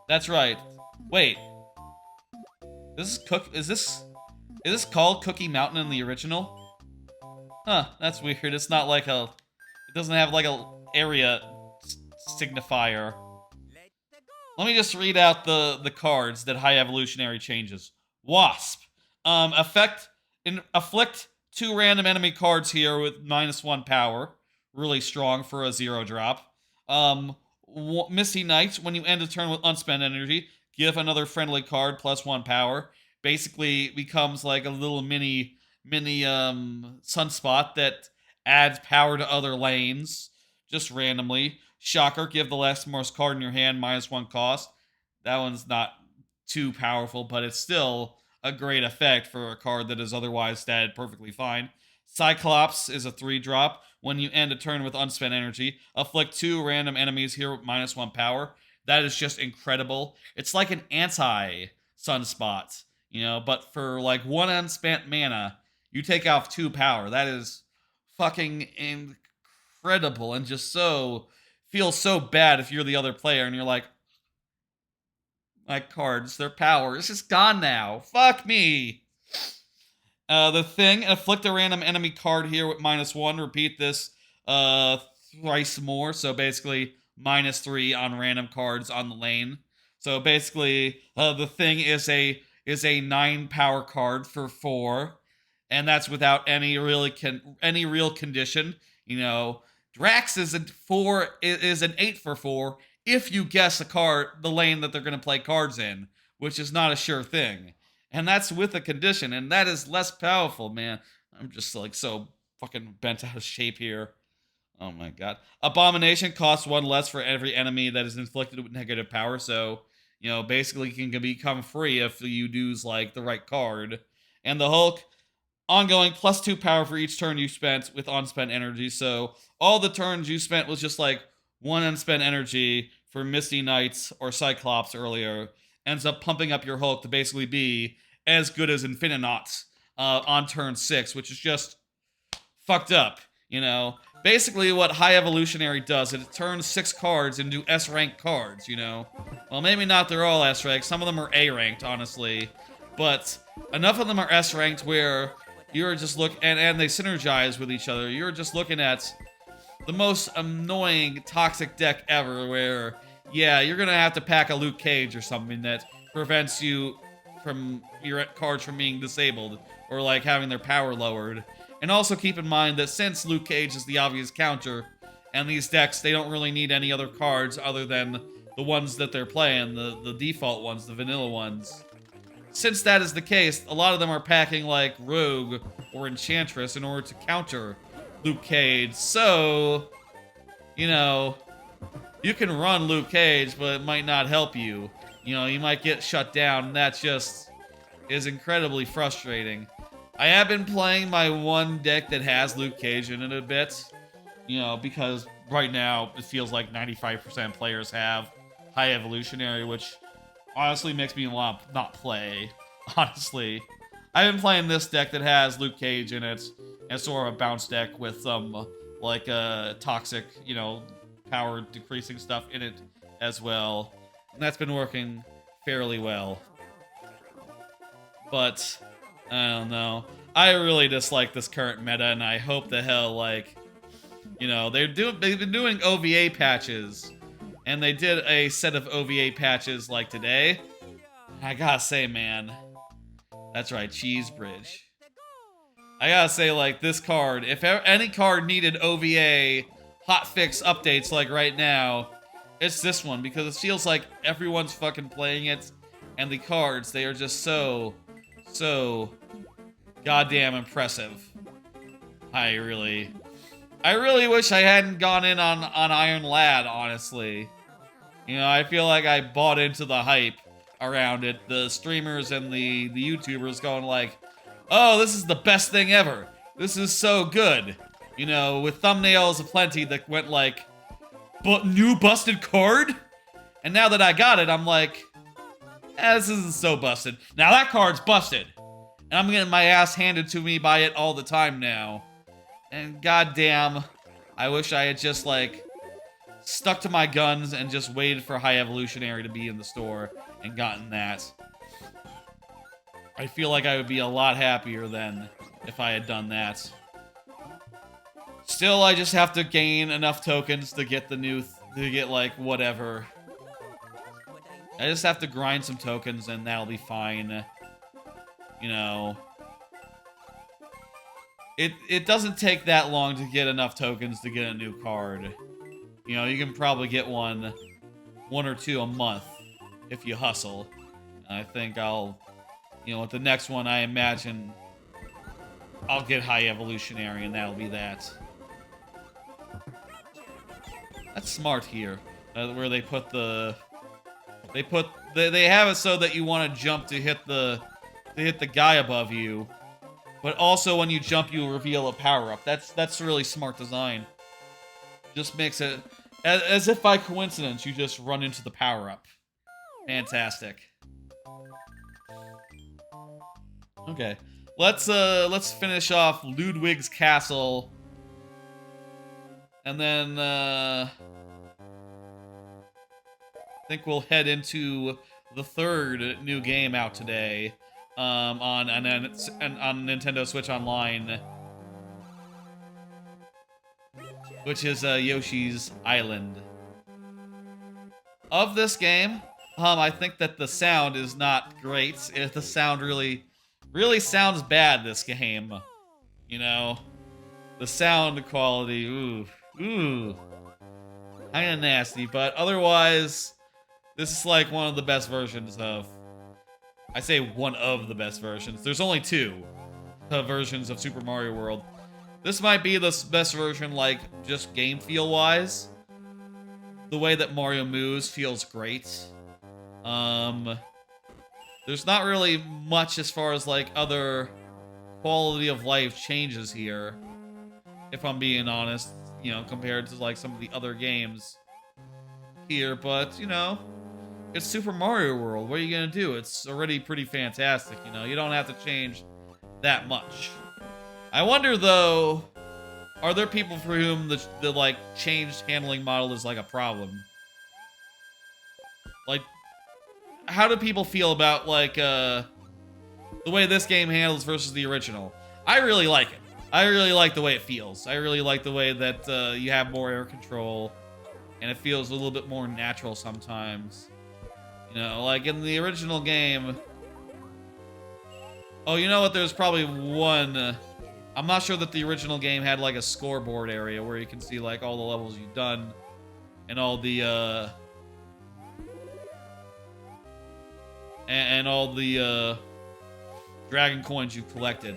That's right. Wait. Is this called Cookie Mountain in the original? Huh, that's weird. It's not like a... It doesn't have like a area signifier. Let me just read out the cards that High Evolutionary changes. Wasp. Afflict 2 random enemy cards here with -1 power. Really strong for a 0 drop. Misty Knight. When you end a turn with unspent energy, give another friendly card +1 power. Basically becomes like a little mini sunspot that adds power to other lanes just randomly. Shocker, give the leftmost card in your hand -1 cost. That one's not too powerful, but it's still a great effect for a card that is otherwise statted perfectly fine. Cyclops is a 3-drop. When you end a turn with unspent energy, afflict 2 random enemies here with -1 power. That is just incredible. It's like an anti-Sunspot, you know, but for like 1 unspent mana, you take off 2 power. That is fucking incredible and just feels so bad if you're the other player and you're like, my cards, their power is just gone now. Fuck me. The Thing, afflict a random enemy card here with -1. Repeat this thrice more. So basically -3 on random cards on the lane. So basically, the Thing is a 9 power card for 4, and that's without any real condition. You know, Drax is an 8 for 4 if you guess the lane that they're going to play cards in, which is not a sure thing. And that's with a condition, and that is less powerful, man. I'm just like so fucking bent out of shape here. Oh my god. Abomination costs 1 less for every enemy that is inflicted with negative power, so, you know, basically can become free if you use like the right card. And the Hulk, ongoing +2 power for each turn you spent with unspent energy. So all the turns you spent was just like 1 unspent energy for Misty Knights or Cyclops earlier. Ends up pumping up your Hulk to basically be as good as Infinitaught on turn 6, which is just fucked up, you know? Basically what High Evolutionary does is it turns 6 cards into S-ranked cards, you know? Well, maybe not they're all S-ranked. Some of them are A-ranked, honestly. But enough of them are S-ranked where you're just and they synergize with each other. You're just looking at the most annoying toxic deck ever where, yeah, you're gonna have to pack a Luke Cage or something that prevents you from your cards from being disabled or like having their power lowered. And also keep in mind that since Luke Cage is the obvious counter, and these decks, they don't really need any other cards other than the ones that they're playing, the default ones, the vanilla ones. Since that is the case, a lot of them are packing like Rogue or Enchantress in order to counter Luke Cage. So, you know, you can run Luke Cage, but it might not help you. You know, you might get shut down, and that just is incredibly frustrating. I have been playing my one deck that has Luke Cage in it a bit, you know, because right now it feels like 95% players have High Evolutionary, which honestly makes me want to not play, honestly. I've been playing this deck that has Luke Cage in it, and sort of a bounce deck with some, like, toxic, you know, power decreasing stuff in it as well. And that's been working fairly well. But I don't know. I really dislike this current meta, and I hope the hell, like, you know, they've been doing OVA patches, and they did a set of OVA patches like today. I gotta say, man, that's right, Cheese Bridge. I gotta say, like, this card, if any card needed OVA hotfix updates like right now, it's this one, because it feels like everyone's fucking playing it, and the cards, they are just so goddamn impressive. I really wish I hadn't gone in on Iron Lad, honestly. You know, I feel like I bought into the hype around it. The streamers and the YouTubers going like, oh, this is the best thing ever. This is so good. You know, with thumbnails aplenty that went like, new busted card? And now that I got it, I'm like, this isn't so busted. Now that card's busted. And I'm getting my ass handed to me by it all the time now. And goddamn, I wish I had just, like, stuck to my guns and just waited for High Evolutionary to be in the store and gotten that. I feel like I would be a lot happier then if I had done that. Still, I just have to gain enough tokens to get the new, like, whatever. I just have to grind some tokens and that'll be fine. You know. It doesn't take that long to get enough tokens to get a new card. You know, you can probably get one or two a month if you hustle. I think I'll, you know, with the next one, I imagine I'll get High Evolutionary and that'll be that. That's smart here, where they put the, they have it so that you want to jump to hit the guy above you, but also when you jump, you reveal a power-up. That's really smart design. Just makes it as if by coincidence you just run into the power-up. Fantastic. Okay, let's finish off Ludwig's Castle, and then I think we'll head into the third new game out today on Nintendo Switch Online, which is Yoshi's Island. Of this game, I think that the sound is not great. The sound really sounds bad, this game. You know? The sound quality, ooh. Kinda nasty, but otherwise, this is like one of the best versions of... I say one of the best versions. There's only two versions of Super Mario World. This might be the best version, like, just game feel-wise. The way that Mario moves feels great. There's not really much as far as, like, other quality of life changes here. If I'm being honest, you know, compared to, like, some of the other games here. But, you know, it's Super Mario World. What are you gonna do? It's already pretty fantastic, you know? You don't have to change that much. I wonder, though, are there people for whom the like, changed handling model is, like, a problem? Like, how do people feel about, like, the way this game handles versus the original? I really like it. I really like the way it feels. I really like the way that you have more air control, and it feels a little bit more natural sometimes. You know, like in the original game... Oh, you know what? There's probably one... I'm not sure that the original game had, like, a scoreboard area where you can see, like, all the levels you've done and all the, and all the, dragon coins you've collected.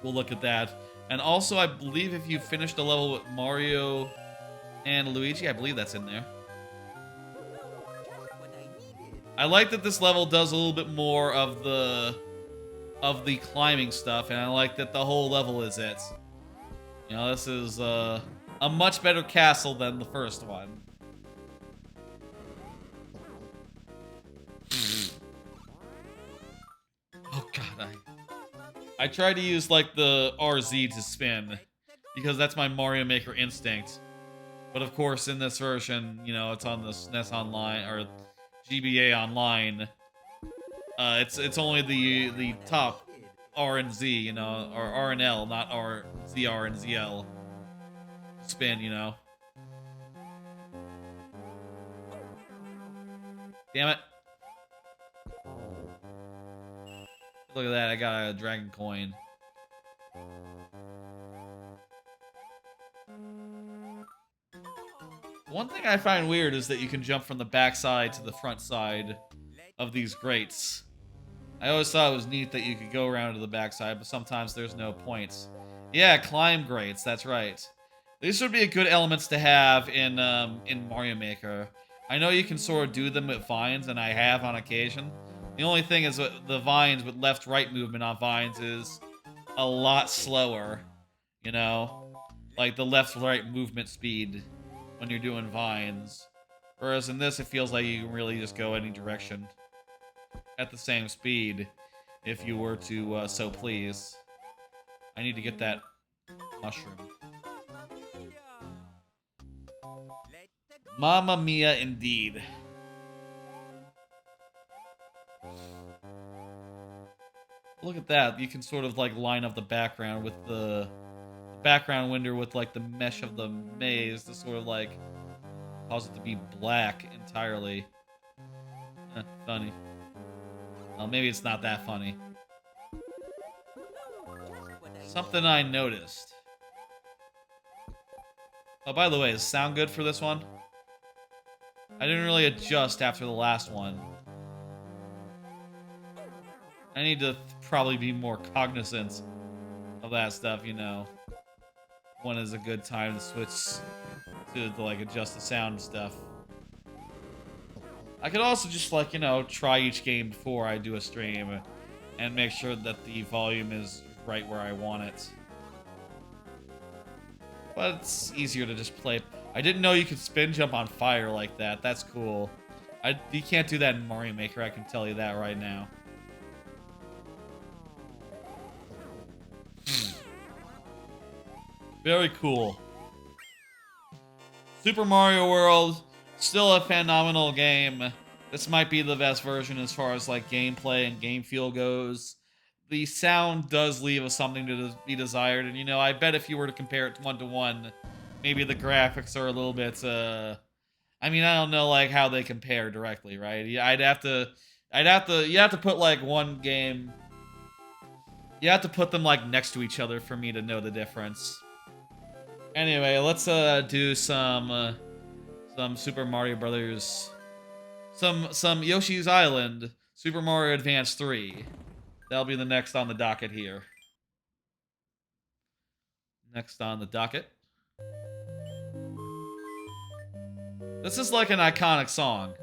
We'll look at that. And also, I believe if you finished a level with Mario and Luigi, I believe that's in there. I like that this level does a little bit more of the climbing stuff, and I like that the whole level is it. You know, this is a much better castle than the first one. Oh god, I tried to use, like, the RZ to spin, because that's my Mario Maker instinct. But of course, in this version, you know, it's on the SNES Online, or GBA Online. It's only the top R and Z, you know, or R and L, not ZR and ZL spin, you know. Damn it. Look at that, I got a dragon coin. One thing I find weird is that you can jump from the back side to the front side of these grates. I always thought it was neat that you could go around to the backside, but sometimes there's no points. Yeah, climb grates, that's right. These would be good elements to have in Mario Maker. I know you can sort of do them with vines, and I have on occasion. The only thing is the vines with left-right movement on vines is a lot slower, you know? Like the left-right movement speed when you're doing vines. Whereas in this, it feels like you can really just go any direction at the same speed if you were to so please. I need to get that mushroom. Mamma mia, indeed. Look at that. You can sort of like line up the background with the background window with like the mesh of the maze to sort of like cause it to be black entirely. Funny. Well, maybe it's not that funny. Something I noticed. Oh, by the way, is sound good for this one? I didn't really adjust after the last one. I need to probably be more cognizant of that stuff, you know. When is a good time to switch to like adjust the sound stuff. I could also just like, you know, try each game before I do a stream and make sure that the volume is right where I want it. But it's easier to just play. I didn't know you could spin jump on fire like that. That's cool. You can't do that in Mario Maker, I can tell you that right now. Very cool. Super Mario World, still a phenomenal game. This might be the best version as far as like gameplay and game feel goes. The sound does leave something to be desired, and you know, I bet if you were to compare it 1-to-1, maybe the graphics are a little bit, I mean, I don't know like how they compare directly, right? You have to put like one game, you have to put them like next to each other for me to know the difference. Anyway, let's do some Super Mario Brothers, some Yoshi's Island, Super Mario Advance 3. That'll be the next on the docket here. Next on the docket. This is like an iconic song,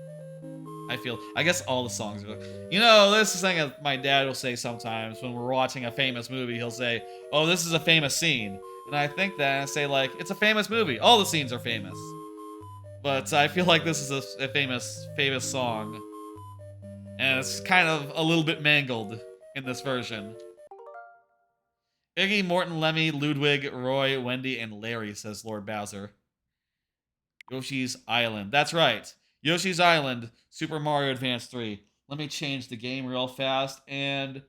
I feel. I guess all the songs are. You know, this is something that my dad will say sometimes when we're watching a famous movie. He'll say, "Oh, this is a famous scene." And I think that, and I say, like, it's a famous movie. All the scenes are famous. But I feel like this is a famous song. And it's kind of a little bit mangled in this version. Iggy, Morton, Lemmy, Ludwig, Roy, Wendy, and Larry, says Lord Bowser. Yoshi's Island. That's right. Yoshi's Island, Super Mario Advance 3. Let me change the game real fast, and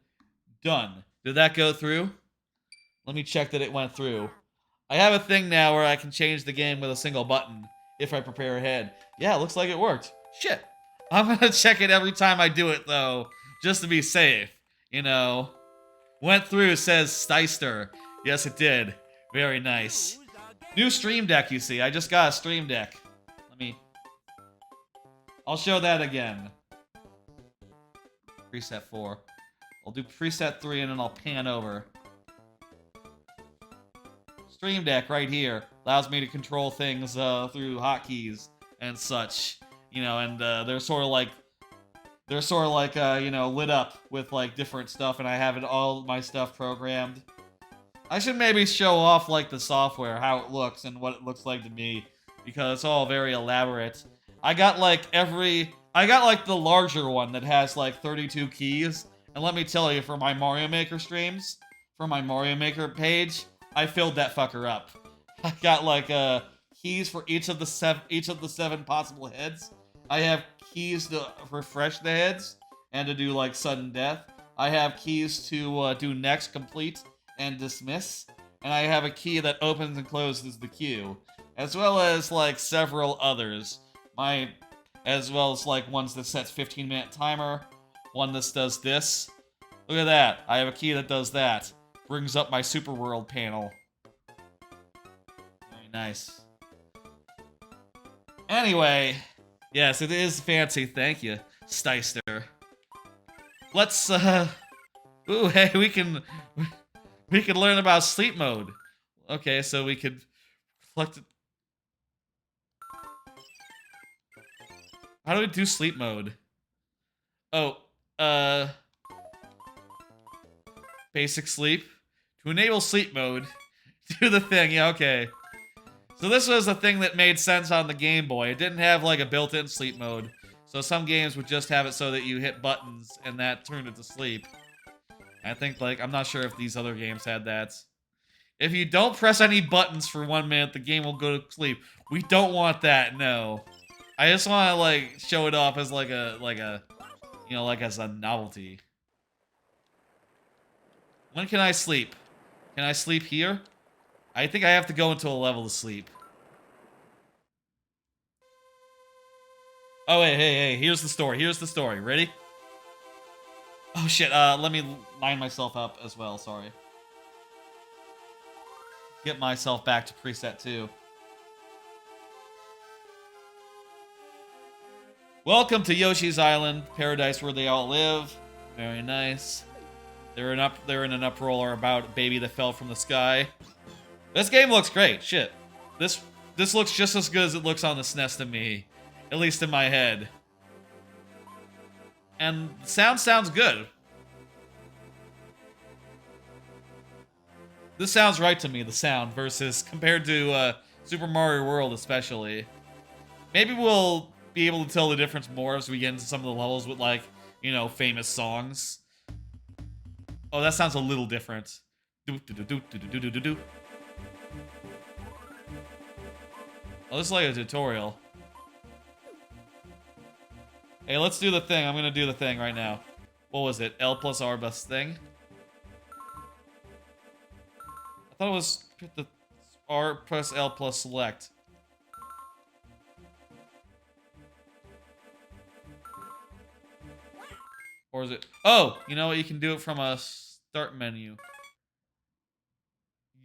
done. Did that go through? Let me check that it went through. I have a thing now where I can change the game with a single button if I prepare ahead. Yeah, it looks like it worked. Shit. I'm gonna check it every time I do it, though, just to be safe. You know. Went through, says Steister. Yes, it did. Very nice. New Stream Deck, you see. I just got a Stream Deck. I'll show that again. Preset 4. I'll do preset 3 and then I'll pan over. Stream Deck right here allows me to control things through hotkeys and such. You know, and they're sort of like you know, lit up with like different stuff, and I have all my stuff programmed. I should maybe show off like the software, how it looks and what it looks like to me, because it's all very elaborate. I got like the larger one that has like 32 keys, and let me tell you, for my Mario Maker streams, for my Mario Maker page, I filled that fucker up. I got like keys for each of the seven possible heads. I have keys to refresh the heads and to do like sudden death. I have keys to do next, complete, and dismiss. And I have a key that opens and closes the queue, as well as like several others. As well as like ones that sets 15-minute timer, one that does this. Look at that. I have a key that does that. Brings up my Super World panel. Very nice. Anyway, yes, it is fancy. Thank you, Steister. Let's ooh, hey, we can learn about sleep mode. Okay, so we could collect it. How do we do sleep mode? Oh, basic sleep. To enable sleep mode, do the thing. Yeah, okay. So this was a thing that made sense on the Game Boy. It didn't have like a built-in sleep mode. So some games would just have it so that you hit buttons and that turned it to sleep. I think like, I'm not sure if these other games had that. If you don't press any buttons for 1 minute, the game will go to sleep. We don't want that, no. I just want to like show it off as like a, you know, like as a novelty. When can I sleep? Can I sleep here? I think I have to go into a level to sleep. Oh, wait, hey, here's the story. Here's the story. Ready? Oh, shit. Let me line myself up as well. Sorry. Get myself back to preset 2. Welcome to Yoshi's Island, paradise where they all live. Very nice. They're in an uproar about a baby that fell from the sky. This game looks great. Shit. This looks just as good as it looks on the SNES to me. At least in my head. And the sound sounds good. This sounds right to me, the sound, versus compared to Super Mario World especially. Maybe we'll be able to tell the difference more as we get into some of the levels with, like, you know, famous songs. Oh, that sounds a little different. Oh, this is like a tutorial. Hey, let's do the thing. I'm gonna do the thing right now. What was it? L plus R plus thing? I thought it was the R plus L plus select. Or is it? Oh, you know what? You can do it from a start menu.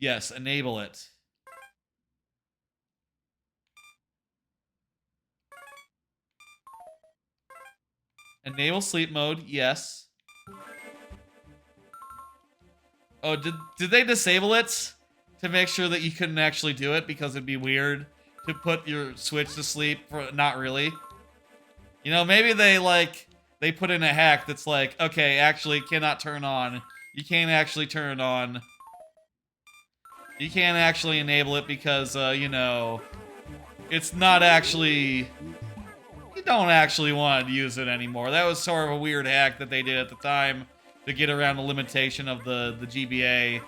Yes, enable it. Enable sleep mode, yes. Oh, did they disable it to make sure that you couldn't actually do it because it'd be weird to put your Switch to sleep? Not really. You know, maybe they put in a hack that's like, okay, actually cannot turn on. You can't actually turn it on. You can't actually enable it because, you know, it's not actually... You don't actually want to use it anymore. That was sort of a weird hack that they did at the time to get around the limitation of the GBA.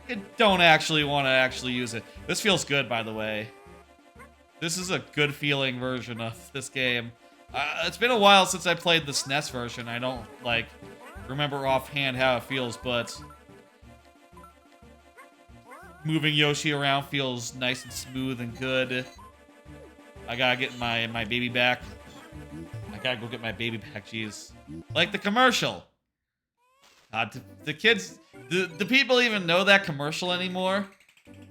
You don't actually want to actually use it. This feels good, by the way. This is a good feeling version of this game. It's been a while since I played the SNES version. I don't, like, remember offhand how it feels, but moving Yoshi around feels nice and smooth and good. I gotta get my baby back. I gotta go get my baby back, jeez. Like the commercial. God, the kids... Do people even know that commercial anymore?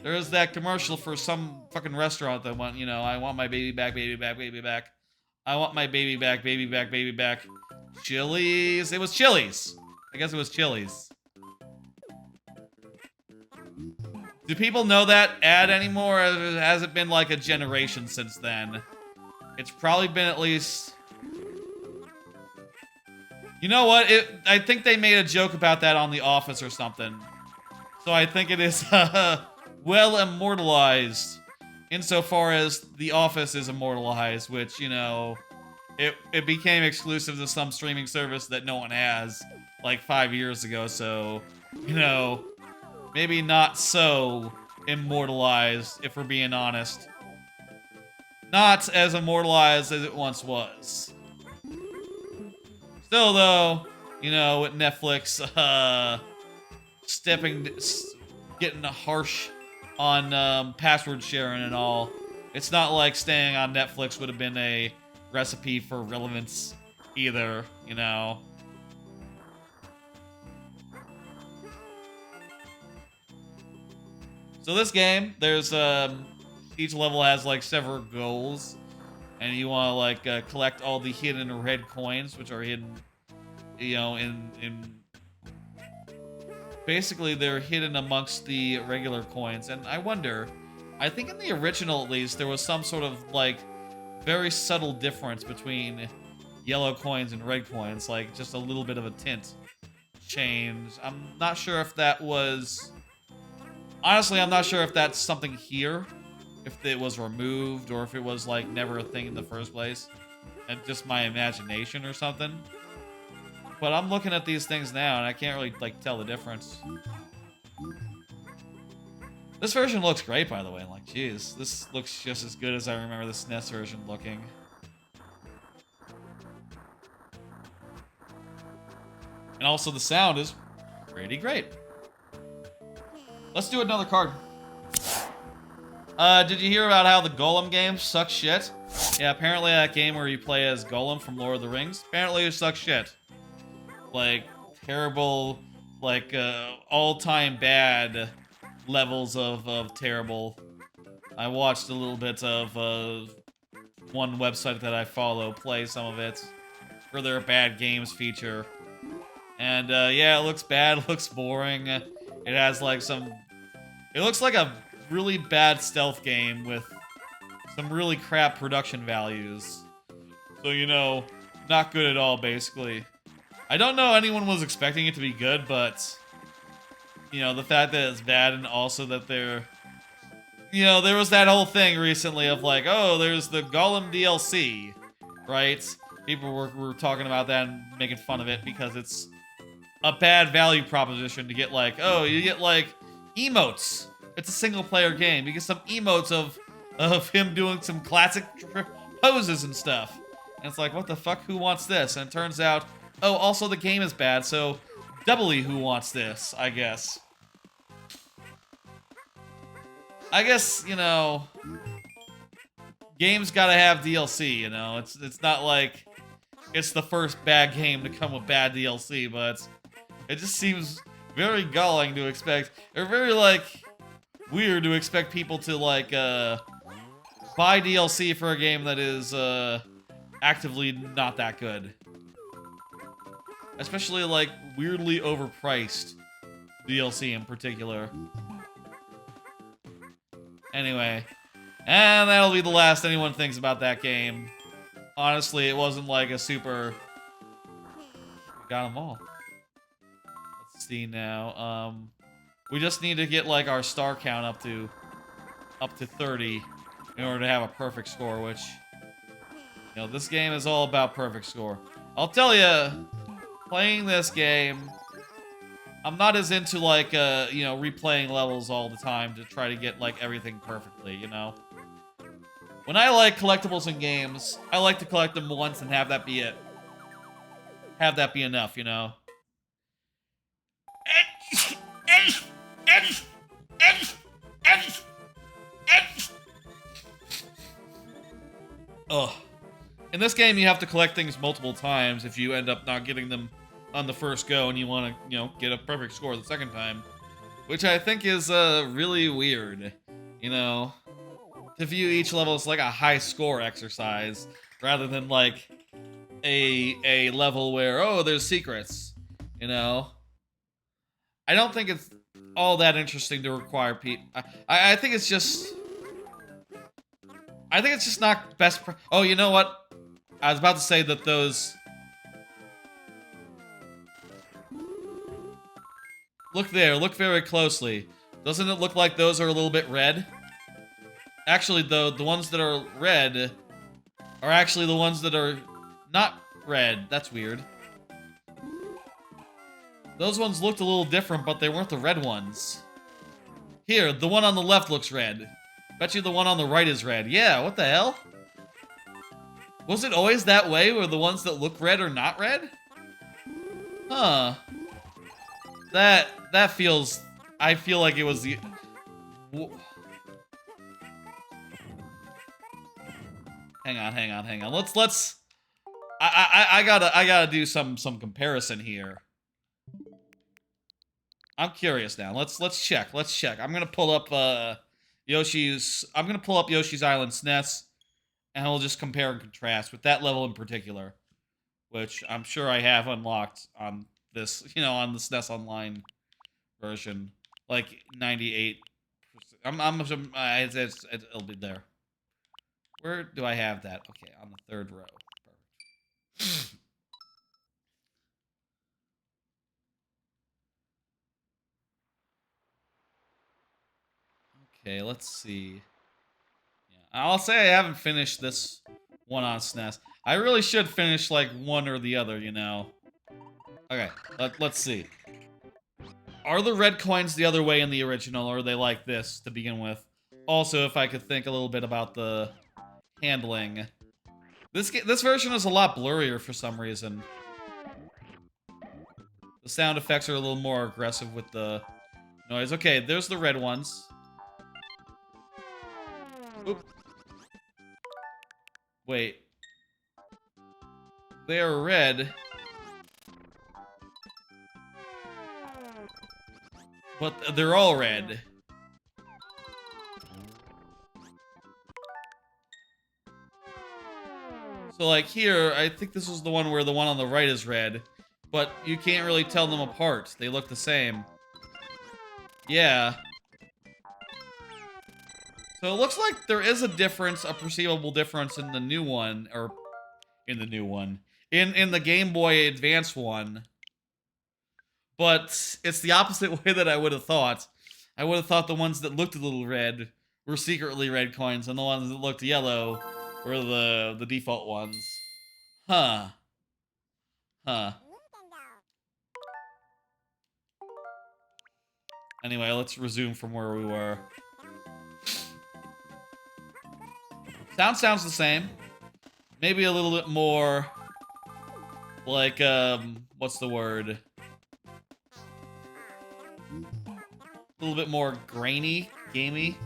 There is that commercial for some fucking restaurant that went, you know, I want my baby back, baby back, baby back. I want my baby back, baby back, baby back. Chili's? It was Chili's. I guess it was Chili's. Do people know that ad anymore, or has it been like a generation since then? It's probably been at least... You know what? I think they made a joke about that on The Office or something. So I think it is well immortalized insofar as The Office is immortalized, which, you know, it became exclusive to some streaming service that no one has like 5 years ago, so, you know, maybe not so immortalized, if we're being honest. Not as immortalized as it once was. Still, though, you know, with Netflix, getting harsh on password sharing and all, it's not like staying on Netflix would have been a recipe for relevance either, you know. So this game, there's, each level has, like, several goals. And you want to, like, collect all the hidden red coins, which are hidden, you know, in... Basically, they're hidden amongst the regular coins. And I wonder, I think in the original, at least, there was some sort of, like, very subtle difference between yellow coins and red coins. Like, just a little bit of a tint change. I'm not sure if that was... Honestly, I'm not sure if that's something here if it was removed or if it was like never a thing in the first place and just my imagination or something. But I'm looking at these things now and I can't really like tell the difference. This version looks great, by the way. Like, geez, this looks just as good as I remember the SNES version looking. And also the sound is pretty great. Let's do another card. Did you hear about how the Golem game sucks shit? Yeah, apparently that game where you play as Golem from Lord of the Rings, apparently it sucks shit. Like, terrible, like, all-time bad levels of terrible. I watched a little bit of, one website that I follow play some of it for their bad games feature. And, yeah, it looks bad, it looks boring. It has, like, some... It looks like a really bad stealth game with some really crap production values. So, you know, not good at all, basically. I don't know anyone was expecting it to be good, but... You know, the fact that it's bad and also that they're... You know, there was that whole thing recently of like, oh, there's the Golem DLC, right? People were talking about that and making fun of it because it's a bad value proposition to get like, oh, you get like emotes. It's a single player game. You get some emotes of him doing some classic poses and stuff. And it's like, what the fuck? Who wants this? And it turns out, oh, also the game is bad, so doubly who wants this, I guess. I guess, you know, games gotta have DLC, you know? It's not like it's the first bad game to come with bad DLC, but it just seems very galling to expect, or very, like, weird to expect people to, like, buy DLC for a game that is, actively not that good. Especially, like, weirdly overpriced DLC in particular. Anyway, and that'll be the last anyone thinks about that game. Honestly, it wasn't like a super... We got them all. Let's see now. We just need to get like our star count up to 30 in order to have a perfect score, which, you know, this game is all about perfect score. I'll tell you, playing this game, I'm not as into like, you know, replaying levels all the time to try to get like everything perfectly, you know? When I like collectibles in games, I like to collect them once and have that be it. Have that be enough, you know? Ugh. In this game, you have to collect things multiple times if you end up not getting them on the first go and you want to, you know, get a perfect score the second time. Which I think is, really weird. You know? To view each level as like a high score exercise, rather than like a level where, oh, there's secrets. You know? I don't think it's all that interesting to require people. I think it's just... I think it's just not best... Oh, you know what? I was about to say that those... Look there, look very closely. Doesn't it look like those are a little bit red? Actually, though, the ones that are red are actually the ones that are not red. That's weird. Those ones looked a little different, but they weren't the red ones. Here, the one on the left looks red. Bet you the one on the right is red. Yeah, what the hell? Was it always that way, where the ones that look red are not red? Huh. That feels... I feel like it was the... Hang on. Let's... I gotta do some comparison here. I'm curious now. Let's check. I'm gonna pull up Yoshi's Island SNES, and we'll just compare and contrast with that level in particular, which I'm sure I have unlocked on this, you know, on the SNES Online version, like 98%. It'll be there. Where do I have that? Okay, on the third row. Perfect. Okay, let's see. I'll say I haven't finished this one on SNES. I really should finish, like, one or the other, you know? Okay, let's see. Are the red coins the other way in the original, or are they like this to begin with? Also, if I could think a little bit about the handling. This version is a lot blurrier for some reason. The sound effects are a little more aggressive with the noise. Okay, there's the red ones. Oop. Wait. They are red. But they're all red. So, like, here, I think this is the one where the one on the right is red. But you can't really tell them apart. They look the same. Yeah. So it looks like there is a difference, a perceivable difference in the new one, or in the new one. In the Game Boy Advance one. But it's the opposite way that I would have thought. I would have thought the ones that looked a little red were secretly red coins, and the ones that looked yellow were the default ones. Huh. Huh. Anyway, let's resume from where we were. Sounds the same. Maybe a little bit more, like, what's the word? A little bit more grainy, gamey.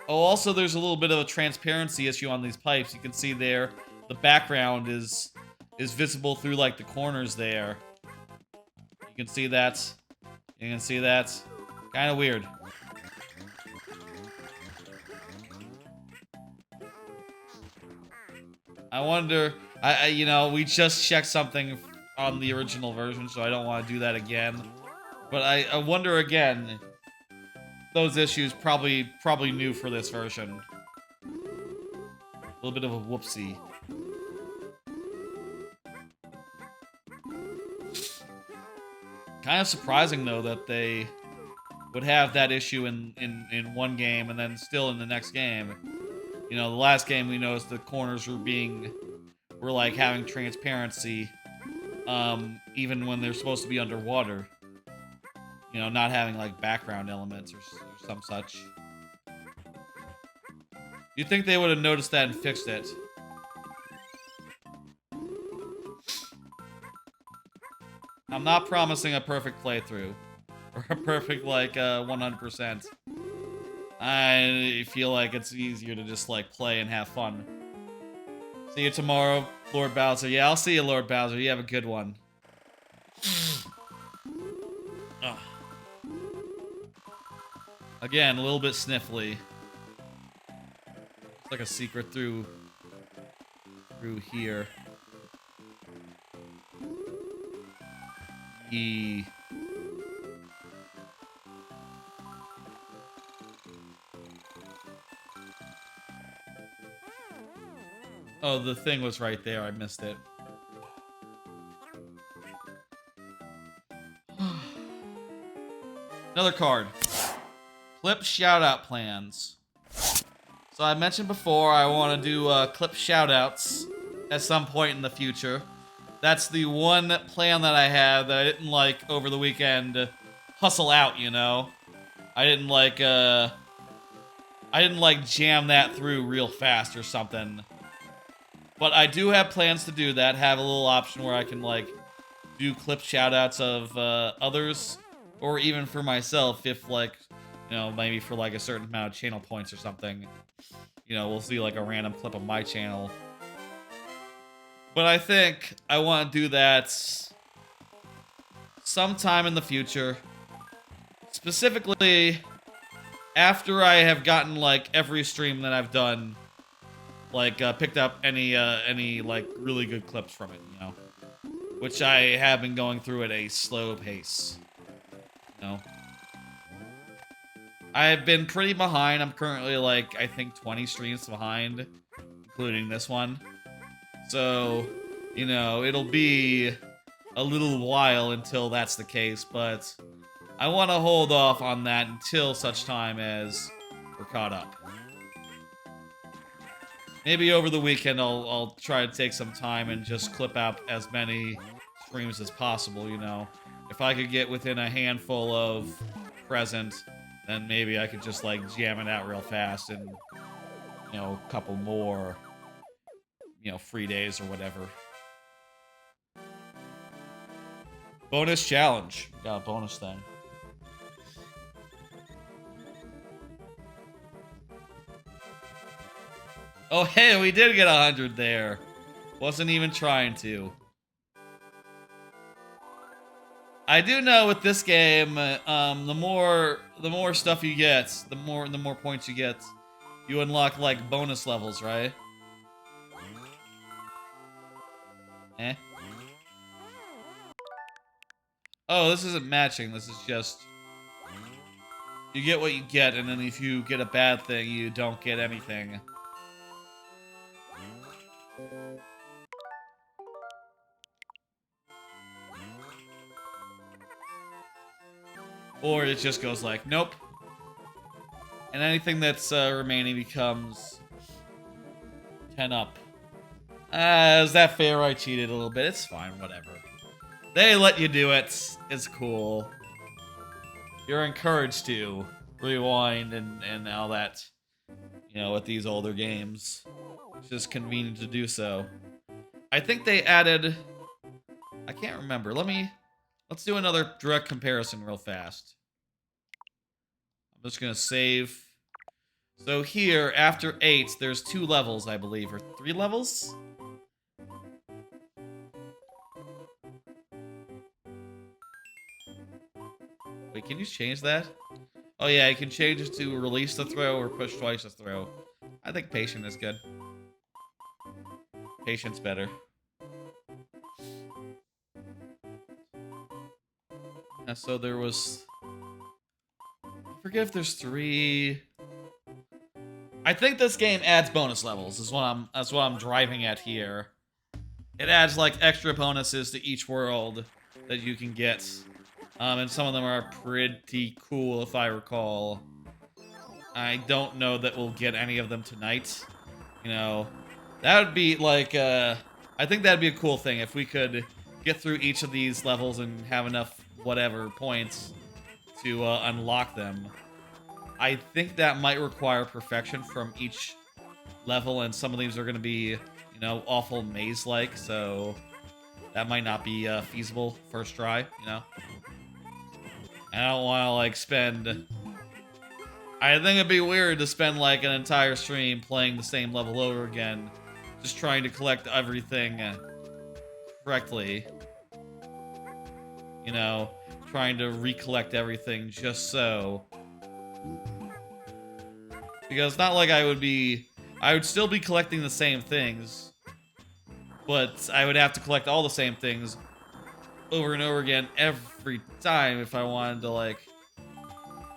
Oh, also there's a little bit of a transparency issue on these pipes. You can see there, the background is visible through, like, the corners there. You can see that. You can see that. Kind of weird. I wonder, you know, we just checked something on the original version, so I don't want to do that again. But I wonder again, those issues probably new for this version. A little bit of a whoopsie. Kind of surprising, though, that they would have that issue in one game and then still in the next game. You know, the last game we noticed the corners were like having transparency, even when they're supposed to be underwater. You know, not having like background elements or some such. You'd think they would have noticed that and fixed it. I'm not promising a perfect playthrough. Or a perfect, like, 100%. I feel like it's easier to just, like, play and have fun. See you tomorrow, Lord Bowser. Yeah, I'll see you, Lord Bowser. You have a good one. Again, a little bit sniffly. It's like a secret through here. Oh, the thing was right there. I missed it. Another card. Clip shoutout plans. So I mentioned before I want to do clip shoutouts at some point in the future. That's the one plan that I had that I didn't, like, over the weekend hustle out, you know? I didn't like jam that through real fast or something. But I do have plans to do that, have a little option where I can, like, do clip shoutouts of others, or even for myself if, like, you know, maybe for, like, a certain amount of channel points or something. You know, we'll see, like, a random clip of my channel. But I think I want to do that sometime in the future. Specifically, after I have gotten, like, every stream that I've done, like, picked up any, like, really good clips from it, you know? Which I have been going through at a slow pace. You know? I've been pretty behind. I'm currently, like, I think 20 streams behind, including this one. So, you know, it'll be a little while until that's the case, but I want to hold off on that until such time as we're caught up. maybe over the weekend I'll try to take some time and just clip out as many streams as possible, you know. If I could get within a handful of present, then maybe I could just like jam it out real fast and, you know, a couple more, you know, free days or whatever. Bonus challenge. Got a bonus thing. Oh, hey, we did get 100 there. Wasn't even trying to. I do know with this game, the more stuff you get, the more points you get, you unlock like bonus levels, right? Eh? Oh, this isn't matching. This is just you get what you get, and then if you get a bad thing, you don't get anything. Or it just goes like, nope. And anything that's remaining becomes 10 up. Is that fair? I cheated a little bit. It's fine, whatever. They let you do it. It's cool. You're encouraged to rewind and all that, you know, with these older games. It's just convenient to do so. I think they added... I can't remember. Let's do another direct comparison real fast. I'm just gonna save. So here, after 8, there's 2 levels, I believe, or 3 levels? Wait, can you change that? Oh yeah, you can change it to release the throw or push twice the throw. I think patient is good. Patient's better. Yeah, so there was... I forget if there's 3... I think this game adds bonus levels, that's what I'm driving at here. It adds like extra bonuses to each world that you can get. And some of them are pretty cool if I recall. I don't know that we'll get any of them tonight. You know, that would be like, I think that'd be a cool thing if we could get through each of these levels and have enough whatever points to unlock them. I think that might require perfection from each level, and some of these are going to be, you know, awful maze-like, so that might not be feasible first try, you know? I don't want to, like, spend... I think it'd be weird to spend, like, an entire stream playing the same level over again, just trying to collect everything correctly. You know, trying to recollect everything just so... Because it's not like I would still be collecting the same things, but I would have to collect all the same things over and over again every time if I wanted to, like,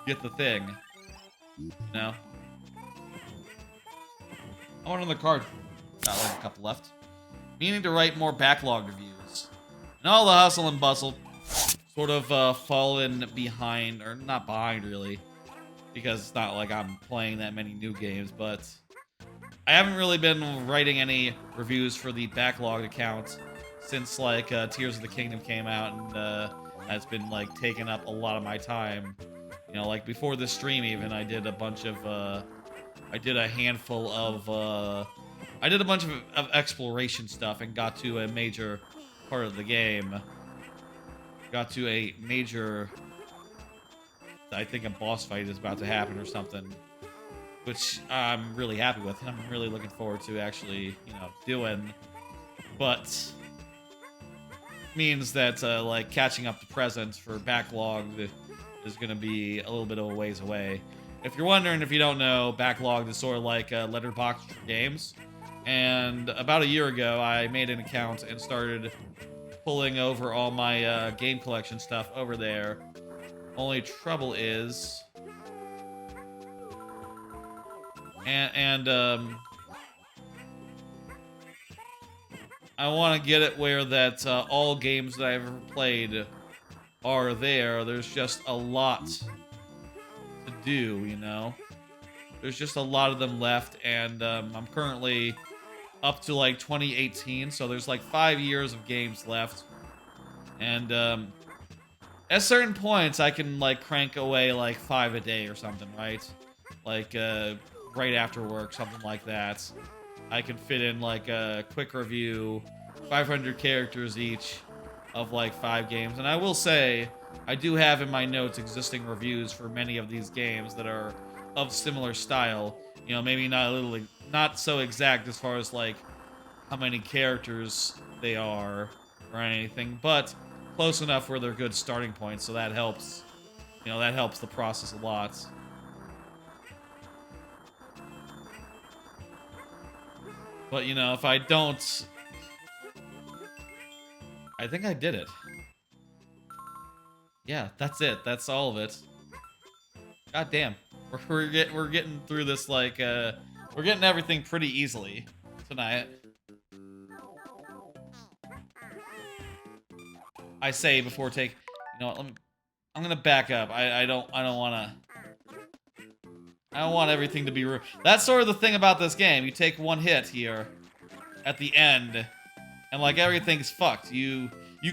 get the thing. You know? I want another card. Got like a couple left. Meaning to write more backlog reviews. And all the hustle and bustle sort of fallen behind, or not behind really, because it's not like I'm playing that many new games, but I haven't really been writing any reviews for the backlog account since, like, Tears of the Kingdom came out, and that's been, like, taking up a lot of my time. You know, like, before this stream even, I did a bunch of, I did a handful of, I did a bunch of exploration stuff and got to a major part of the game. Got to a major... I think a boss fight is about to happen or something, which I'm really happy with. I'm really looking forward to actually, you know, doing. But means that like catching up to presents for backlog is going to be a little bit of a ways away. If you're wondering, if you don't know, backlog is sort of like a letterbox for games. And about a year ago, I made an account and started pulling over all my game collection stuff over there. Only trouble is, I want to get it where that all games that I've ever played are there. There's just a lot to do, you know? There's just a lot of them left, and I'm currently up to like 2018, so there's like 5 years of games left. And at certain points, I can like crank away like 5 a day or something, right? Like right after work, something like that. I can fit in like a quick review, 500 characters each of like 5 games. And I will say, I do have in my notes existing reviews for many of these games that are of similar style. You know, maybe not so exact as far as like how many characters they are or anything, but close enough where they're good starting points, so that helps. You know, that helps the process a lot. But, you know, if I don't... I think I did it. Yeah, that's it. That's all of it. God damn. We're getting through this, like, we're getting everything pretty easily tonight. I say before take... You know what, I'm gonna back up. I don't wanna... I don't want everything to be... That's sort of the thing about this game. You take one hit here at the end, and like everything's fucked. You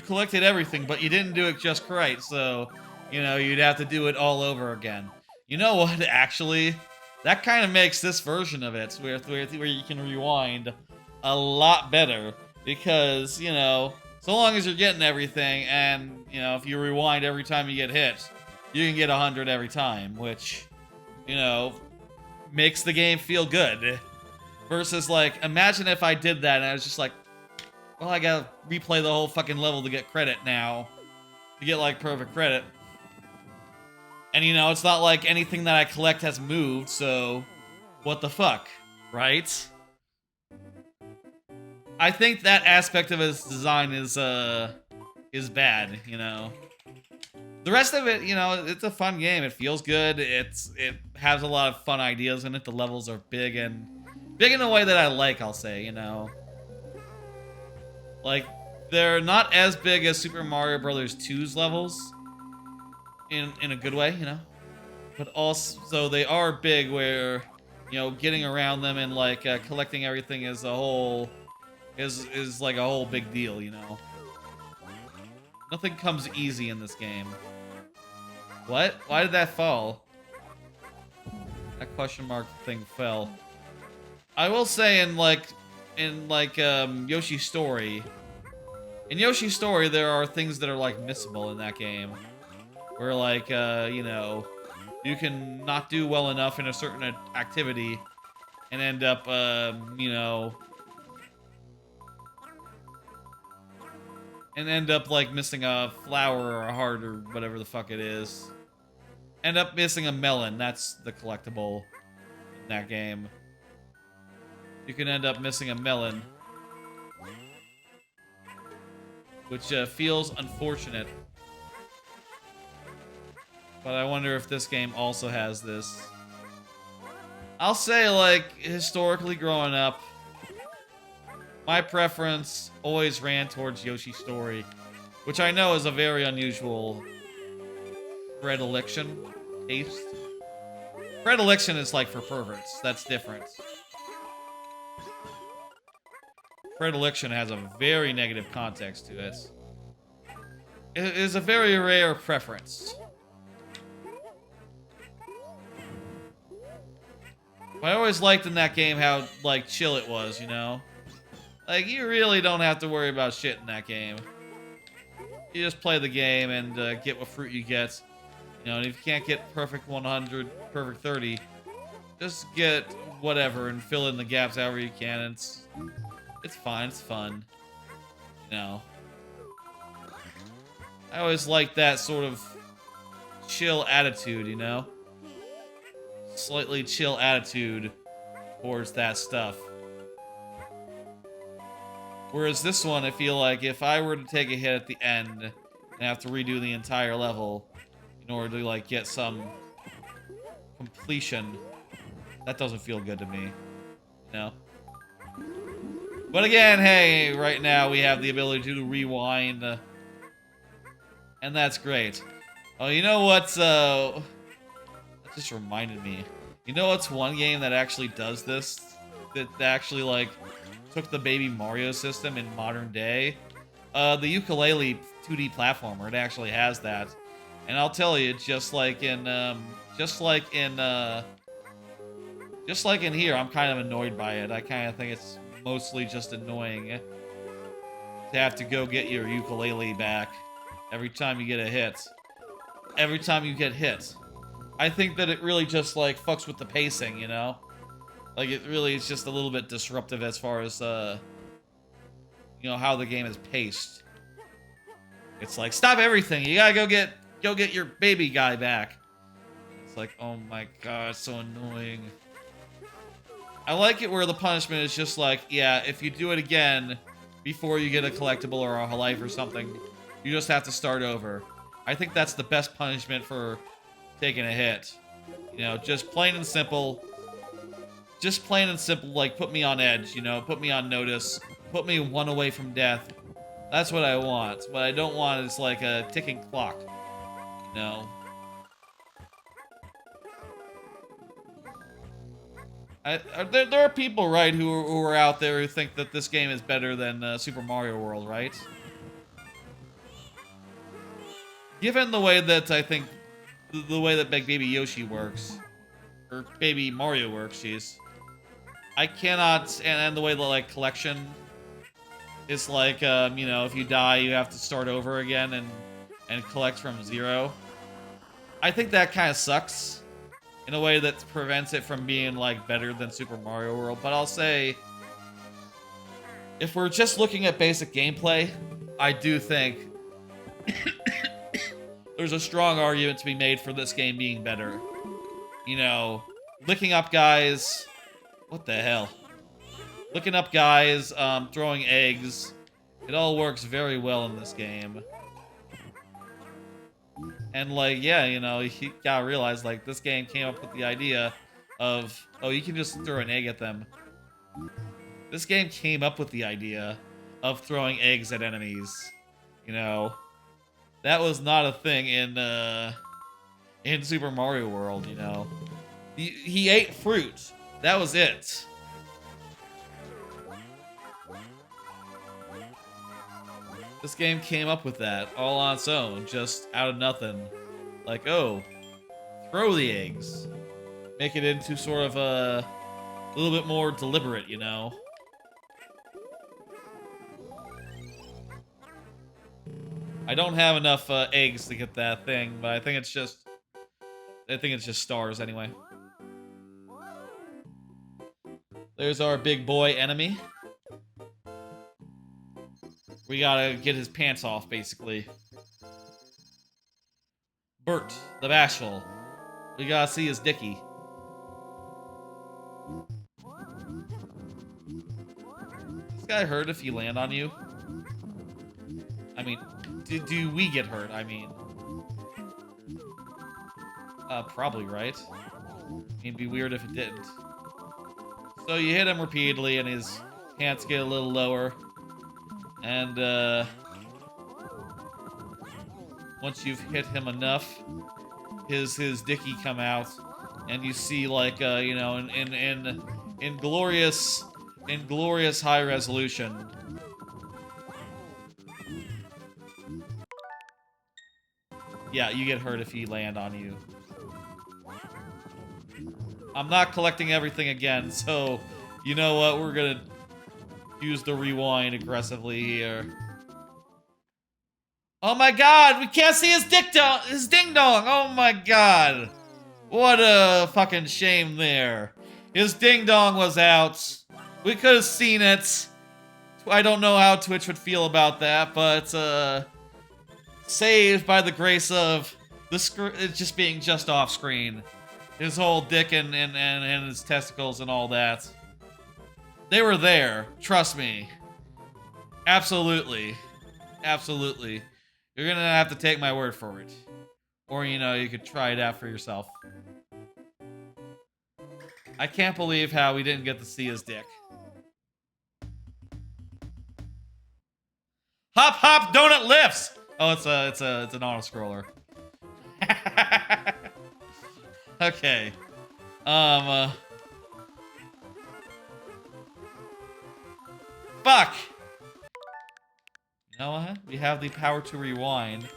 collected everything, but you didn't do it just right, so you know you'd have to do it all over again. You know what? Actually, that kind of makes this version of it where you can rewind a lot better, because you know, so long as you're getting everything, and you know, if you rewind every time you get hit, you can get 100 every time, which, you know, makes the game feel good. Versus, like, imagine if I did that and I was just like, well, I gotta replay the whole fucking level to get credit now. To get, like, perfect credit. And, you know, it's not like anything that I collect has moved, so what the fuck, right? I think that aspect of its design is bad, you know. The rest of it, you know, it's a fun game. It feels good. It has a lot of fun ideas in it. The levels are big in a way that I like, I'll say, you know. Like, they're not as big as Super Mario Bros. 2's levels in a good way, you know. But also they are big where, you know, getting around them and like collecting everything as a whole is like a whole big deal, you know. Nothing comes easy in this game. What? Why did that fall? That question mark thing fell. I will say in Yoshi's Story. In Yoshi's Story, there are things that are like missable in that game. Where like, you know, you can not do well enough in a certain activity and end up, you know, and end up like missing a flower or a heart or whatever the fuck it is. End up missing a melon. That's the collectible in that game. You can end up missing a melon, which feels unfortunate. But I wonder if this game also has this. I'll say, like, historically growing up, my preference always ran towards Yoshi's Story, which I know is a very unusual predilection, taste. Predilection is like for perverts. That's different. Predilection has a very negative context to it. It is a very rare preference. I always liked in that game how, like, chill it was, you know? Like, you really don't have to worry about shit in that game. You just play the game and get what fruit you get. You know, and if you can't get perfect 100, perfect 30, just get whatever and fill in the gaps however you can. And it's fine, it's fun. You know. I always liked that sort of chill attitude, you know? Slightly chill attitude towards that stuff. Whereas this one, I feel like if I were to take a hit at the end and have to redo the entire level in order to, like, get some completion, that doesn't feel good to me, you know? But again, hey, right now we have the ability to rewind, and that's great. Oh, you know what, that just reminded me. You know what's one game that actually does this? That actually, like, took the Baby Mario system in modern day? The ukulele 2D platformer, it actually has that. And I'll tell you, just like in here, I'm kind of annoyed by it. I kind of think it's mostly just annoying to have to go get your ukulele back every time you get a hit. Every time you get hit. I think that it really just, like, fucks with the pacing, you know? Like, it really is just a little bit disruptive as far as, you know, how the game is paced. It's like, stop everything! You gotta go get your baby guy back. It's like, oh my god, it's so annoying. I like it where the punishment is just like, yeah, if you do it again before you get a collectible or a life or something, you just have to start over. I think that's the best punishment for taking a hit. You know, just plain and simple. Just plain and simple, like, put me on edge, you know? Put me on notice. Put me one away from death. That's what I want. What I don't want is, like, a ticking clock. You know? There are people, right, who are out there who think that this game is better than Super Mario World, right? Given the way that I think, the way that Big Baby Yoshi works, or Baby Mario works, jeez, I cannot, and the way the, like, collection is like, you know, if you die, you have to start over again and collect from zero. I think that kind of sucks in a way that prevents it from being, like, better than Super Mario World. But I'll say, if we're just looking at basic gameplay, I do think there's a strong argument to be made for this game being better. You know, licking up guys... What the hell? Looking up guys, throwing eggs. It all works very well in this game. And, like, yeah, you know, you gotta realize, like, this game came up with the idea of, oh, you can just throw an egg at them. This game came up with the idea of throwing eggs at enemies. You know, that was not a thing in Super Mario World, you know. He ate fruit. That was it. This game came up with that all on its own, just out of nothing. Like, oh, throw the eggs. Make it into sort of a little bit more deliberate, you know? I don't have enough eggs to get that thing, but I think it's just stars anyway. There's our big boy enemy. We gotta get his pants off, basically. Bert, the Bashful. We gotta see his dicky. This guy hurt if he land on you? I mean, do we get hurt? I mean... probably, right? It'd be weird if it didn't. So you hit him repeatedly and his pants get a little lower. And, once you've hit him enough, his dicky come out, and you see, like, you know, in glorious high resolution. Yeah, you get hurt if he land on you. I'm not collecting everything again, so you know what? We're gonna use the rewind aggressively here. Oh my god, we can't see his ding dong. Oh my god. What a fucking shame there. His ding dong was out. We could have seen it. I don't know how Twitch would feel about that, but saved by the grace of it just being just off screen. His whole dick and his testicles and all that. They were there. Trust me. Absolutely. Absolutely. You're gonna have to take my word for it. Or, you know, you could try it out for yourself. I can't believe how we didn't get to see his dick. Hop, hop, donut lifts! Oh, it's an auto-scroller. Okay. Fuck! You know what? We have the power to rewind.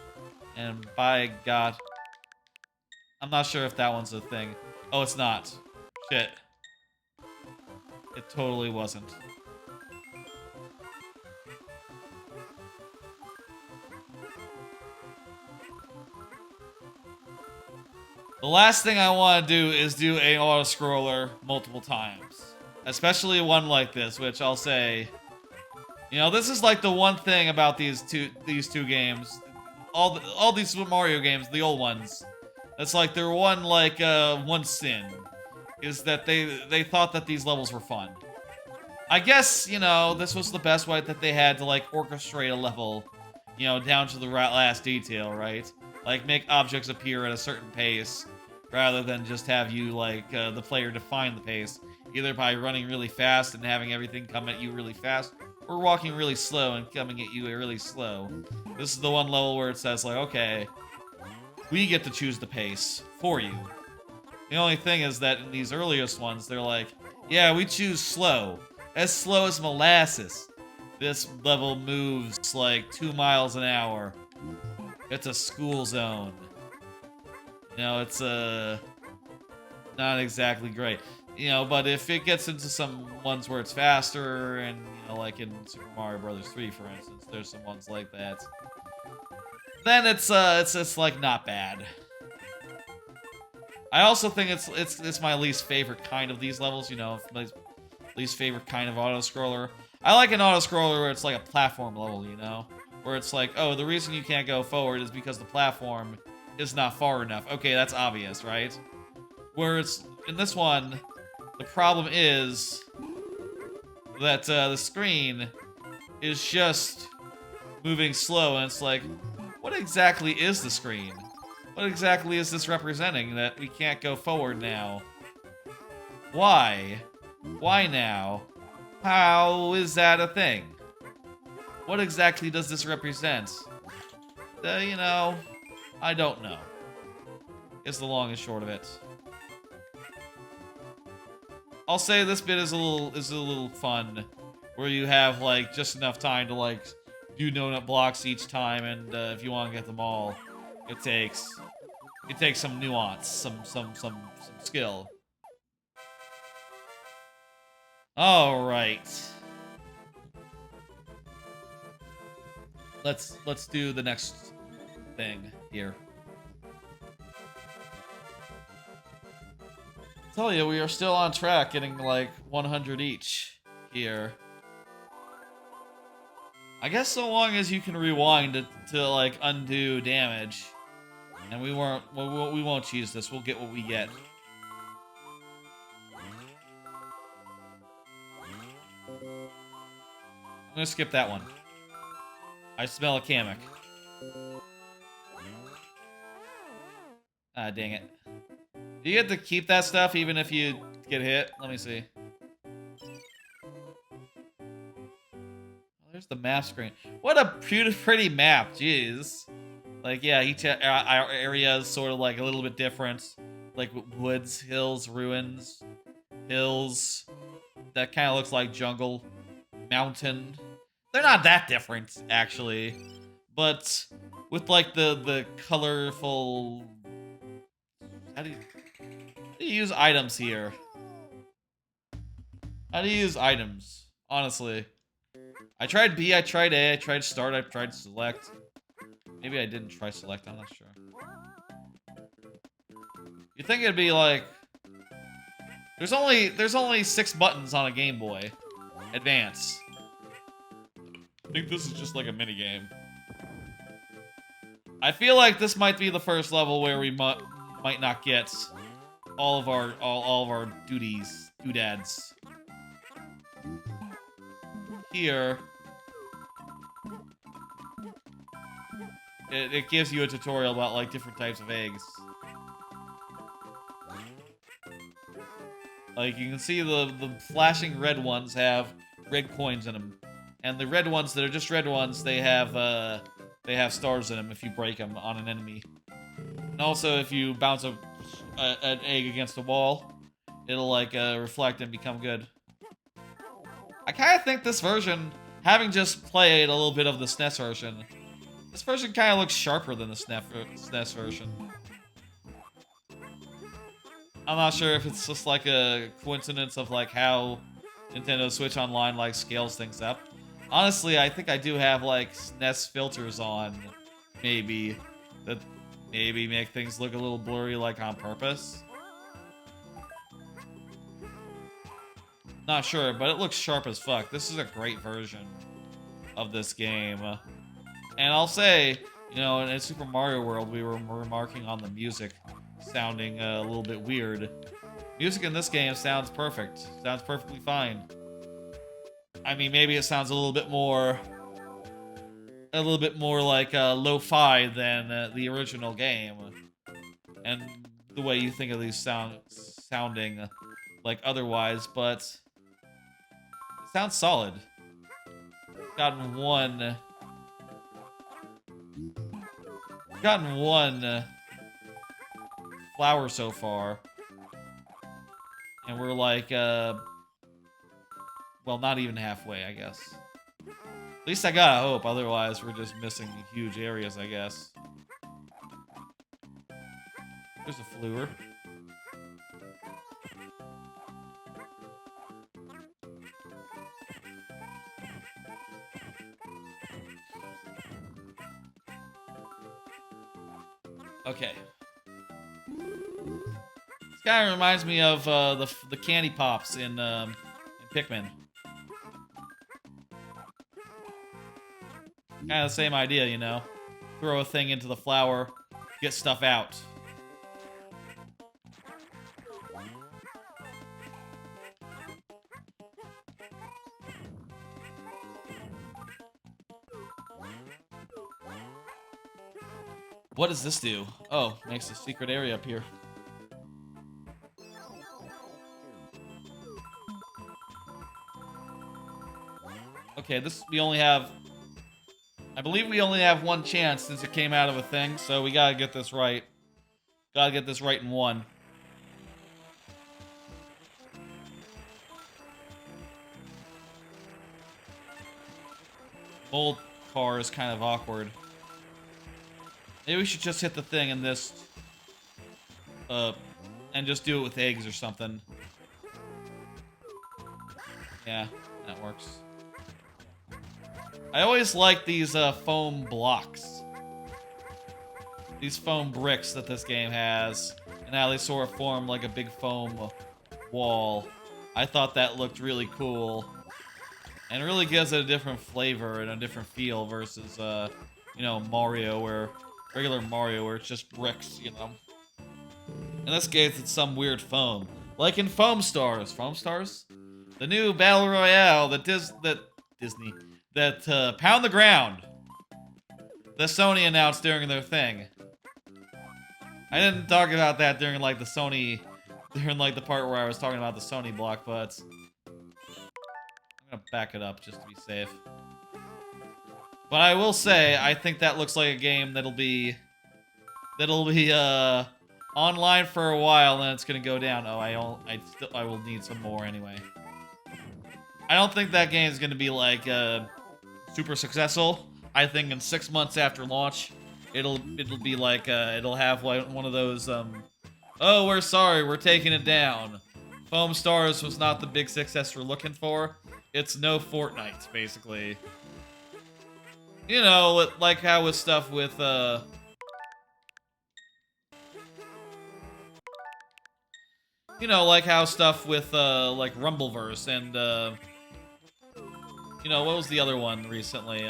And by God... I'm not sure if that one's a thing. Oh, it's not. Shit. It totally wasn't. The last thing I want to do is do a auto-scroller multiple times. Especially one like this, which I'll say... You know, this is like the one thing about these two games. All these Super Mario games, the old ones. That's like their one sin. Is that they thought that these levels were fun. I guess, you know, this was the best way that they had to, like, orchestrate a level, you know, down to the last detail, right? Like, make objects appear at a certain pace, rather than just have you, like, the player define the pace, either by running really fast and having everything come at you really fast, or walking really slow and coming at you really slow. This is the one level where it says, like, okay, we get to choose the pace for you. The only thing is that in these earliest ones, they're like, yeah, we choose slow. As slow as molasses. This level moves like 2 miles an hour. It's a school zone. You know, it's not exactly great. You know, but if it gets into some ones where it's faster, and, you know, like in Super Mario Bros. 3, for instance, there's some ones like that. Then it's like not bad. I also think it's my least favorite kind of these levels, you know, my least favorite kind of auto-scroller. I like an auto-scroller where it's like a platform level, you know? Where it's like, oh, the reason you can't go forward is because the platform is not far enough. Okay, that's obvious, right? Where it's, in this one, the problem is that the screen is just moving slow, and it's like, what exactly is the screen? What exactly is this representing that we can't go forward now? Why? Why now? How is that a thing? What exactly does this represent? You know, I don't know. Is the long and short of it. I'll say this bit is a little fun, where you have like just enough time to like do donut blocks each time, and if you want to get them all, it takes some nuance, some skill. All right. Let's do the next thing here. I tell you, we are still on track, getting like 100 each here. I guess so long as you can rewind to like undo damage, and we won't cheese this. We'll get what we get. I'm gonna skip that one. I smell a Kamek. Ah, dang it. Do you get to keep that stuff even if you get hit? Let me see. There's the map screen. What a pretty map, jeez. Like, yeah, each area is sort of like a little bit different. Like woods, hills, ruins, hills. That kind of looks like jungle, mountain. They're not that different, actually. But with like the colorful... How do you use items here? How do you use items? Honestly. I tried B, I tried A, I tried start, I tried select. Maybe I didn't try select, I'm not sure. You'd think it'd be like... There's only 6 buttons on a Game Boy Advance. I think this is just like a mini game. I feel like this might be the first level where we might not get all of our doodads. Here, it gives you a tutorial about like different types of eggs. Like you can see the flashing red ones have red coins in them, and the red ones that are just red ones, they have stars in them if you break them on an enemy. And also if you bounce an egg against a wall, it'll like reflect and become good. I kind of think this version, having just played a little bit of the SNES version, this version kind of looks sharper than the SNES version. I'm not sure if it's just like a coincidence of like how Nintendo Switch Online like scales things up. Honestly, I think I do have like SNES filters on, maybe, that maybe make things look a little blurry like on purpose. Not sure, but it looks sharp as fuck. This is a great version of this game. And I'll say, you know, in Super Mario World, we were remarking on the music sounding a little bit weird. Music in this game sounds perfect. Sounds perfectly fine. I mean, maybe it sounds a little bit more like lo-fi than the original game. And the way you think of these sounding like otherwise, but it sounds solid. Gotten one flower so far, and we're like well, not even halfway, I guess. At least I gotta hope, otherwise we're just missing huge areas, I guess. There's a fluer. Okay. This guy reminds me of the candy pops in Pikmin. Kind of the same idea, you know. Throw a thing into the flower, get stuff out. What does this do? Oh, makes a secret area up here. Okay, I believe we only have one chance since it came out of a thing, so we gotta get this right. Gotta get this right in one. Old car is kind of awkward. Maybe we should just hit the thing in this, and just do it with eggs or something. Yeah, that works. I always like these, foam blocks. These foam bricks that this game has, and how they sort of form like a big foam wall. I thought that looked really cool. And really gives it a different flavor and a different feel versus, you know, regular Mario, where it's just bricks, you know. In this case, it's some weird foam. Like in Foam Stars. Foam Stars? The new Battle Royale that Pound the Ground, that Sony announced during their thing. I didn't talk about that during, like, the part where I was talking about the Sony block, but I'm gonna back it up just to be safe. But I will say, I think that looks like a game that'll be online for a while, and then it's gonna go down. Oh, I will need some more anyway. I don't think that game is gonna be like super successful. I think in 6 months after launch, it'll be like it'll have like one of those oh, we're sorry, we're taking it down. Foam Stars was not the big success we're looking for. It's no Fortnite, basically. You know, like how with stuff with, you know, like how stuff with, like Rumbleverse and, you know, what was the other one recently,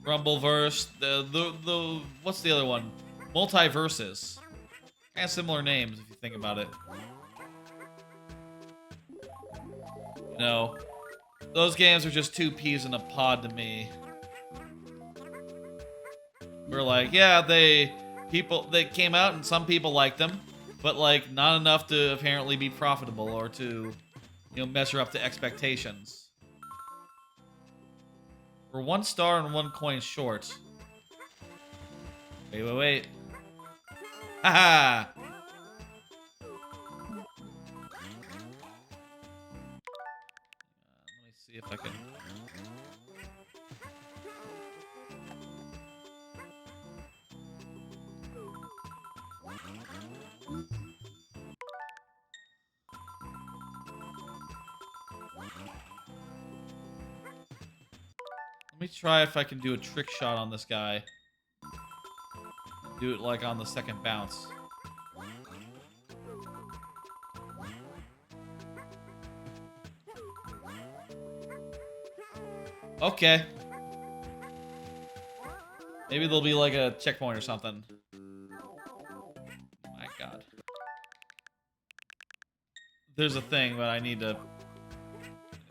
Rumbleverse, what's the other one? Multiverses. Kind of similar names, if you think about it. No. Those games are just two peas in a pod to me. We're like, yeah, they came out and some people liked them, but like not enough to apparently be profitable or to, you know, measure up to expectations. We're 1 star and 1 coin short. Wait. Haha! Let me see if I can... Let me try if I can do a trick shot on this guy. Do it like on the second bounce. Okay. Maybe there'll be like a checkpoint or something. My god. There's a thing, but I need to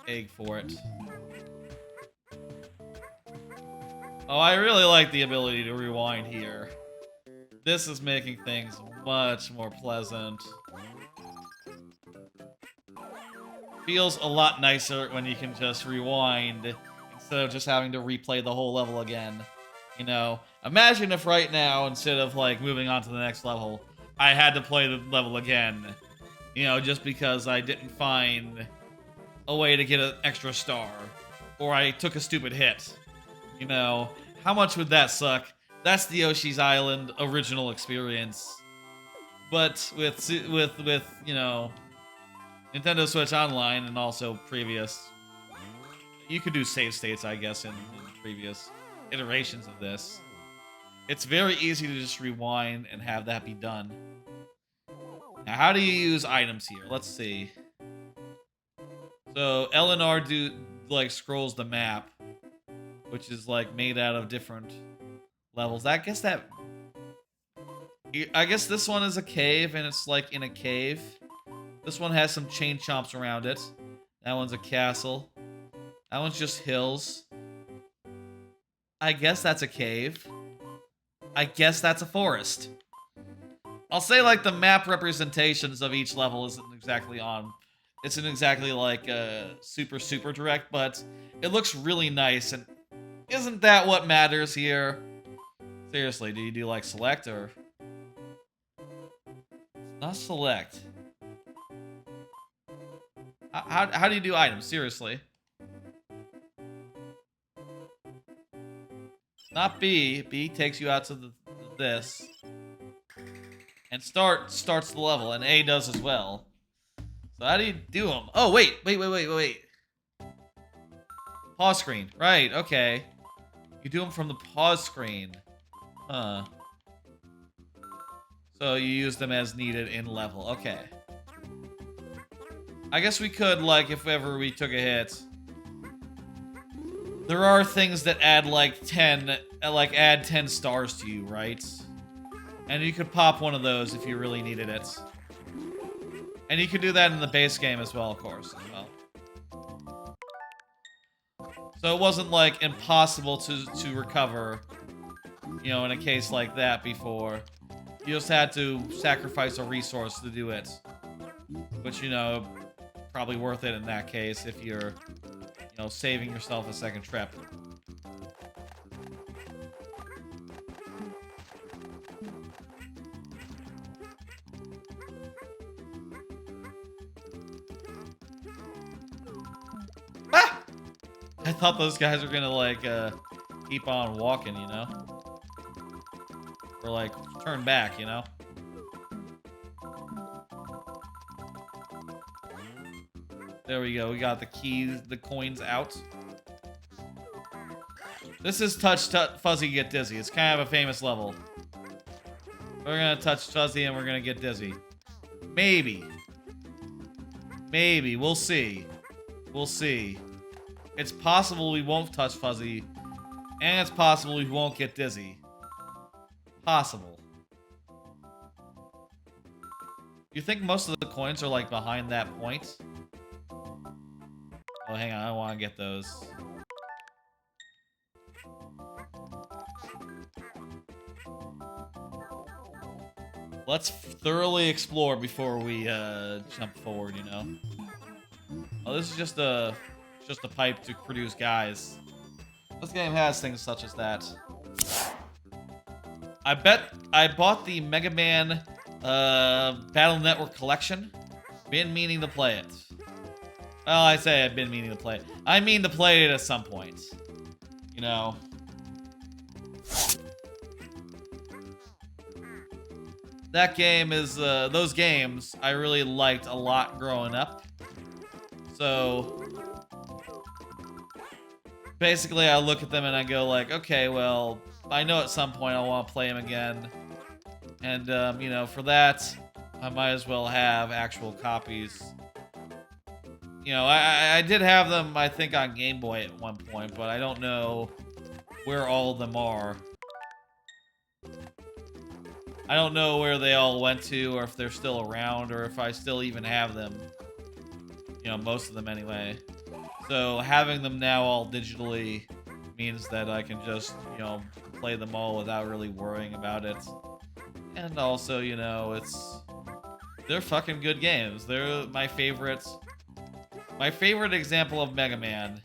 egg for it. Oh, I really like the ability to rewind here. This is making things much more pleasant. Feels a lot nicer when you can just rewind instead of just having to replay the whole level again. You know, imagine if right now, instead of like moving on to the next level, I had to play the level again. You know, just because I didn't find a way to get an extra star. Or I took a stupid hit. You know, how much would that suck? That's the Yoshi's Island original experience. But with you know, Nintendo Switch Online and also previous... You could do save states, I guess, in previous iterations of this. It's very easy to just rewind and have that be done. Now, how do you use items here? Let's see. So, L and R do, like, scrolls the map, which is, like, made out of different levels. I guess this one is a cave, and it's, like, in a cave. This one has some chain chomps around it. That one's a castle. That one's just hills. I guess that's a cave. I guess that's a forest. I'll say, like, the map representations of each level isn't exactly like super direct, but it looks really nice, and isn't that what matters here? Seriously, do you do, like, select, or... Not select. How do you do items? Seriously. Not B. B takes you out to this. And starts the level, and A does as well. So how do you do them? Oh, wait. Pause screen. Right, okay. You do them from the pause screen. Huh. So you use them as needed in level. Okay. I guess we could, like, if ever we took a hit. There are things that add, like, 10 stars to you, right? And you could pop one of those if you really needed it. And you could do that in the base game as well, of course, as well. So it wasn't, like, impossible to recover, you know, in a case like that before. You just had to sacrifice a resource to do it. Which, you know, probably worth it in that case if you're, you know, saving yourself a second trip. Ah! I thought those guys were gonna, like, keep on walking, you know? Or, like, turn back, you know? There we go. We got the keys, the coins out. This is touch Fuzzy, get dizzy. It's kind of a famous level. We're gonna touch Fuzzy and we're gonna get dizzy. Maybe. Maybe. We'll see. We'll see. It's possible we won't touch Fuzzy. And it's possible we won't get dizzy. Possible. You think most of the coins are, like, behind that point? Oh, hang on. I want to get those. Let's thoroughly explore before we jump forward, you know? Oh, this is just a pipe to produce guys. This game has things such as that. I bet I bought the Mega Man Battle Network collection. Been meaning to play it. Well, I say I've been meaning to play it. I mean to play it at some point. You know. That game is, those games I really liked a lot growing up. So, basically I look at them and I go like, okay, well, I know at some point I'll want to play them again. And, you know, for that, I might as well have actual copies. You know, I did have them, I think, on Game Boy at one point, but I don't know where all of them are. I don't know where they all went to, or if they're still around, or if I still even have them. You know, most of them anyway. So having them now all digitally means that I can just, you know, play them all without really worrying about it. And also, you know, they're fucking good games. They're my favorites. My favorite example of Mega Man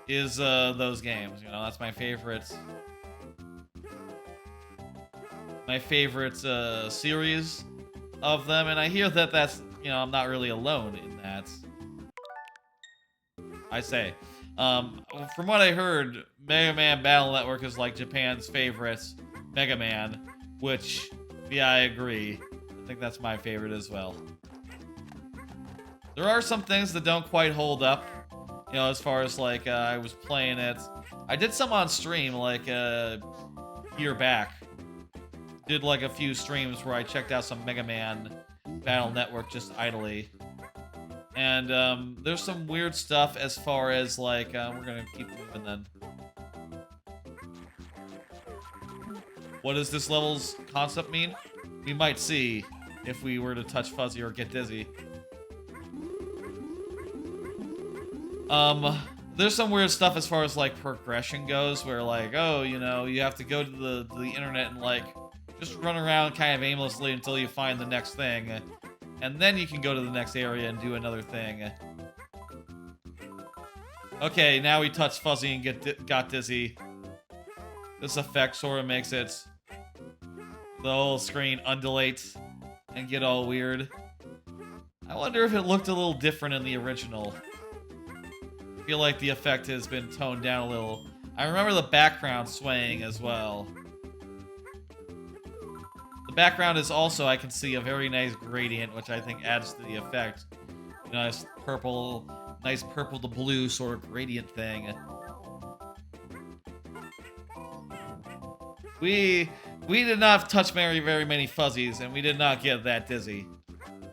is those games. You know, that's my favorite. My favorite series of them, and I hear that that's, you know, I'm not really alone in that. I say. From what I heard, Mega Man Battle Network is like Japan's favorite Mega Man, which, yeah, I agree. I think that's my favorite as well. There are some things that don't quite hold up, you know, as far as, like, I was playing it. I did some on stream, like, a year back. Did, like, a few streams where I checked out some Mega Man Battle Network just idly. And, there's some weird stuff as far as, like, we're gonna keep moving then. What does this level's concept mean? We might see if we were to touch Fuzzy or get dizzy. There's some weird stuff as far as, like, progression goes, where, like, oh, you know, you have to go to the internet and, like, just run around kind of aimlessly until you find the next thing. And then you can go to the next area and do another thing. Okay, now we touched Fuzzy and got dizzy. This effect sort of makes it the whole screen undulate and get all weird. I wonder if it looked a little different in the original. I feel like the effect has been toned down a little. I remember the background swaying as well. The background is also, I can see, a very nice gradient, which I think adds to the effect. Nice purple to blue sort of gradient thing. We did not touch very many fuzzies, and we did not get that dizzy.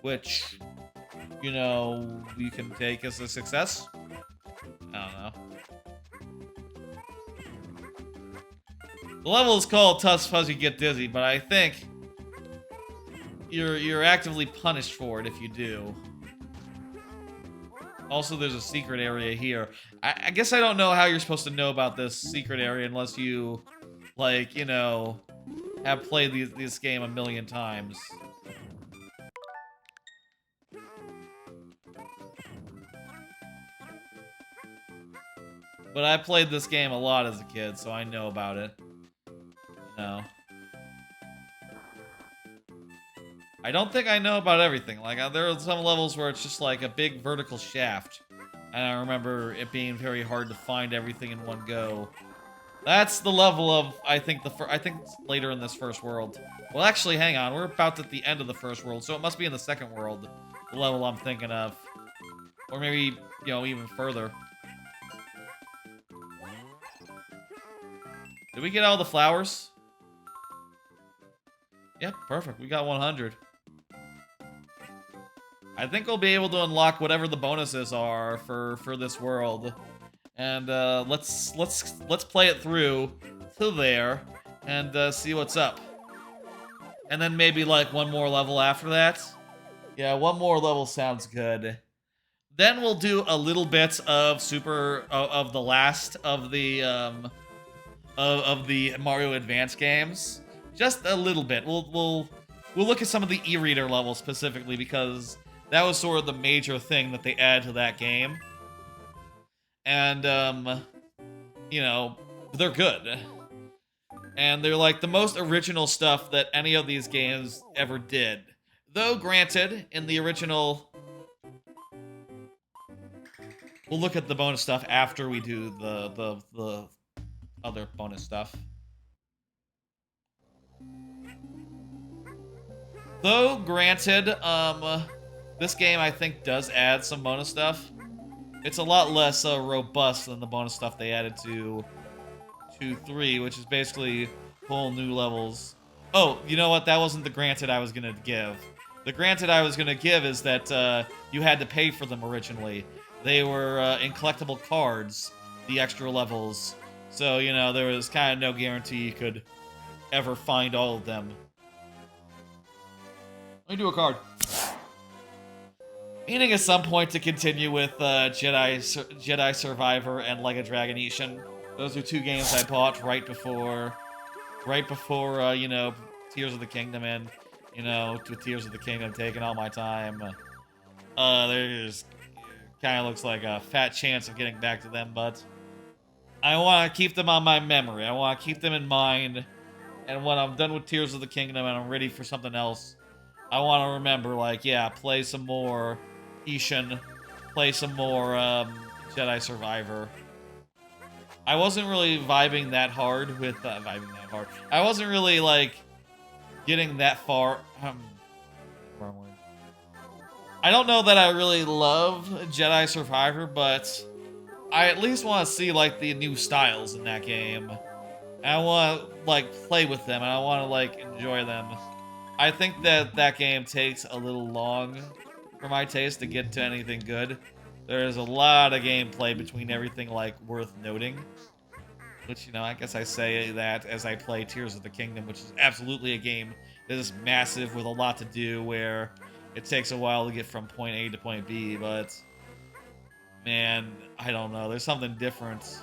Which, you know, you can take as a success. I don't know. The level is called Touch Fuzzy Get Dizzy, but I think you're actively punished for it if you do. Also, there's a secret area here. I guess I don't know how you're supposed to know about this secret area unless you, like, you know, have played this game a million times. But I played this game a lot as a kid, so I know about it. You know. I don't think I know about everything. Like, there are some levels where it's just like a big vertical shaft. And I remember it being very hard to find everything in one go. That's the level of, I think it's later in this first world. Well, actually, hang on. We're about at the end of the first world, so it must be in the second world, the level I'm thinking of. Or maybe, you know, even further. Did we get all the flowers? Yep, perfect. We got 100. I think we'll be able to unlock whatever the bonuses are for this world. And let's play it through to there and see what's up. And then maybe like one more level after that. Yeah, one more level sounds good. Then we'll do a little bit of of the last of the Mario Advance games. Just a little bit. We'll look at some of the e-reader levels specifically because that was sort of the major thing that they added to that game. And you know, they're good. And they're like the most original stuff that any of these games ever did. Though, granted, in the original... We'll look at the bonus stuff after we do the other bonus stuff. Though, granted, this game, I think, does add some bonus stuff. It's a lot less robust than the bonus stuff they added to 2-3, which is basically whole new levels. Oh, you know what? That wasn't the granted I was going to give. The granted I was going to give is that you had to pay for them originally. They were in collectible cards, the extra levels. So, you know, there was kind of no guarantee you could ever find all of them. Let me do a card. Meaning at some point to continue with Jedi Survivor and Like a Dragon Ishin. Those are two games I bought right before, you know, Tears of the Kingdom, and, you know, with Tears of the Kingdom taking all my time, there's kind of looks like a fat chance of getting back to them, but I want to keep them on my memory. I want to keep them in mind, and when I'm done with Tears of the Kingdom and I'm ready for something else, I want to remember, like, yeah, play some more Ishin, play some more Jedi Survivor. I wasn't really vibing that hard with I wasn't really like getting that far. Wrong word. I don't know that I really love Jedi Survivor, but I at least want to see like the new styles in that game. And I want to like play with them, and I want to like enjoy them. I think that that game takes a little long for my taste to get to anything good. There's a lot of gameplay between everything like worth noting. Which, you know, I guess I say that as I play Tears of the Kingdom, which is absolutely a game that is massive with a lot to do, where it takes a while to get from point A to point B, but man, I don't know. There's something different.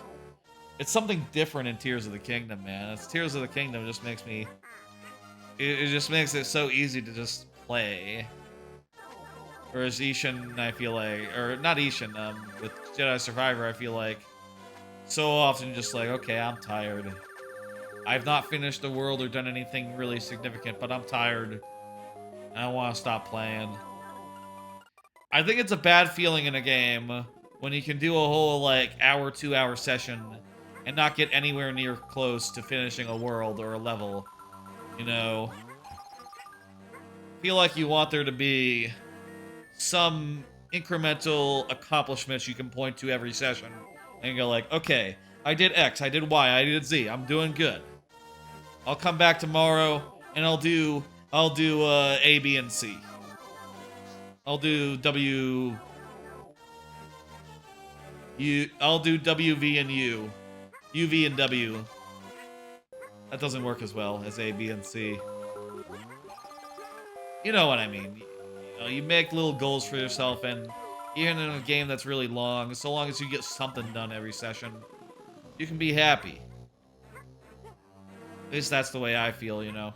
It's something different in Tears of the Kingdom, man. It's Tears of the Kingdom just makes me... It just makes it so easy to just play. Whereas Ishin, I feel like... Or, not Ishin, with Jedi Survivor, I feel like so often just like, okay, I'm tired. I've not finished the world or done anything really significant, but I'm tired. I want to stop playing. I think it's a bad feeling in a game when you can do a whole, like, hour, 2-hour session and not get anywhere near close to finishing a world or a level. You know? Feel like you want there to be some incremental accomplishments you can point to every session. And go like, okay, I did X, I did Y, I did Z, I'm doing good. I'll come back tomorrow and I'll do A, B, and C. I'll do I'll do W, V, and U. U, V, and W. That doesn't work as well as A, B, and C. You know what I mean. You know, you make little goals for yourself, and even in a game that's really long, so long as you get something done every session, you can be happy. At least that's the way I feel, you know.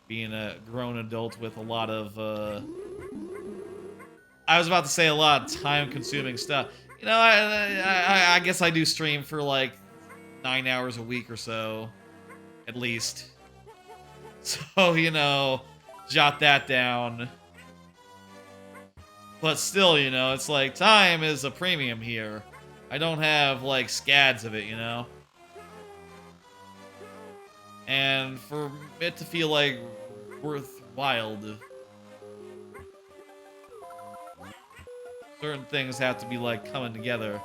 Being a grown adult with a lot of, I was about to say a lot of time-consuming stuff. You know, I guess I do stream for, like, 9 hours a week or so, at least. So, you know, jot that down. But still, you know, it's like, time is a premium here. I don't have, like, scads of it, you know? And for it to feel, like, worthwhile, certain things have to be, like, coming together.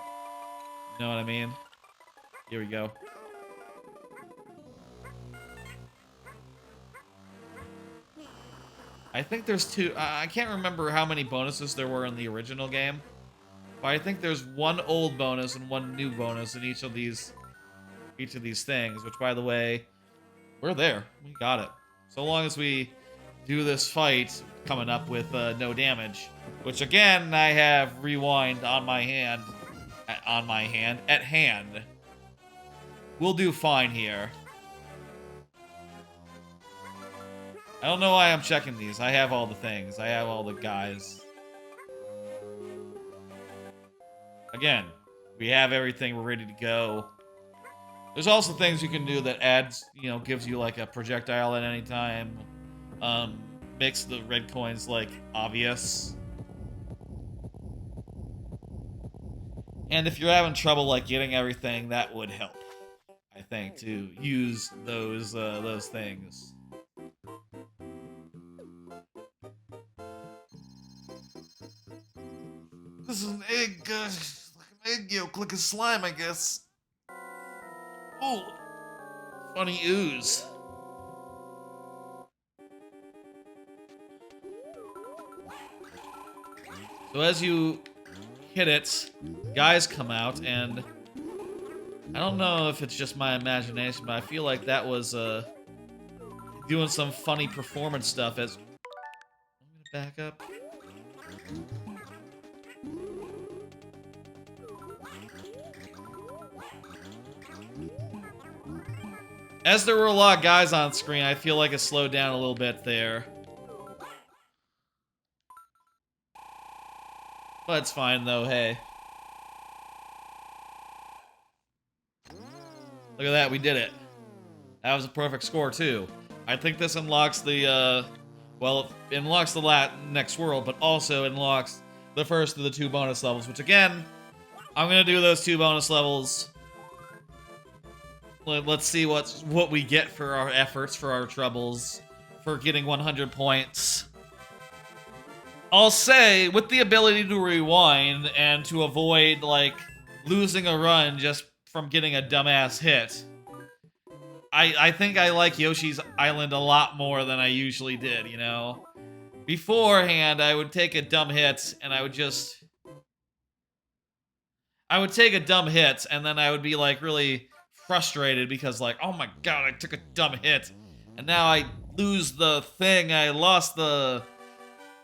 You know what I mean? Here we go. I think there's two... I can't remember how many bonuses there were in the original game. But I think there's one old bonus and one new bonus in each of these things. Which, by the way, we're there. We got it. So long as we do this fight coming up with no damage. Which, again, I have rewind on my hand. At hand. We'll do fine here. I don't know why I'm checking these. I have all the things. I have all the guys. Again, we have everything. We're ready to go. There's also things you can do that adds, gives you like a projectile at any time. Um, Makes the red coins like obvious. And if you're having trouble like getting everything, that would help, I think, to use those things. This is an egg, like an egg yolk, like a slime, I guess. Ooh, funny ooze. So as you hit it, guys come out, and I don't know if it's just my imagination, but I feel like that was doing some funny performance stuff as... I'm gonna back up. As there were a lot of guys on screen, I feel like it slowed down a little bit there. But it's fine though, hey. Look at that, we did it. That was a perfect score too. I think this unlocks the, well, it unlocks the next world, but also unlocks the first of the 2 bonus levels, which again, I'm gonna do those 2 bonus levels. Let's see what we get for our efforts, for our troubles, for getting 100 points. I'll say, with the ability to rewind and to avoid, like, losing a run just from getting a dumbass hit, I think I like Yoshi's Island a lot more than I usually did, you know? Beforehand, I would take a dumb hit, and I would take a dumb hit, and then I would be, like, really frustrated because, like, oh my god, I took a dumb hit, and now I lose the thing, I lost the...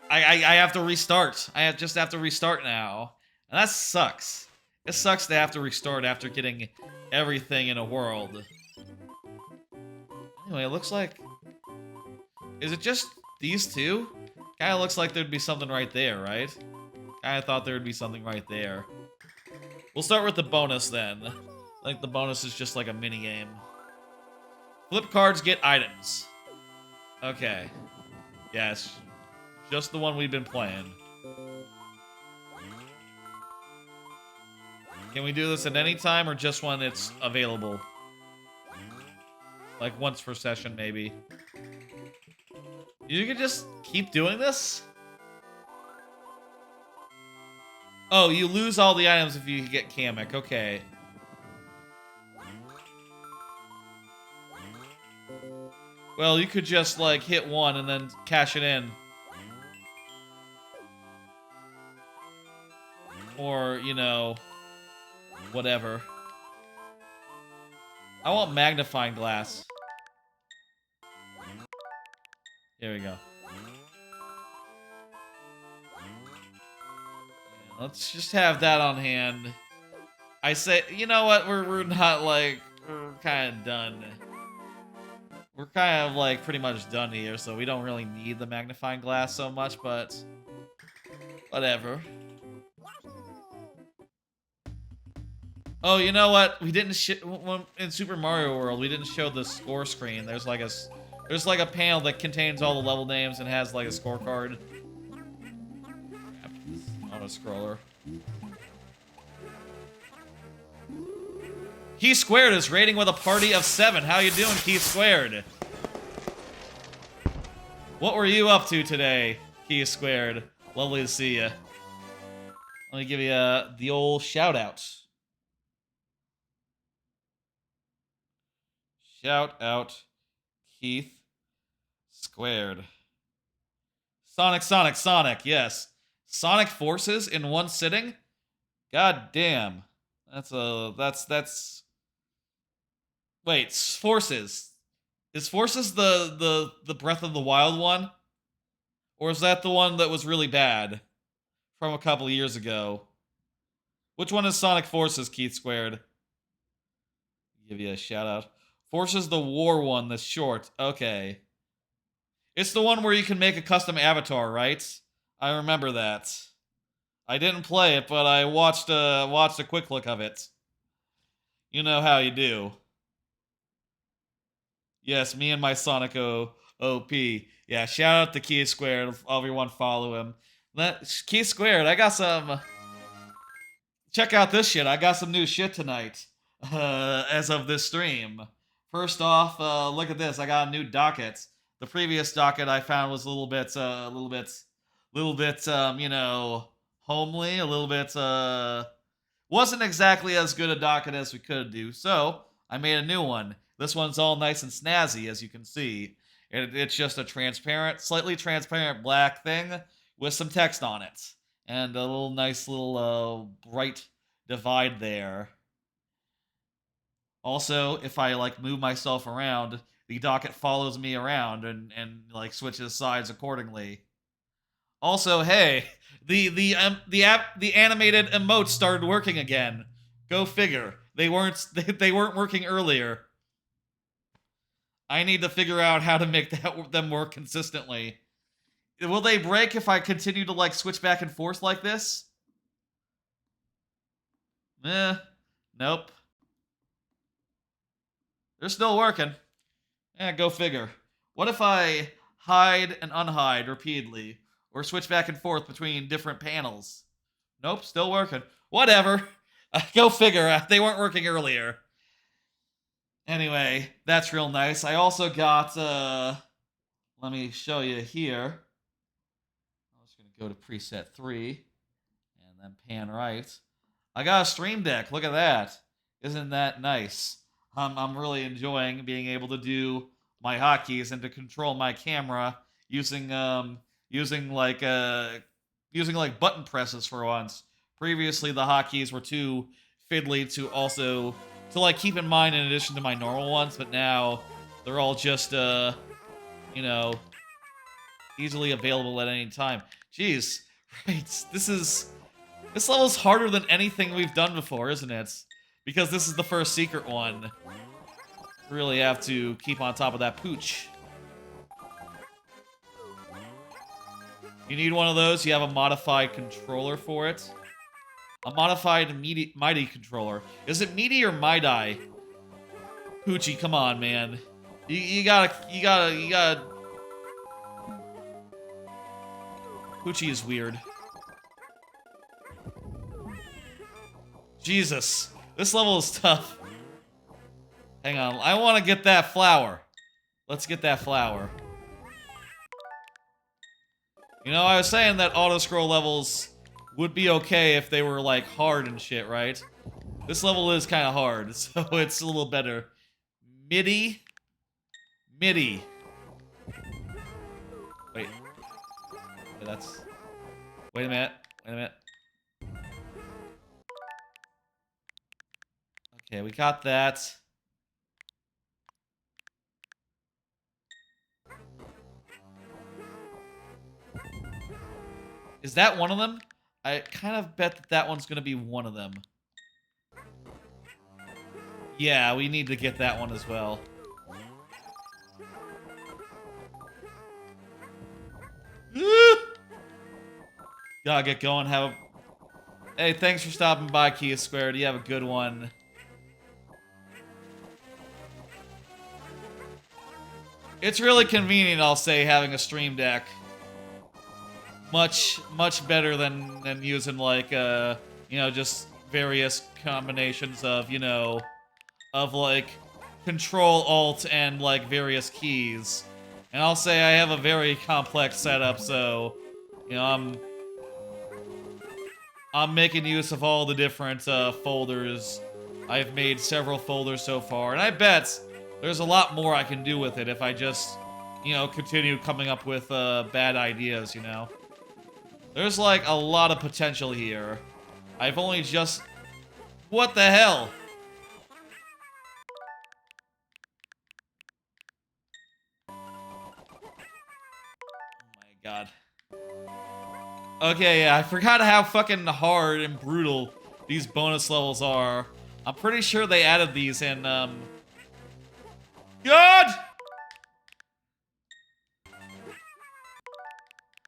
I have to restart. Just have to restart now. And that sucks. It sucks to have to restart after getting everything in a world. Anyway, it looks like... Is it just these 2? Kinda looks like there'd be something right there, right? Kinda thought there'd be something right there. We'll start with the bonus then. I think the bonus is just like a minigame. Flip cards, get items. Okay. Yes. Just the one we've been playing. Can we do this at any time or just when it's available? Like once per session, maybe. You can just keep doing this? Oh, you lose all the items if you get Kamek. Okay. Well, you could just, like, hit one and then cash it in. Or, you know, whatever. I want magnifying glass. There we go. Let's just have that on hand. I say, you know what? We're not, like, we're kind of done. We're kind of, like, pretty much done here, so we don't really need the magnifying glass so much, but whatever. Oh, you know what? We didn't in Super Mario World, we didn't show the score screen. There's like a panel that contains all the level names and has like a scorecard. Auto scroller. Keith Squared is rating with a party of 7. How you doing, Keith Squared? What were you up to today, Keith Squared? Lovely to see you. Let me give you the old shout out. Shout out, Keith Squared. Sonic, Sonic, Sonic, yes. Sonic Forces in one sitting? God damn. That's... Wait, Forces. Is Forces the Breath of the Wild one? Or is that the one that was really bad? From a couple of years ago? Which one is Sonic Forces, Keith Squared? Give you a shout out. Forces the War one that's short. Okay. It's the one where you can make a custom avatar, right? I remember that. I didn't play it, but I watched a quick look of it. You know how you do. Yes, me and my Sonic OP. Yeah, shout out to Key Squared. Everyone follow him. Key Squared, I got some. Check out this shit. I got some new shit tonight. As of this stream. First off, look at this. I got a new docket. The previous docket I found was a little bit, you know, homely. A little bit, wasn't exactly as good a docket as we could do. So I made a new one. This one's all nice and snazzy, as you can see. It's just a transparent, slightly transparent black thing with some text on it and a little nice little bright divide there. Also, if I like move myself around, the docket follows me around and like switches sides accordingly. Also, hey, the animated emotes started working again. Go figure. They weren't working earlier. I need to figure out how to make them work consistently. Will they break if I continue to like switch back and forth like this? Nope. They're still working. Go figure. What if I hide and unhide repeatedly, or switch back and forth between different panels? Nope, still working. Whatever. Go figure. They weren't working earlier. Anyway, that's real nice. I also got, let me show you here. I'm just going to go to preset 3, and then pan right. I got a stream deck. Look at that. Isn't that nice? I'm really enjoying being able to do my hotkeys and to control my camera using like button presses for once. Previously, the hotkeys were too fiddly to like keep in mind in addition to my normal ones, but now they're all just you know, easily available at any time. Jeez, right? This level's harder than anything we've done before, isn't it? Because this is the first secret one. Really have to keep on top of that pooch. You need one of those, you have a modified controller for it. A modified Mighty controller. Is it Meaty or Mighty? Poochie, come on, man. You gotta... Poochie is weird. Jesus. This level is tough. Hang on, I want to get that flower. Let's get that flower. You know, I was saying that auto-scroll levels would be okay if they were, like, hard and shit, right? This level is kind of hard, so it's a little better. MIDI. Wait, that's... Wait a minute. Okay, we got that. Is that one of them? I kind of bet that one's gonna be one of them. Yeah, we need to get that one as well. Gotta get going. Hey, thanks for stopping by, Kia Squared. You have a good one. It's really convenient, I'll say, having a stream deck. Much better than using, like, you know, just various combinations of, you know, like, Control, Alt, and, like, various keys. And I'll say I have a very complex setup, so, you know, I'm making use of all the different, folders. I've made several folders so far, and I bet there's a lot more I can do with it if I just, you know, continue coming up with, bad ideas, you know? There's, like, a lot of potential here. I've only just... What the hell? Oh my god. Okay, yeah, I forgot how fucking hard and brutal these bonus levels are. I'm pretty sure they added these in, God!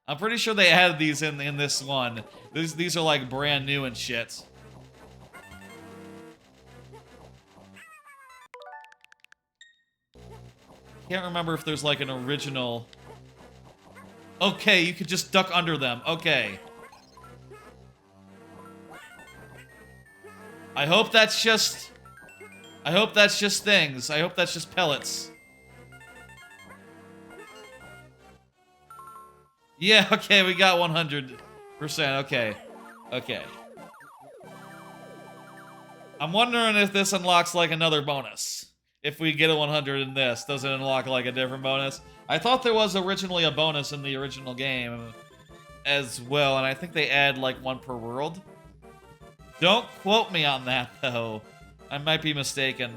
I'm pretty sure they added these in this one. These are like brand new and shit. can't remember if there's like an original. Okay, you could just duck under them. Okay. I hope that's just things. I hope that's just pellets. Yeah, okay, we got 100%. Okay. Okay. I'm wondering if this unlocks like another bonus. If we get a 100 in this, does it unlock like a different bonus? I thought there was originally a bonus in the original game as well, and I think they add like one per world. Don't quote me on that though. I might be mistaken.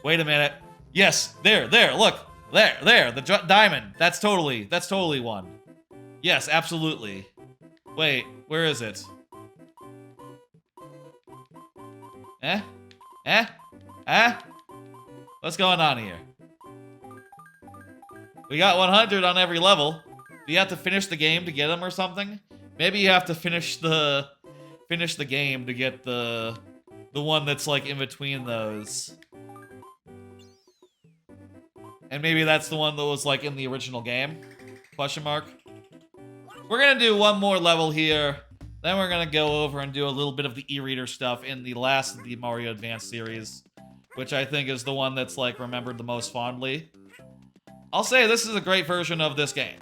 Wait a minute. Yes, there, look. There, the diamond. That's totally one. Yes, absolutely. Wait, where is it? Eh? Eh? Eh? What's going on here? We got 100 on every level. Do you have to finish the game to get them or something? Maybe you have to finish the game to get the one that's like in between those. And maybe that's the one that was like in the original game? Question mark. We're gonna do one more level here. Then we're gonna go over and do a little bit of the e-reader stuff in the last of the Mario Advance series, which I think is the one that's like remembered the most fondly. I'll say this is a great version of this game.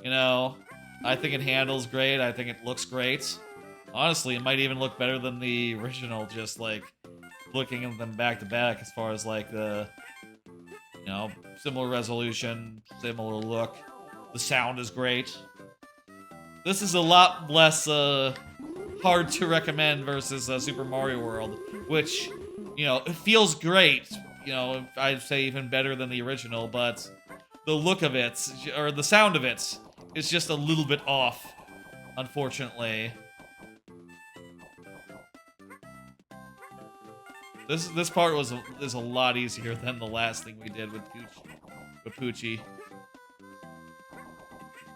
You know, I think it handles great. I think it looks great. Honestly, it might even look better than the original, just like looking at them back to back as far as like the, you know, similar resolution, similar look. The sound is great. This is a lot less hard to recommend versus Super Mario World, which, you know, it feels great. You know, I'd say even better than the original, but the look of it, or the sound of it, is just a little bit off, unfortunately. This part is a lot easier than the last thing we did with Poochie.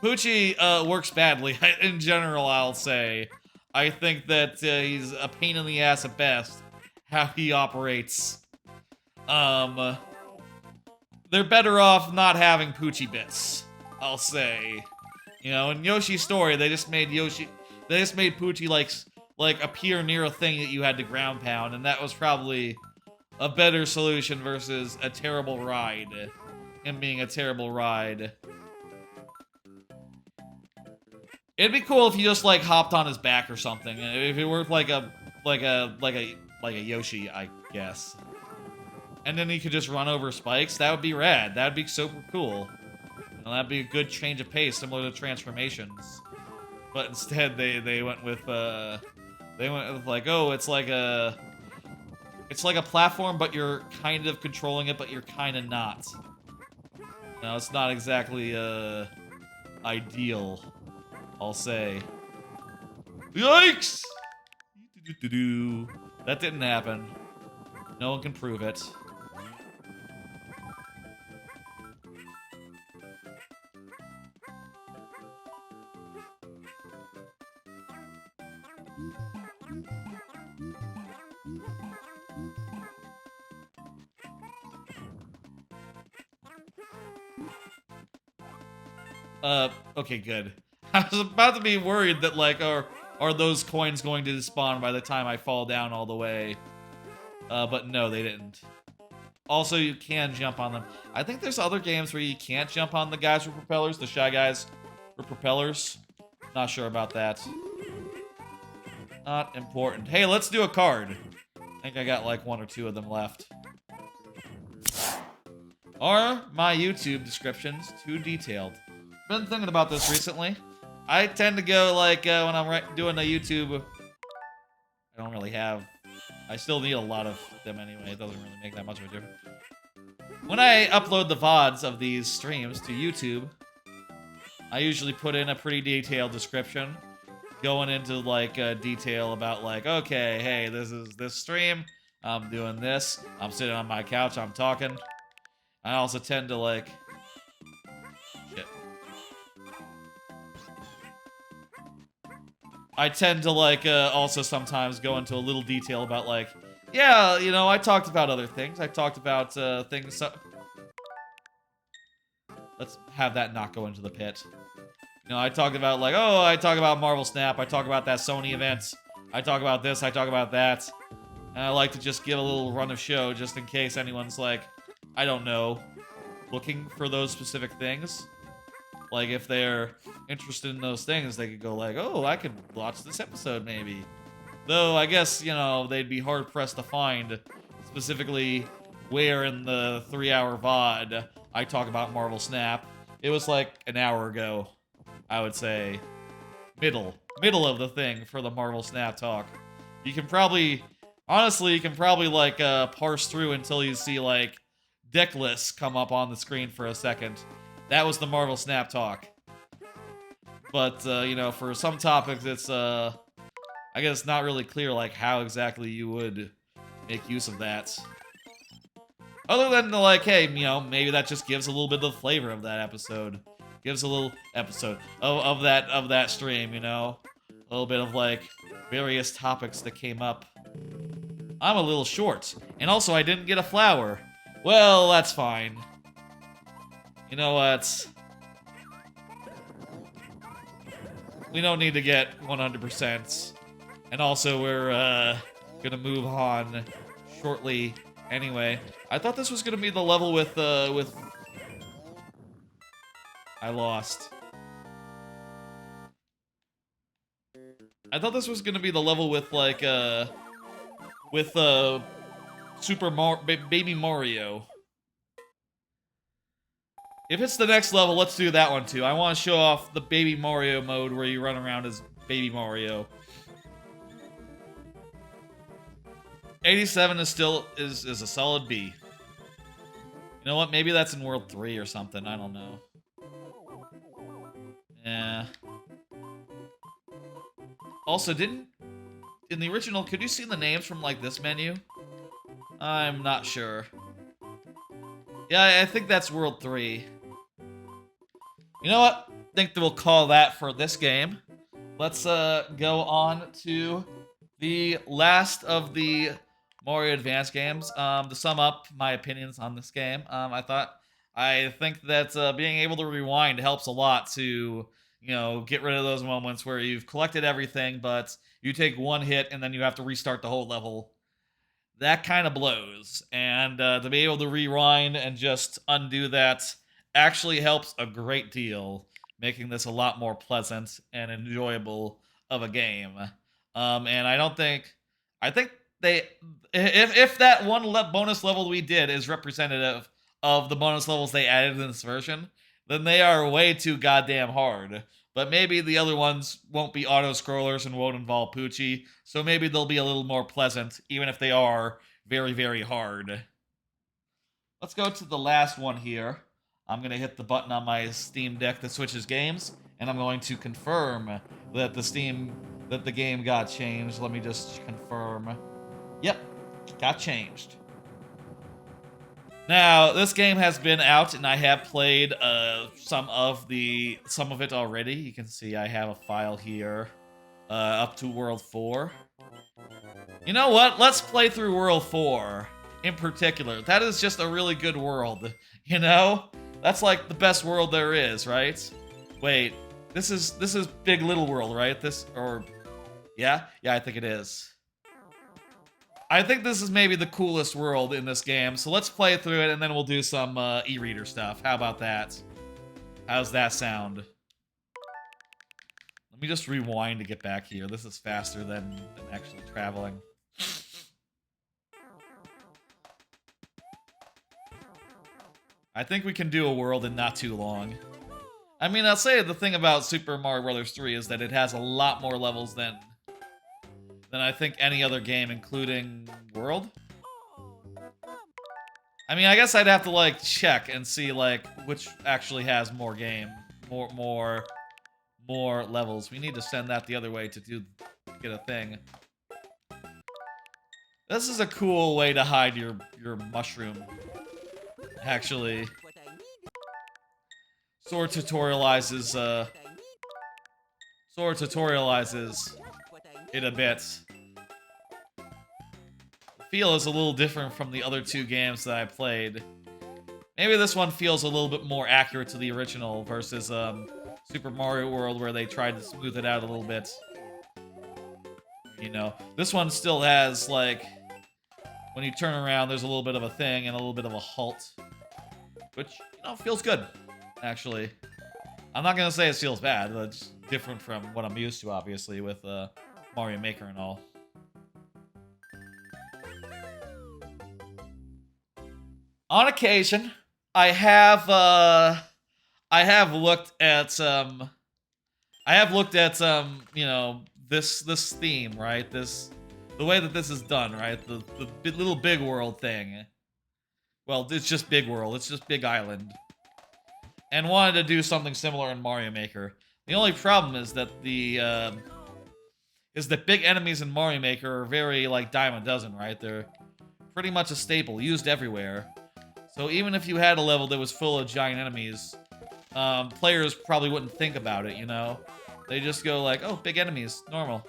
Poochie works badly, in general, I'll say. I think that he's a pain in the ass at best, how he operates. They're better off not having Poochie bits, I'll say. You know, in Yoshi's story, they just made Poochie like appear near a thing that you had to ground pound, and that was probably a better solution versus a terrible ride. Him being a terrible ride. It'd be cool if you just like hopped on his back or something. If it worked like a Yoshi, I guess. And then he could just run over spikes. That would be rad. That would be super cool. And that'd be a good change of pace, similar to Transformations. But instead, they went with like, oh, it's like a platform, but you're kind of controlling it, but you're kind of not. No, it's not exactly ideal, I'll say. Yikes! That didn't happen. No one can prove it. Okay, good. I was about to be worried that, like, are those coins going to despawn by the time I fall down all the way? But no, they didn't. Also, you can jump on them. I think there's other games where you can't jump on the guys with propellers, the Shy Guys with propellers. Not sure about that. Not important. Hey, let's do a card. I think I got like 1 or 2 of them left. Are my YouTube descriptions too detailed? Been thinking about this recently. I tend to go like when I'm doing a YouTube. I don't really have. I still need a lot of them anyway. It doesn't really make that much of a difference. When I upload the VODs of these streams to YouTube, I usually put in a pretty detailed description, going into like detail about like, okay, hey, this is this stream. I'm doing this. I'm sitting on my couch. I'm talking. I also tend to like. I tend to, like, also sometimes go into a little detail about, like, yeah, you know, I talked about other things. I talked about, things... let's have that not go into the pit. You know, I talk about like, oh, I talk about Marvel Snap, I talk about that Sony event, I talk about this, I talk about that. And I like to just give a little run of show just in case anyone's like, I don't know, looking for those specific things. Like, if they're interested in those things, they could go like, oh, I could watch this episode maybe. Though, I guess, you know, they'd be hard-pressed to find specifically where in the 3-hour VOD I talk about Marvel Snap. It was like an hour ago, I would say. Middle of the thing for the Marvel Snap talk. You can probably, honestly, you can probably, like, parse through until you see, like, deck lists come up on the screen for a second. That was the Marvel Snap talk. But, you know, for some topics, it's, I guess not really clear, like, how exactly you would make use of that. Other than, like, hey, you know, maybe that just gives a little bit of the flavor of that episode. Gives a little episode of that stream, you know? A little bit of, like, various topics that came up. I'm a little short. And also, I didn't get a flower. Well, that's fine. You know what? We don't need to get 100%. And also, we're, gonna move on shortly anyway. I thought this was gonna be the level with... I lost. I thought this was gonna be the level with, like, Baby Mario. If it's the next level, let's do that one too. I want to show off the Baby Mario mode where you run around as Baby Mario. 87 is still is a solid B. You know what? Maybe that's in World 3 or something. I don't know. Yeah. Also, in the original, could you see the names from, like, this menu? I'm not sure. Yeah, I think that's World 3. You know what? I think that we'll call that for this game. Let's go on to the last of the Mario Advance games. To sum up my opinions on this game, I think that being able to rewind helps a lot to, you know, get rid of those moments where you've collected everything, but you take one hit and then you have to restart the whole level. That kind of blows, and to be able to rewind and just undo that actually helps a great deal, making this a lot more pleasant and enjoyable of a game. And I think if that one bonus level we did is representative of the bonus levels they added in this version, then they are way too goddamn hard. But maybe the other ones won't be auto-scrollers and won't involve Poochie, so maybe they'll be a little more pleasant, even if they are very, very hard. Let's go to the last one here. I'm going to hit the button on my Steam Deck that switches games, and I'm going to confirm that the game got changed. Let me just confirm. Yep, got changed. Now, this game has been out, and I have played some of it already. You can see I have a file here up to World 4. You know what? Let's play through World 4 in particular. That is just a really good world, you know? That's like the best world there is, right? Wait, this is Big Little World, right? Yeah, I think it is. I think this is maybe the coolest world in this game, so let's play through it and then we'll do some e-reader stuff. How about that? How's that sound? Let me just rewind to get back here. This is faster than actually traveling. I think we can do a world in not too long. I mean, I'll say the thing about Super Mario Bros. 3 is that it has a lot more levels than I think any other game, including World. I mean, I guess I'd have to, like, check and see, like, which actually has more levels. We need to send that the other way to get a thing. This is a cool way to hide your mushroom. Actually, Sword tutorializes it a bit. The feel is a little different from the other two games that I played. Maybe this one feels a little bit more accurate to the original versus Super Mario World, where they tried to smooth it out a little bit. You know, this one still has, like, when you turn around, there's a little bit of a thing and a little bit of a halt. Which, you know, feels good, actually. I'm not gonna say it feels bad, but it's different from what I'm used to, obviously, with Mario Maker and all. On occasion, I have looked at you know, this theme, right? The way that this is done, right? The little big world thing. Well, it's just big world. It's just big island. And wanted to do something similar in Mario Maker. The only problem is that big enemies in Mario Maker are very, like, dime a dozen, right? They're pretty much a staple, used everywhere. So even if you had a level that was full of giant enemies, players probably wouldn't think about it, you know? They just go like, oh, big enemies, normal.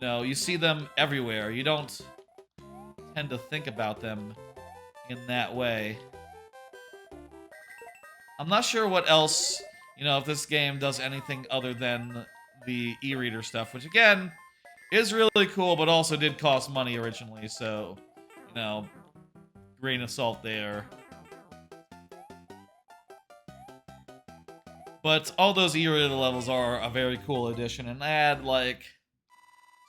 You know, you see them everywhere. You don't tend to think about them in that way. I'm not sure what else, you know, if this game does anything other than the e-reader stuff, which again, is really cool, but also did cost money originally, so, you know, grain of salt there. But all those e-reader levels are a very cool addition and add, like,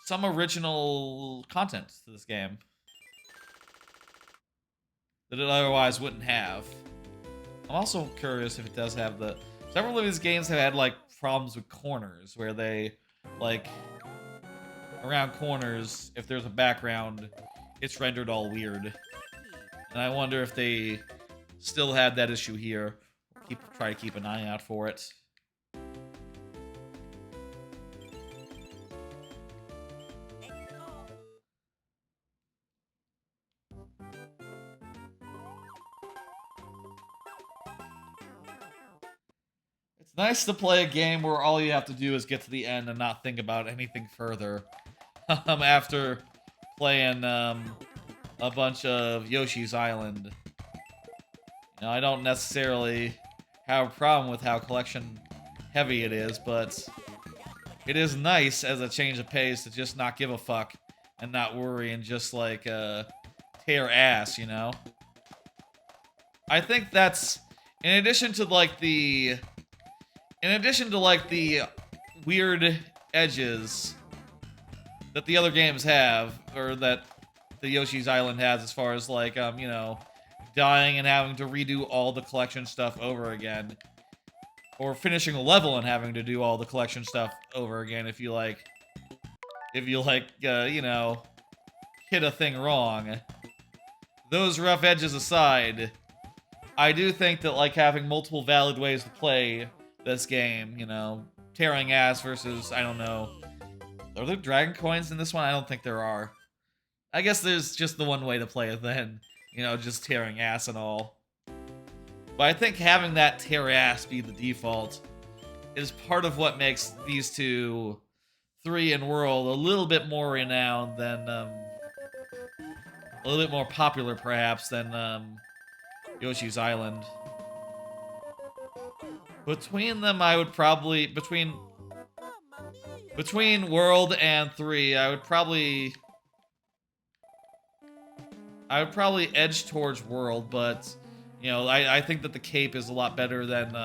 some original content to this game that it otherwise wouldn't have. I'm also curious if it does have the... Several of these games have had, like, problems with corners, where they, like, around corners, if there's a background, it's rendered all weird. And I wonder if they still have that issue here. Try to keep an eye out for it. It's nice to play a game where all you have to do is get to the end and not think about anything further. After playing a bunch of Yoshi's Island. You know, I don't necessarily have a problem with how collection heavy it is, but it is nice as a change of pace to just not give a fuck and not worry and just, like, tear ass, you know? I think that's, in addition to, like, the weird edges that the other games have, or that the Yoshi's Island has, as far as, like, you know, dying and having to redo all the collection stuff over again. Or finishing a level and having to do all the collection stuff over again if you, you know, hit a thing wrong. Those rough edges aside, I do think that, like, having multiple valid ways to play this game, you know, tearing ass versus, I don't know, are there dragon coins in this one? I don't think there are. I guess there's just the one way to play it then, you know, just tearing ass and all. But I think having that tear ass be the default is part of what makes these two, 3 and World, a little bit more renowned than, a little bit more popular perhaps than, Yoshi's Island. Between them, I would probably, between World and 3, I would probably edge towards World, but, you know, I think that the cape is a lot better than,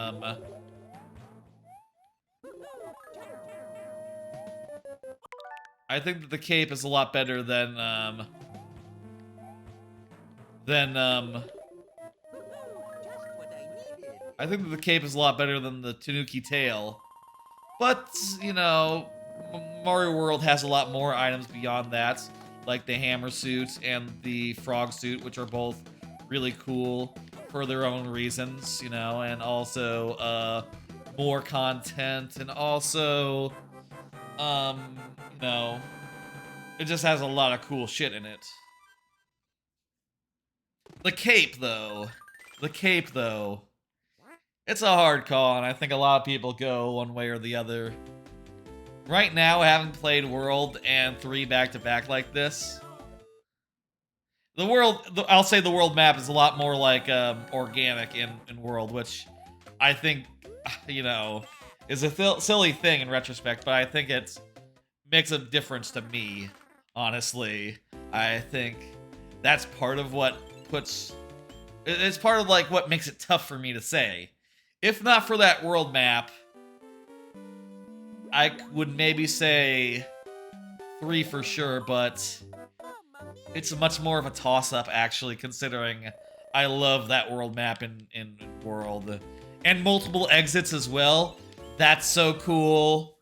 I think that the cape is a lot better than, I think that the cape is a lot better than the Tanuki tail. But, you know, Mario World has a lot more items beyond that, like the hammer suit and the frog suit, which are both really cool for their own reasons, you know, and also, more content, and also, you know, it just has a lot of cool shit in it. The cape, though, it's a hard call, and I think a lot of people go one way or the other. Right now, having played World and 3 back-to-back like this, The world, I'll say the world map is a lot more like organic in world, which I think, you know, is a silly thing in retrospect, but I think it makes a difference to me, honestly. I think that's part of what puts, it's part of like what makes it tough for me to say. If not for that world map, I would maybe say 3 for sure, but it's much more of a toss-up, actually, considering I love that world map in World. And multiple exits as well. That's so cool.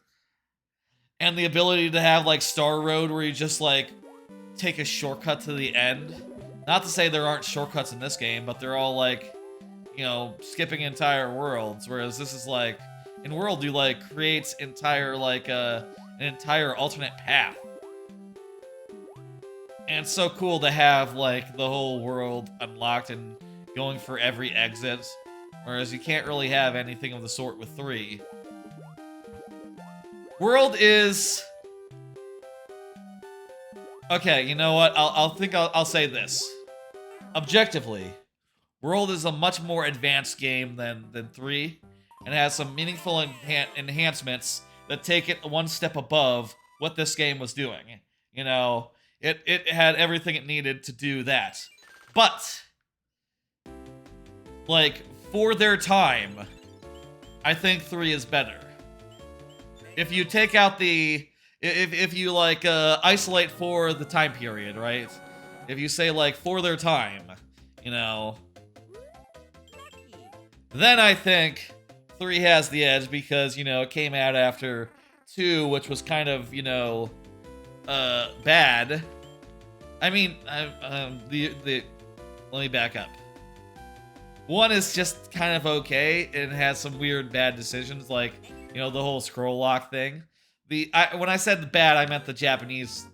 And the ability to have, like, Star Road, where you just, like, take a shortcut to the end. Not to say there aren't shortcuts in this game, but they're all, like, you know, skipping entire worlds. Whereas this is, like, in World, you, like, create entire, like, an entire alternate path. And it's so cool to have, like, the whole world unlocked and going for every exit. Whereas you can't really have anything of the sort with 3. World is... Okay, you know what? I'll say this. Objectively, World is a much more advanced game than 3. And has some meaningful enhancements that take it one step above what this game was doing. You know... It had everything it needed to do that. But, like, for their time, I think 3 is better. If you take out the... If you, like, isolate for the time period, right? If you say, like, for their time, you know... Then I think 3 has the edge because, you know, it came out after 2, which was kind of, you know... bad. I mean, let me back up. 1 is just kind of okay, and has some weird bad decisions, like, you know, the whole scroll lock thing. When I said bad, I meant the Japanese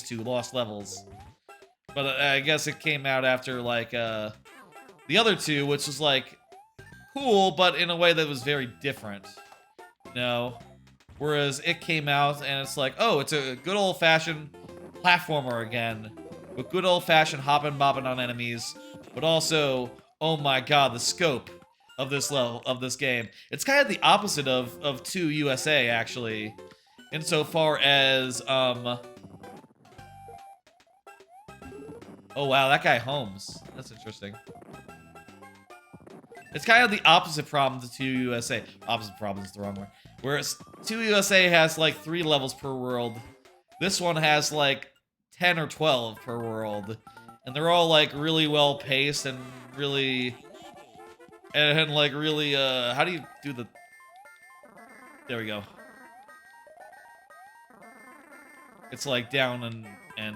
2, Lost Levels. But I guess it came out after, like, the other 2, which was, like, cool, but in a way that was very different. You know? Whereas it came out and it's like, oh, it's a good old-fashioned platformer again. With good old-fashioned hopping, bopping on enemies. But also, oh my god, the scope of this level, of this game. It's kind of the opposite of 2 USA, actually. Insofar as, Oh wow, that guy Holmes. That's interesting. It's kind of the opposite problem to 2 USA. Opposite problem is the wrong word. Whereas 2 USA has like 3 levels per world. This one has like 10 or 12 per world. And they're all like really well paced and really... And like really, how do you do the... There we go. It's like down and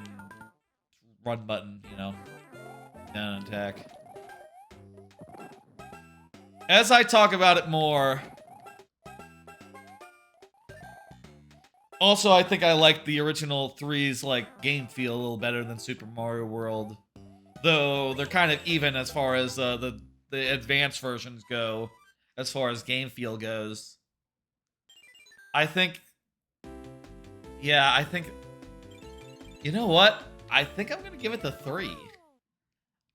run button, you know. Down and attack. As I talk about it more... Also, I think I like the original 3's, like, game feel a little better than Super Mario World. Though, they're kind of even as far as the advanced versions go, as far as game feel goes. I think... Yeah, I think... You know what? I think I'm gonna give it the 3.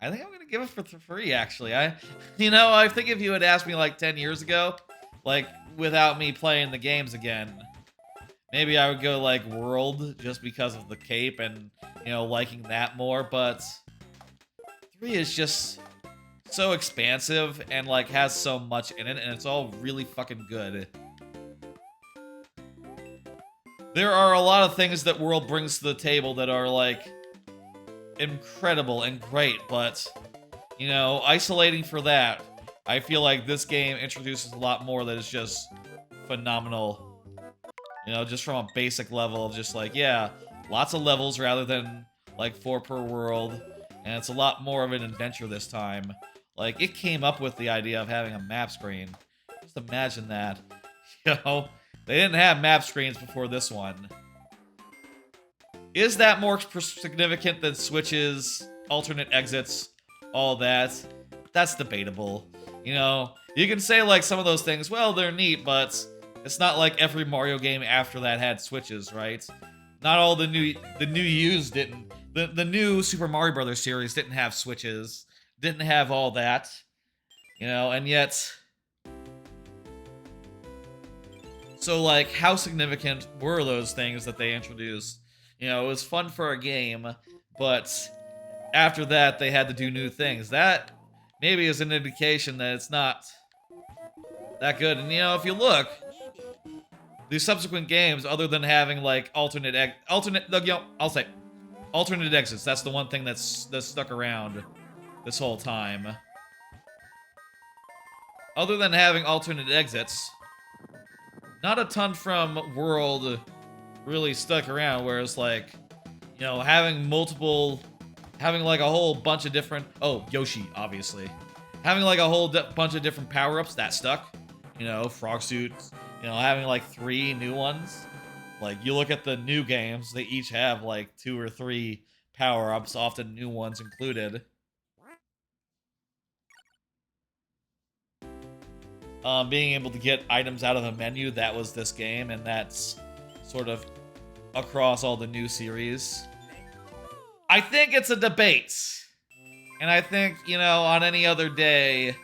I think I'm gonna give it for 3, actually. You know, I think if you had asked me, like, 10 years ago, like, without me playing the games again... Maybe I would go, like, World, just because of the cape and, you know, liking that more, but 3 is just so expansive and, like, has so much in it, and it's all really fucking good. There are a lot of things that World brings to the table that are, like, incredible and great, but, you know, isolating for that, I feel like this game introduces a lot more that is just phenomenal. You know, just from a basic level of just like, yeah, lots of levels rather than like 4 per world. And it's a lot more of an adventure this time. Like, it came up with the idea of having a map screen. Just imagine that. You know, they didn't have map screens before this one. Is that more significant than switches, alternate exits, all that? That's debatable. You know, you can say like some of those things, well, they're neat, but... It's not like every Mario game after that had switches, right? Not all the new U's didn't the new Super Mario Brothers series didn't have switches, didn't have all that, you know, and yet, so like, how significant were those things that they introduced? You know, it was fun for a game, but after that, they had to do new things. That maybe is an indication that it's not that good. And you know, if you look, these subsequent games, other than having like alternate, you know, I'll say alternate exits. That's the one thing that's stuck around this whole time. Other than having alternate exits, not a ton from World really stuck around. Whereas like, you know, having like a whole bunch of different, oh, Yoshi, obviously. Having like a whole bunch of different power-ups, that stuck. You know, frog suits, you know, having like 3 new ones. Like, you look at the new games, they each have like 2 or 3 power-ups, often new ones included. Being able to get items out of the menu, that was this game, and that's sort of across all the new series. I think it's a debate. And I think, you know, on any other day,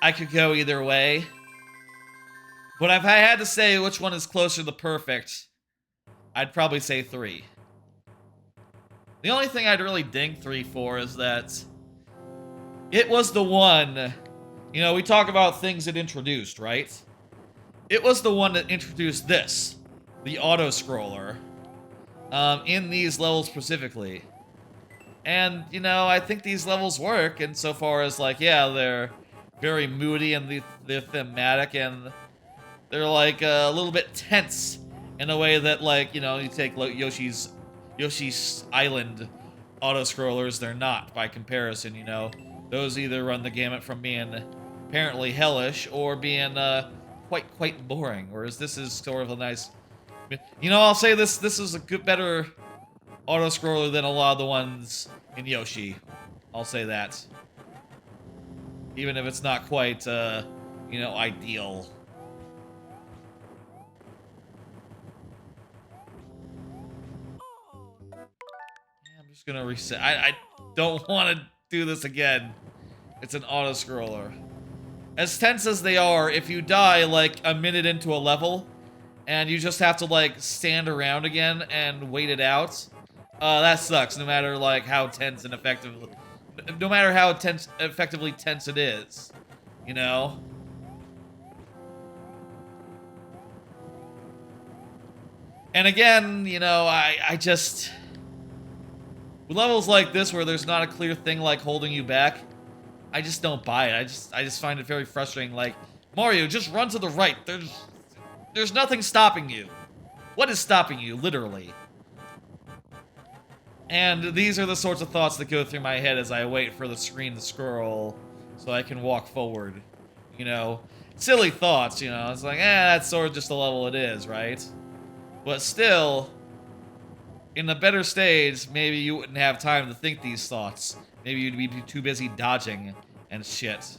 I could go either way. But if I had to say which one is closer to perfect, I'd probably say 3. The only thing I'd really ding 3 for is that it was the one, you know, we talk about things it introduced, right? It was the one that introduced this, the auto-scroller, in these levels specifically. And, you know, I think these levels work insofar as, like, yeah, they're very moody and they're thematic and they're, like, a little bit tense in a way that, like, you know, you take Yoshi's Island auto-scrollers, they're not by comparison, you know. Those either run the gamut from being apparently hellish or being quite boring, whereas this is sort of a nice... You know, I'll say this is a better auto-scroller than a lot of the ones in Yoshi. I'll say that. Even if it's not quite, you know, ideal. Yeah, I'm just gonna reset. I don't want to do this again. It's an auto-scroller. As tense as they are, if you die, like, a minute into a level, and you just have to, like, stand around again and wait it out, that sucks, no matter, like, how tense and effective... No matter how effectively tense it is, you know? And again, you know, I just... With levels like this where there's not a clear thing, like, holding you back, I just don't buy it. I just find it very frustrating, like, Mario, just run to the right. There's nothing stopping you. What is stopping you, literally? And these are the sorts of thoughts that go through my head as I wait for the screen to scroll so I can walk forward. You know, silly thoughts, you know. It's like, that's sort of just the level it is, right? But still, in the better stage, maybe you wouldn't have time to think these thoughts. Maybe you'd be too busy dodging and shit.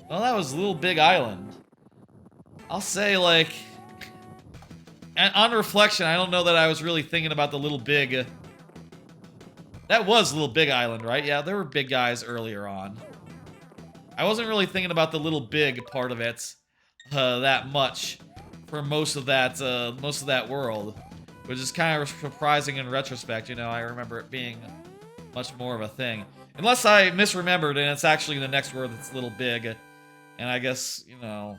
Well, that was Little Big Island. I'll say, like... And on reflection, I don't know that I was really thinking about the Little Big... That was Little Big Island, right? Yeah, there were big guys earlier on. I wasn't really thinking about the Little Big part of it that much for most of that world, which is kind of surprising in retrospect. You know, I remember it being much more of a thing. Unless I misremembered and it's actually the next word that's Little Big. And I guess, you know,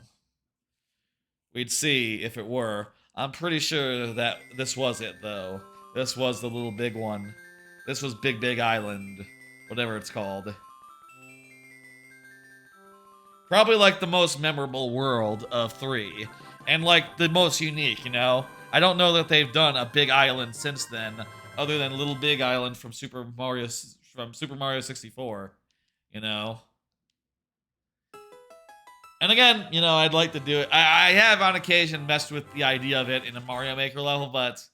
we'd see if it were. I'm pretty sure that this was it, though. This was the Little Big one. This was Big Island. Whatever it's called. Probably, like, the most memorable world of 3. And, like, the most unique, you know? I don't know that they've done a Big Island since then, other than Little Big Island from Super Mario 64, you know? And again, you know, I'd like to do it. I have on occasion messed with the idea of it in a Mario Maker level, but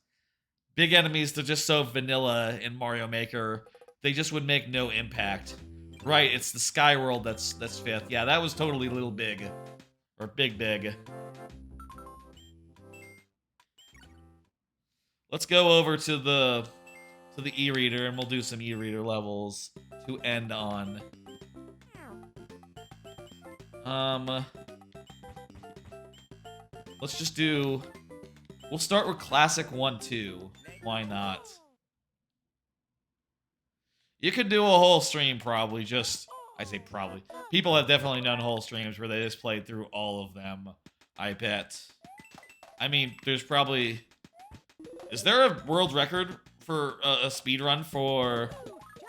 big enemies, they're just so vanilla in Mario Maker, they just would make no impact. Right, it's the Sky World that's 5th. Yeah, that was totally Little Big. Or Big. let's go over to the e-reader and we'll do some e-reader levels to end on. Let's just do. We'll start with Classic 1-2. Why not? You could do a whole stream probably. I say probably. People have definitely done whole streams where they just played through all of them. I bet. I mean, there's probably. Is there a world record for a speedrun for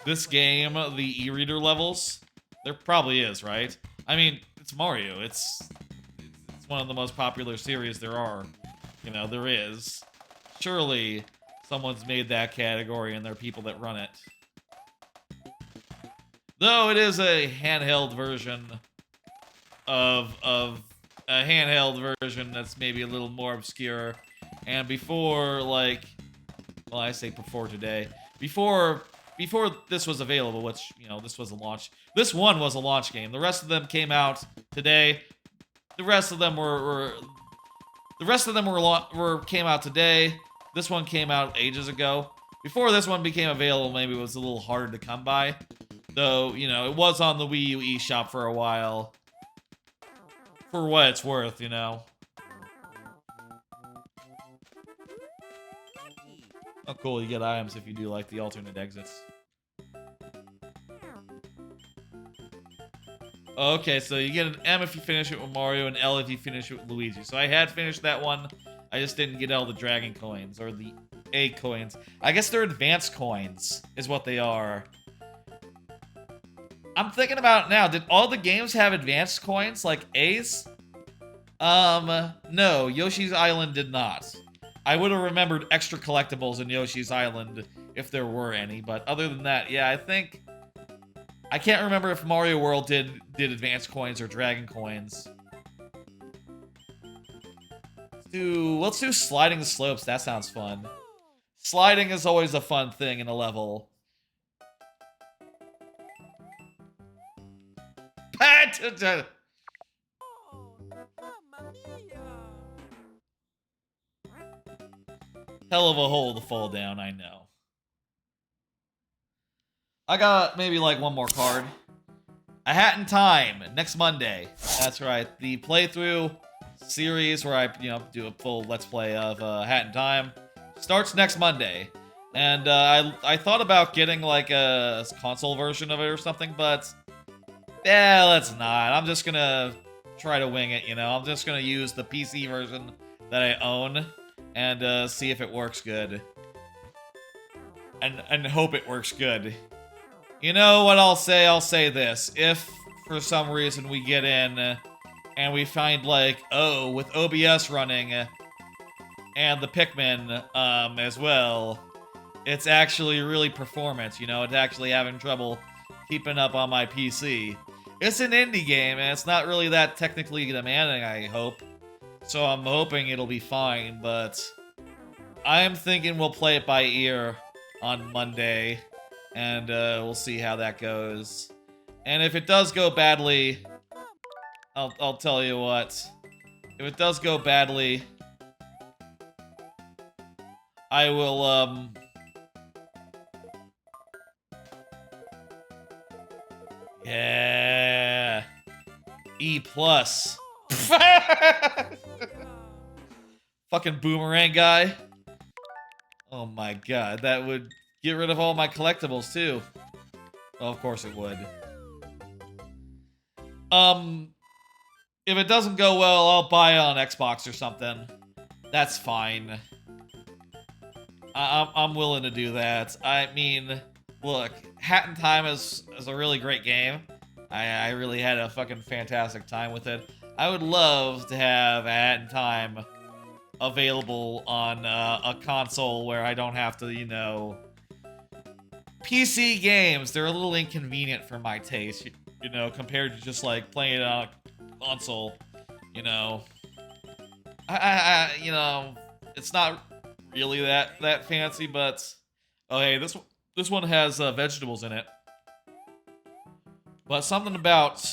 this game, the e-reader levels? There probably is, right? I mean, it's Mario. It's one of the most popular series there are. You know, there is. Surely someone's made that category and there are people that run it. Though it is a handheld version of a handheld version that's maybe a little more obscure. And before, like, well, I say before today, before this was available, which, you know, this was a launch. This one was a launch game. The rest of them came out today. The rest of them came out today. This one came out ages ago. Before this one became available, maybe it was a little harder to come by. Though, you know, it was on the Wii U eShop for a while. For what it's worth, you know. Oh, cool, you get items if you do, like, the alternate exits. Okay, so you get an M if you finish it with Mario, and L if you finish it with Luigi. So I had finished that one, I just didn't get all the Dragon Coins, or the A coins. I guess they're advanced coins, is what they are. I'm thinking about it now, did all the games have advanced coins, like A's? No, Yoshi's Island did not. I would have remembered extra collectibles in Yoshi's Island if there were any, but other than that, yeah, I can't remember if Mario World did advanced coins or Dragon Coins. Let's do sliding slopes, that sounds fun. Sliding is always a fun thing in a level. Hell of a hole to fall down, I know. I got maybe like one more card. A Hat in Time, next Monday. That's right, the playthrough series where I, you know, do a full Let's Play of Hat in Time starts next Monday. And I thought about getting like a console version of it or something, but yeah, let's not. I'm just gonna try to wing it, you know. I'm just gonna use the PC version that I own and see if it works good. And hope it works good. You know what I'll say? I'll say this. If, for some reason, we get in and we find, like, oh, with OBS running and the Pikmin as well, it's actually really performance, you know? It's actually having trouble keeping up on my PC. It's an indie game, and it's not really that technically demanding, I hope. So I'm hoping it'll be fine, but I'm thinking we'll play it by ear on Monday. And we'll see how that goes. And if it does go badly, I'll tell you what. If it does go badly, I will yeah, E+. Fucking boomerang guy. Oh my god, that would get rid of all my collectibles, too. Well, of course it would. If it doesn't go well, I'll buy it on Xbox or something. That's fine. I'm willing to do that. I mean, look, Hat in Time is a really great game. I really had a fucking fantastic time with it. I would love to have a Hat in Time available on a console where I don't have to, you know... PC games, they're a little inconvenient for my taste, you know, compared to just, like, playing it on a console, you know. You know, it's not really that fancy, but... Oh, hey, this one has vegetables in it. But something about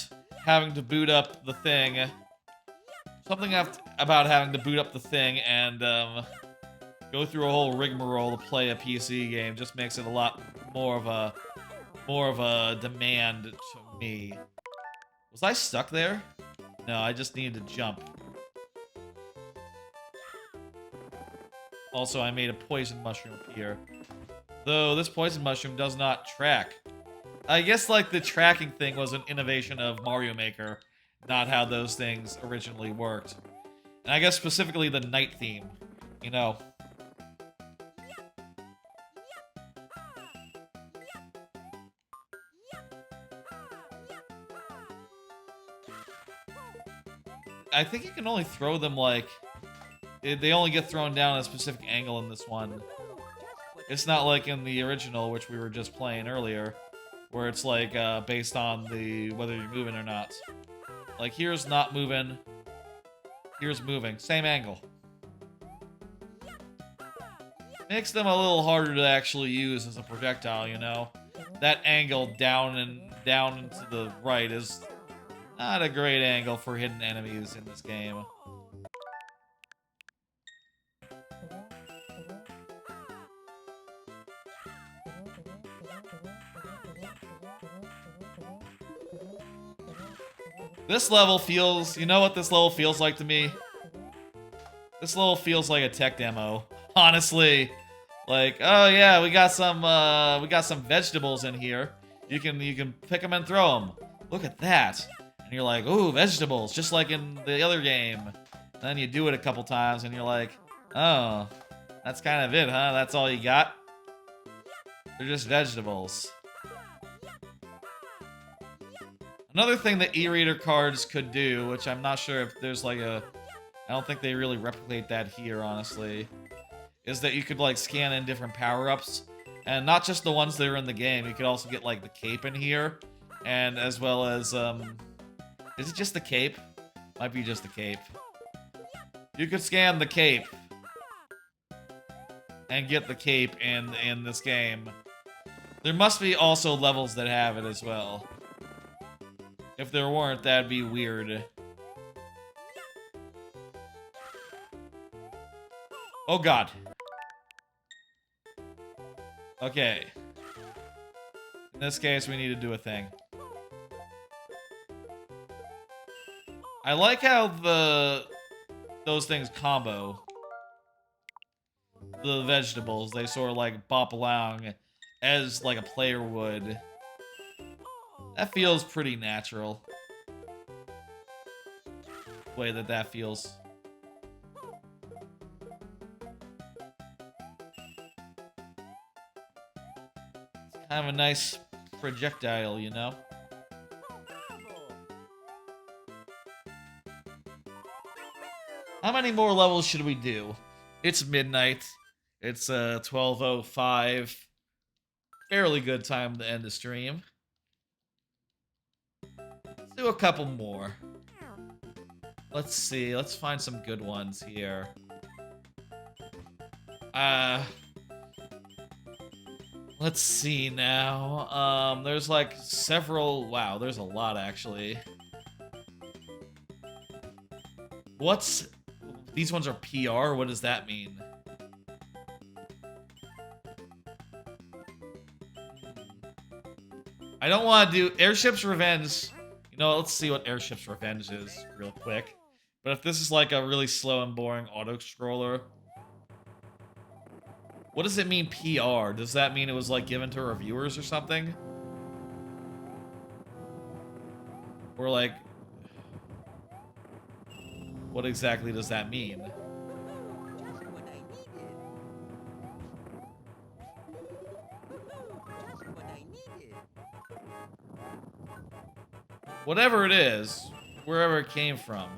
having to boot up the thing... Something about having to boot up the thing and, go go through a whole rigmarole to play a PC game just makes it a lot more of a demand to me. Was I stuck there? No, I just needed to jump. Also, I made a poison mushroom appear. Though this poison mushroom does not track. I guess, like, the tracking thing was an innovation of Mario Maker, not how those things originally worked. And I guess specifically the night theme, you know. I think you can only throw them, like... They only get thrown down at a specific angle in this one. It's not like in the original, which we were just playing earlier, where it's, like, based on the whether you're moving or not. Like, here's not moving. Here's moving. Same angle. Makes them a little harder to actually use as a projectile, you know? That angle down and to the right is not a great angle for hidden enemies in this game. This level feels... You know what this level feels like to me? This level feels like a tech demo. Honestly. Like, oh yeah, we got some vegetables in here. You can pick them and throw them. Look at that. And you're like, ooh, vegetables, just like in the other game. And then you do it a couple times and you're like, oh, that's kind of it, huh? That's all you got? They're just vegetables. Another thing that e-reader cards could do, which I'm not sure if there's like a... I don't think they really replicate that here, honestly. Is that you could like scan in different power-ups. And not just the ones that are in the game. You could also get like the cape in here. And as well as, is it just the cape? Might be just the cape. You could scan the cape. And get the cape in this game. There must be also levels that have it as well. If there weren't, that'd be weird. Oh god. Okay. In this case, we need to do a thing. I like how those things combo. The vegetables, they sort of like bop along as like a player would. That feels pretty natural. The way that feels. It's kind of a nice projectile, you know? How many more levels should we do? It's midnight. It's 12:05. Fairly good time to end the stream. Let's do a couple more. Let's see. Let's find some good ones here. Let's see now. There's like several... Wow, there's a lot actually. What's... These ones are PR? What does that mean? I don't want to do Airship's Revenge. You know, let's see what Airship's Revenge is real quick. But if this is like a really slow and boring auto-scroller... What does it mean PR? Does that mean it was like given to reviewers or something? Or like... What exactly does that mean? Whatever it is, wherever it came from.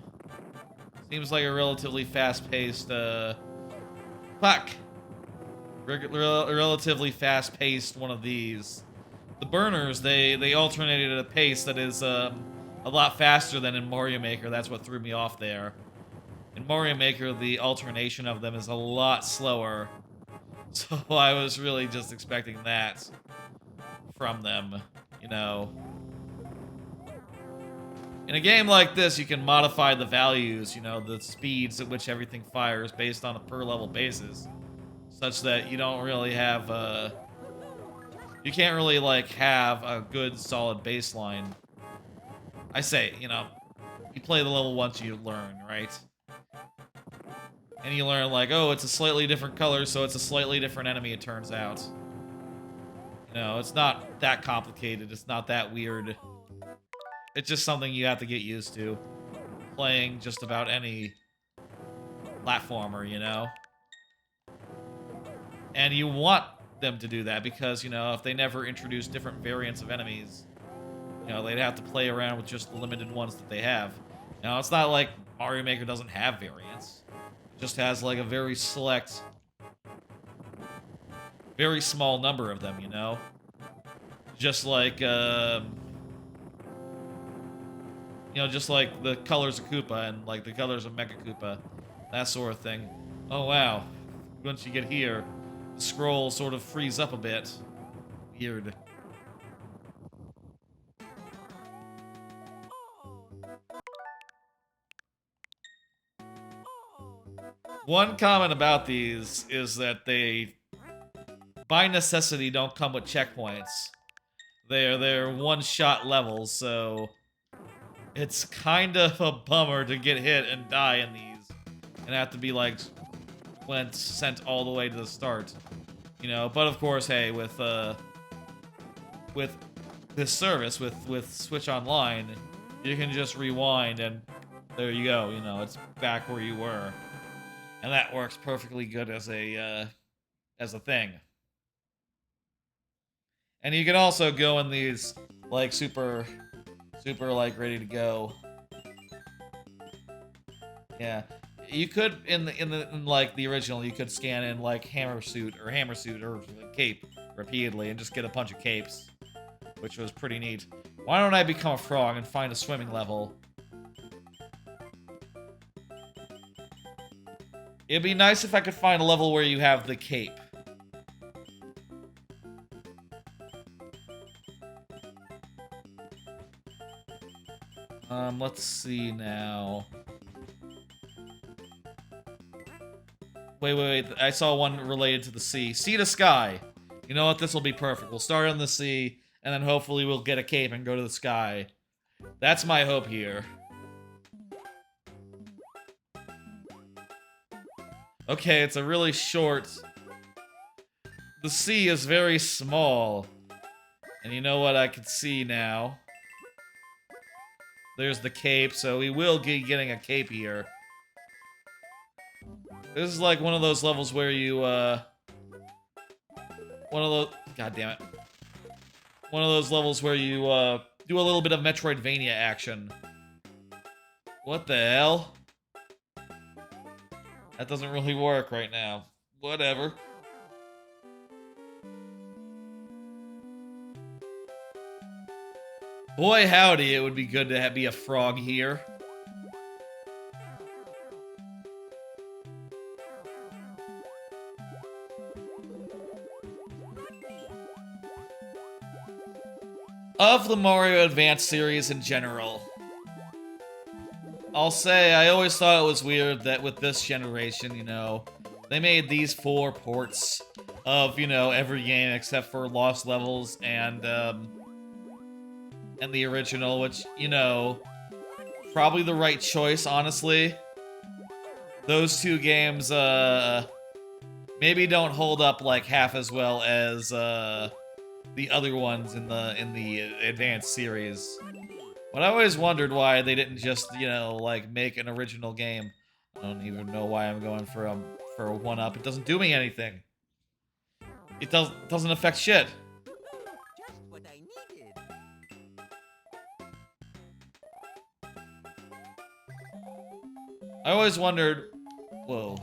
Seems like a relatively fast-paced, fuck! Relatively fast-paced one of these. The burners, they alternated at a pace that is, a lot faster than in Mario Maker. That's what threw me off there. In Mario Maker, the alternation of them is a lot slower. So I was really just expecting that from them, you know. In a game like this, you can modify the values, you know, the speeds at which everything fires based on a per-level basis. such that you don't really have you can't really like have a good solid baseline. I say, you know, you play the level once you learn, right? And you learn like, oh, it's a slightly different color, so it's a slightly different enemy, it turns out. You know, it's not that complicated, it's not that weird. It's just something you have to get used to. Playing just about any platformer, you know? And you want them to do that because, you know, if they never introduce different variants of enemies, you know, they'd have to play around with just the limited ones that they have. You know, it's not like Mario Maker doesn't have variants. It just has, like, a very select, very small number of them, you know? Just like, you know, just like the colors of Koopa and, like, the colors of Mega Koopa. That sort of thing. Oh, wow. Once you get here, the scroll sort of frees up a bit. Weird. One comment about these is that they, by necessity, don't come with checkpoints. They're one-shot levels, so it's kind of a bummer to get hit and die in these, and have to be like sent all the way to the start, you know. But of course, hey, with this service, with Switch Online, you can just rewind and there you go. You know, it's back where you were. And that works perfectly good as a thing. And you can also go in these like super like ready to go. Yeah, you could in like the original, you could scan in like hammer suit or cape repeatedly and just get a bunch of capes, which was pretty neat. Why don't I become a frog and find a swimming level? It'd be nice if I could find a level where you have the cape. Let's see now. Wait. I saw one related to the sea. Sea to sky. You know what? This will be perfect. We'll start on the sea, and then hopefully we'll get a cape and go to the sky. That's my hope here. Okay, it's a really short... The sea is very small. And you know what I can see now? There's the cape, so we will be getting a cape here. This is like one of those levels where you, one of those... God damn it. One of those levels where you, do a little bit of Metroidvania action. What the hell? That doesn't really work right now. Whatever. Boy howdy, it would be good to be a frog here. Of the Mario Advance series in general, I'll say I always thought it was weird that with this generation, you know, they made these 4 ports of, you know, every game except for Lost Levels and the original, which, you know, probably the right choice, honestly. Those 2 games, maybe don't hold up like half as well as, the other ones in the Advanced series. But I always wondered why they didn't just, you know, like, make an original game. I don't even know why I'm going for a 1-up. It doesn't do me anything. It doesn't affect shit. Just what I needed. I always wondered... Whoa.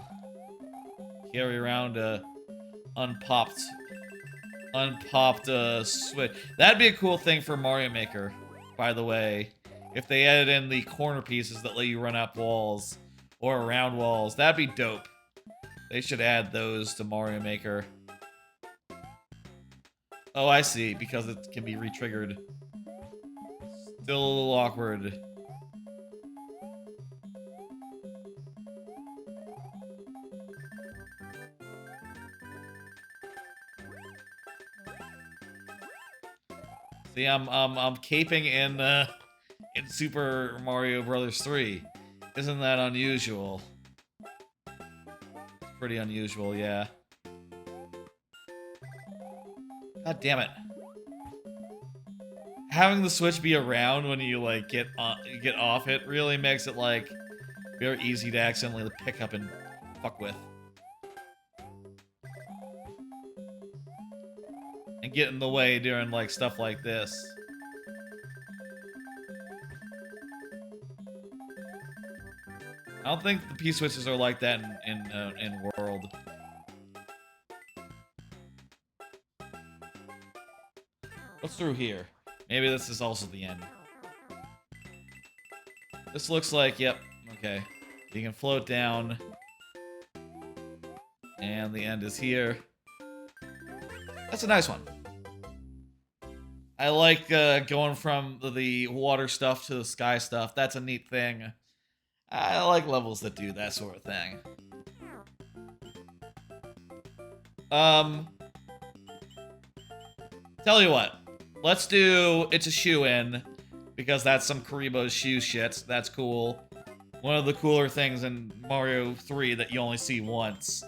Carry around a unpopped Switch. That'd be a cool thing for Mario Maker, by the way. If they added in the corner pieces that let you run up walls or around walls, that'd be dope. They should add those to Mario Maker. Oh, I see, because it can be re-triggered. Still a little awkward. See, I'm caping in Super Mario Brothers 3. Isn't that unusual? It's pretty unusual, yeah. God damn it. Having the Switch be around when you like get off it really makes it like very easy to accidentally pick up and fuck with. And get in the way during like stuff like this. I don't think the P-switches are like that in World. What's through here? Maybe this is also the end. This looks like, yep, okay. You can float down. And the end is here. That's a nice one. I like going from the water stuff to the sky stuff. That's a neat thing. I like levels that do that sort of thing. Tell you what. Let's do It's a Shoe-In, because that's some Karibo's shoe shit. That's cool. One of the cooler things in Mario 3 that you only see once.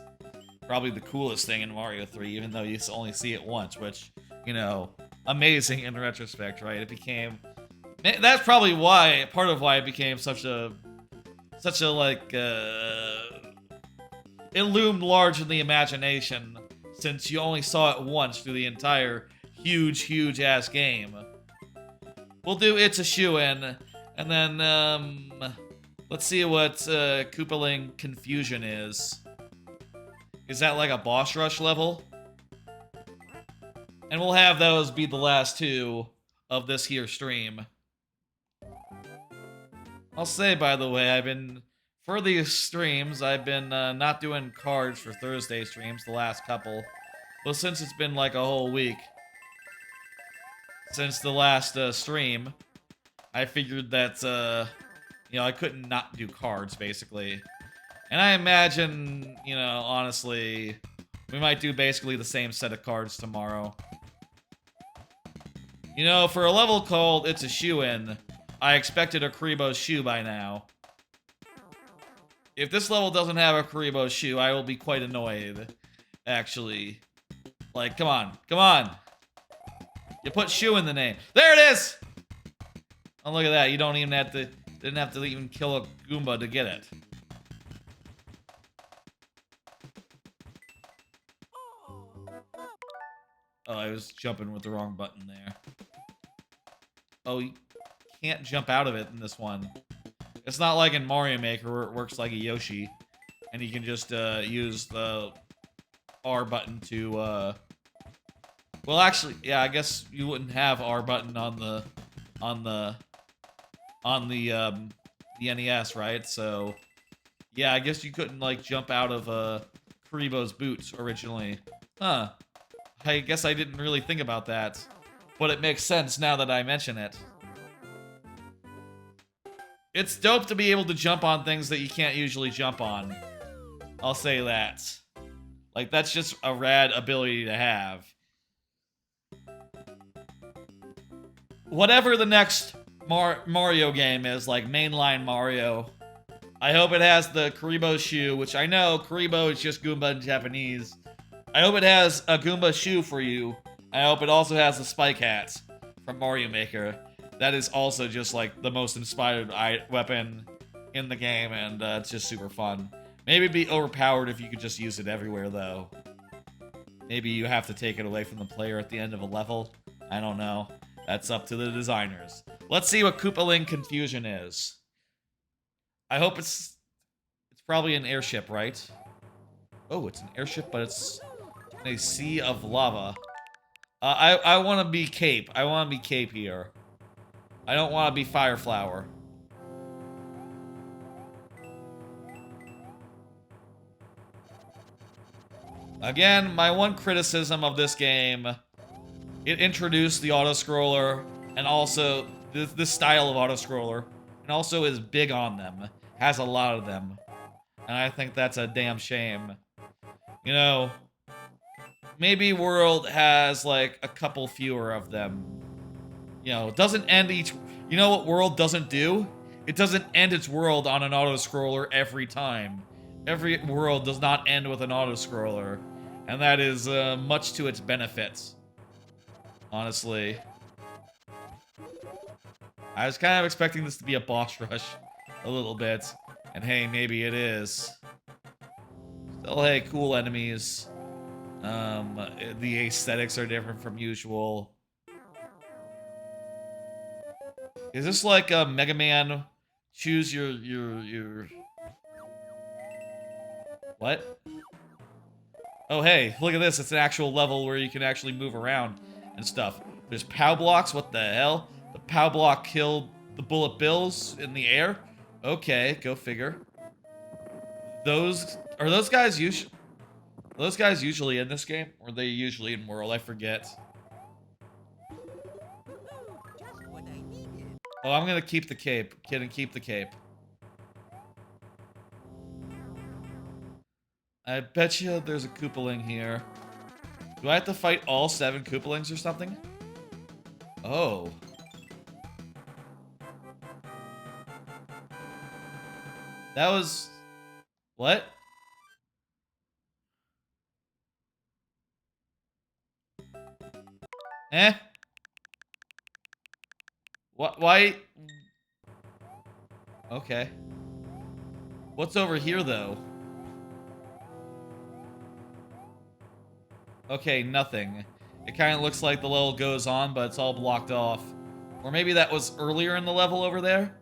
Probably the coolest thing in Mario 3, even though you only see it once, which, you know, amazing in retrospect, right? It became... That's probably why, part of why it became such a like, it loomed large in the imagination, since you only saw it once through the entire huge ass game. We'll do It's a Shoe-In, and then, let's see what Koopaling Confusion is. Is that like a boss rush level? And we'll have those be the last two of this here stream. I'll say, by the way, for these streams, I've been not doing cards for Thursday streams, the last couple. But since it's been like a whole week since the last stream, I figured that, you know, I couldn't not do cards, basically. And I imagine, you know, honestly, we might do basically the same set of cards tomorrow. You know, for a level called It's a Shoe-In, I expected a Karibo's shoe by now. If this level doesn't have a Karibo's shoe, I will be quite annoyed, actually. Like, come on, come on! You put shoe in the name. There it is! Oh, look at that, you don't even have to, didn't have to even kill a Goomba to get it. Oh, I was jumping with the wrong button there. Oh, you can't jump out of it in this one. It's not like in Mario Maker where it works like a Yoshi. And you can just use the R button to... Well, actually, yeah, I guess you wouldn't have R button on the NES, right? So, yeah, I guess you couldn't, like, jump out of Karibo's boots originally. Huh. I guess I didn't really think about that, but it makes sense now that I mention it. It's dope to be able to jump on things that you can't usually jump on. I'll say that. Like, that's just a rad ability to have. Whatever the next Mario game is, like mainline Mario, I hope it has the Karibo shoe, which I know Karibo is just Goomba in Japanese. I hope it has a Goomba shoe for you. I hope it also has the spike hat from Mario Maker. That is also just like the most inspired weapon in the game, and it's just super fun. Maybe it'd be overpowered if you could just use it everywhere, though. Maybe you have to take it away from the player at the end of a level. I don't know. That's up to the designers. Let's see what Koopaling Confusion is. I hope it's probably an airship, right? Oh, it's an airship, but it's in a sea of lava. I want to be Cape. I want to be Cape here. I don't want to be Fireflower. Again, my one criticism of this game, it introduced the auto-scroller, and also this style of auto-scroller, and also is big on them, has a lot of them, and I think that's a damn shame. You know, maybe World has like a couple fewer of them. You know, it doesn't end each... You know what world doesn't do? It doesn't end its world on an auto-scroller every time. Every world does not end with an auto-scroller. And that is much to its benefit. Honestly. I was kind of expecting this to be a boss rush. A little bit. And hey, maybe it is. Still, hey, cool enemies. The aesthetics are different from usual. Is this like a Mega Man choose your... What? Oh, hey, look at this. It's an actual level where you can actually move around and stuff. There's POW blocks. What the hell? The POW block killed the bullet bills in the air? Okay, go figure. Are those guys usually in this game? Or are they usually in World? I forget. Just what I needed. Oh, I'm gonna keep the cape. Kid, and keep the cape. I bet you there's a Koopaling here. Do I have to fight all 7 Koopalings or something? Oh. That was... What? Eh? What? Why? Okay. What's over here, though? Okay, nothing. It kind of looks like the level goes on, but it's all blocked off. Or maybe that was earlier in the level over there?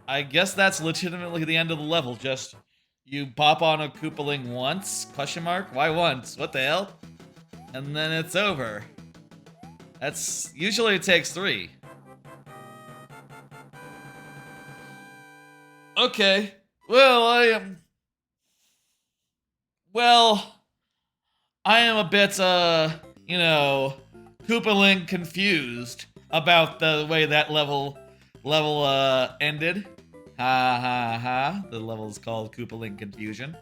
I guess that's legitimately the end of the level, just... You pop on a Koopaling once? Question mark? Why once? What the hell? And then it's over. That's... Usually it takes 3. Okay. Well, I am a bit, you know, Koopaling confused about the way that level ended. Ha ha ha. The level is called Koopaling Confusion.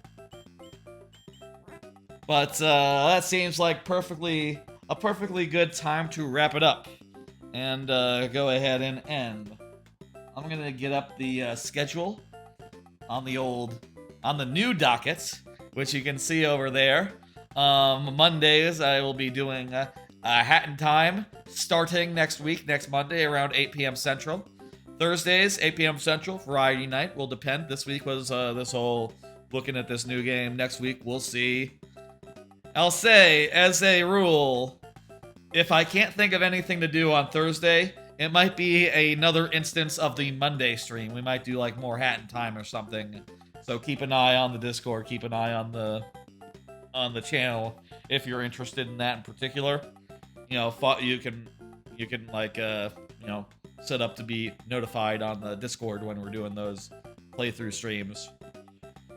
But, that seems like a perfectly good time to wrap it up. And, go ahead and end. I'm gonna get up the, schedule on the new docket, which you can see over there. Mondays, I will be doing Hat in Time starting next Monday around 8 p.m. Central. Thursdays, 8 p.m. Central, Variety Night will depend. This week was this whole looking at this new game. Next week, we'll see. I'll say, as a rule, if I can't think of anything to do on Thursday, it might be another instance of the Monday stream. We might do like more Hat in Time or something. So keep an eye on the Discord, keep an eye on the channel if you're interested in that in particular. You know, you can like you know, set up to be notified on the Discord when we're doing those playthrough streams.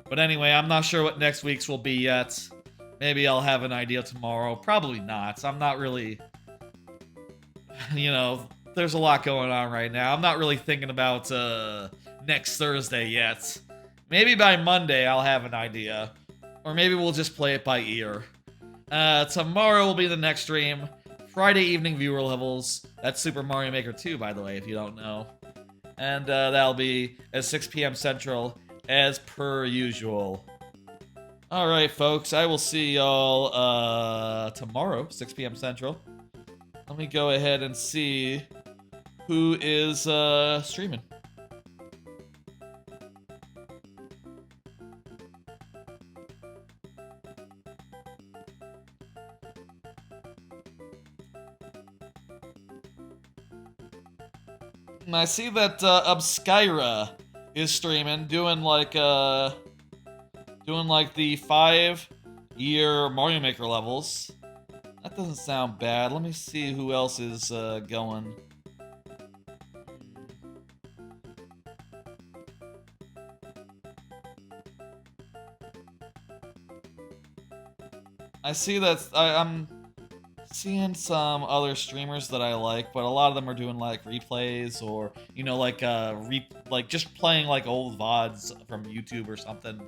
But anyway, I'm not sure what next week's will be yet. Maybe I'll have an idea tomorrow. Probably not. I'm not really, you know, there's a lot going on right now. I'm not really thinking about next Thursday yet. Maybe by Monday I'll have an idea. Or maybe we'll just play it by ear. Tomorrow will be the next stream. Friday evening viewer levels. That's Super Mario Maker 2, by the way, if you don't know. And that'll be at 6 p.m. Central, as per usual. Alright, folks. I will see y'all tomorrow, 6 p.m. Central. Let me go ahead and see who is streaming. I see that Obskyra is streaming, doing like the 5-year Mario Maker levels. That doesn't sound bad. Let me see who else is going. I see that I'm seeing some other streamers that I like, but a lot of them are doing like replays or, you know, like just playing like old VODs from YouTube or something.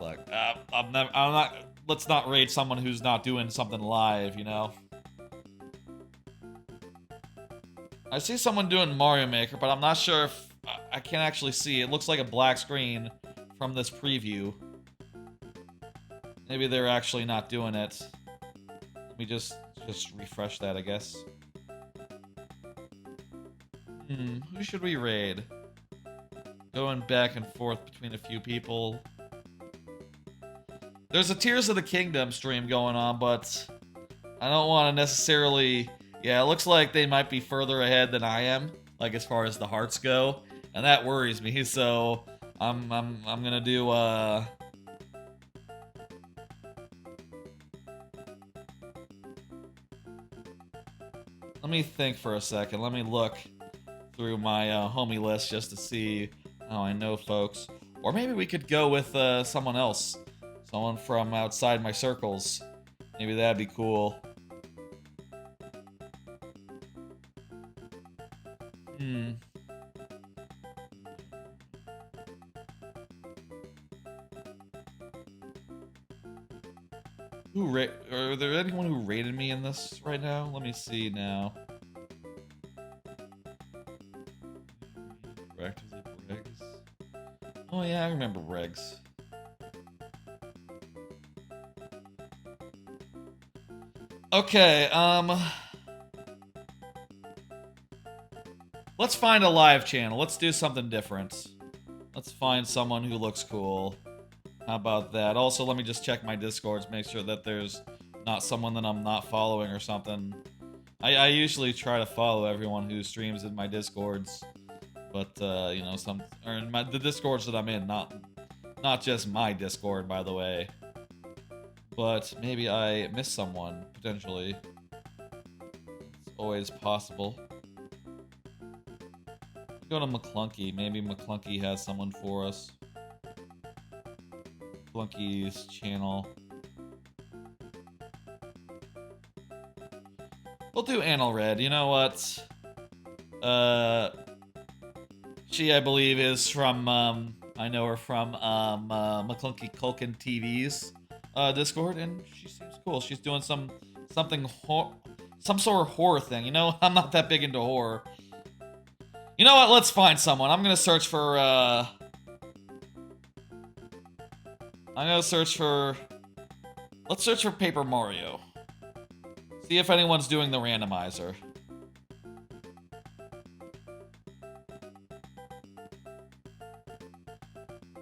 Like, I'm not. Let's not rate someone who's not doing something live, you know. I see someone doing Mario Maker, but I'm not sure if I can't actually see. It looks like a black screen from this preview. Maybe they're actually not doing it. Let me just refresh that, I guess. Who should we raid? Going back and forth between a few people. There's a Tears of the Kingdom stream going on, but I don't want to necessarily... Yeah, it looks like they might be further ahead than I am, like as far as the hearts go, and that worries me. So I'm gonna do Let me think for a second. Let me look through my homie list just to see how I know folks. Or maybe we could go with someone else, someone from outside my circles. Maybe that'd be cool. Are there anyone who rated me in this right now? Let me see now. Regs. Oh yeah, I remember Regs. Okay, let's find a live channel. Let's do something different. Let's find someone who looks cool. How about that? Also, let me just check my Discords, make sure that there's not someone that I'm not following or something. I usually try to follow everyone who streams in my Discords, but you know, the Discords that I'm in, not just my Discord, by the way. But maybe I missed someone potentially. It's always possible. Go to McClunky. Maybe McClunky has someone for us. McClunky's channel. We'll do Anal Red. You know what? She, I believe, is from, I know her from, McClunky Culkin TV's, Discord, and she seems cool. She's doing some sort of horror thing. You know, I'm not that big into horror. You know what? Let's find someone. I'm gonna search for, let's search for Paper Mario. See if anyone's doing the randomizer.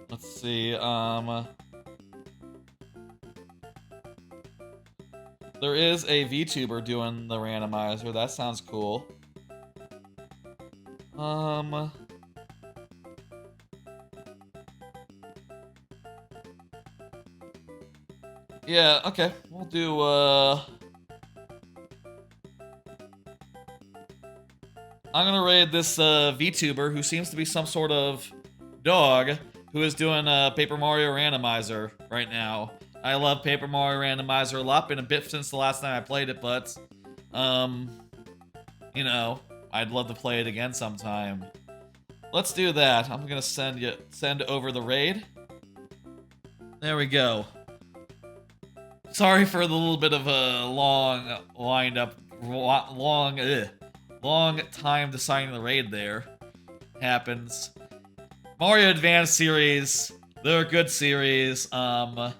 Let's see, there is a VTuber doing the randomizer. That sounds cool. Yeah, okay. We'll do, I'm gonna raid this, VTuber who seems to be some sort of dog who is doing a Paper Mario randomizer right now. I love Paper Mario Randomizer a lot. Been a bit since the last time I played it, but, you know, I'd love to play it again sometime. Let's do that. I'm gonna send over the raid. There we go. Sorry for the little bit of a long long time deciding the raid there. Happens. Mario Advance series, they're a good series. They're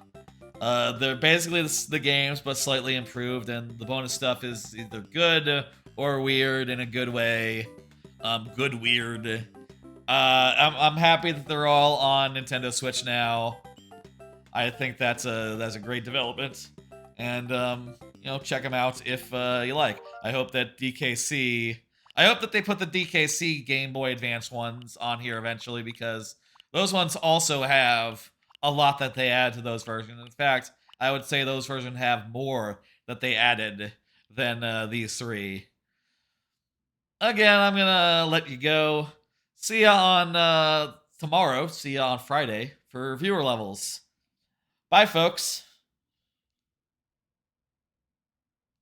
basically the games, but slightly improved, and the bonus stuff is either good or weird in a good way. Good weird. I'm happy that they're all on Nintendo Switch now. I think that's a great development, and you know, check them out if you like. I hope that they put the DKC Game Boy Advance ones on here eventually, because those ones also have a lot that they add to those versions. In fact, I would say those versions have more that they added than these three. Again, I'm gonna let you go. See ya on tomorrow. See ya on Friday for viewer levels. Bye, folks.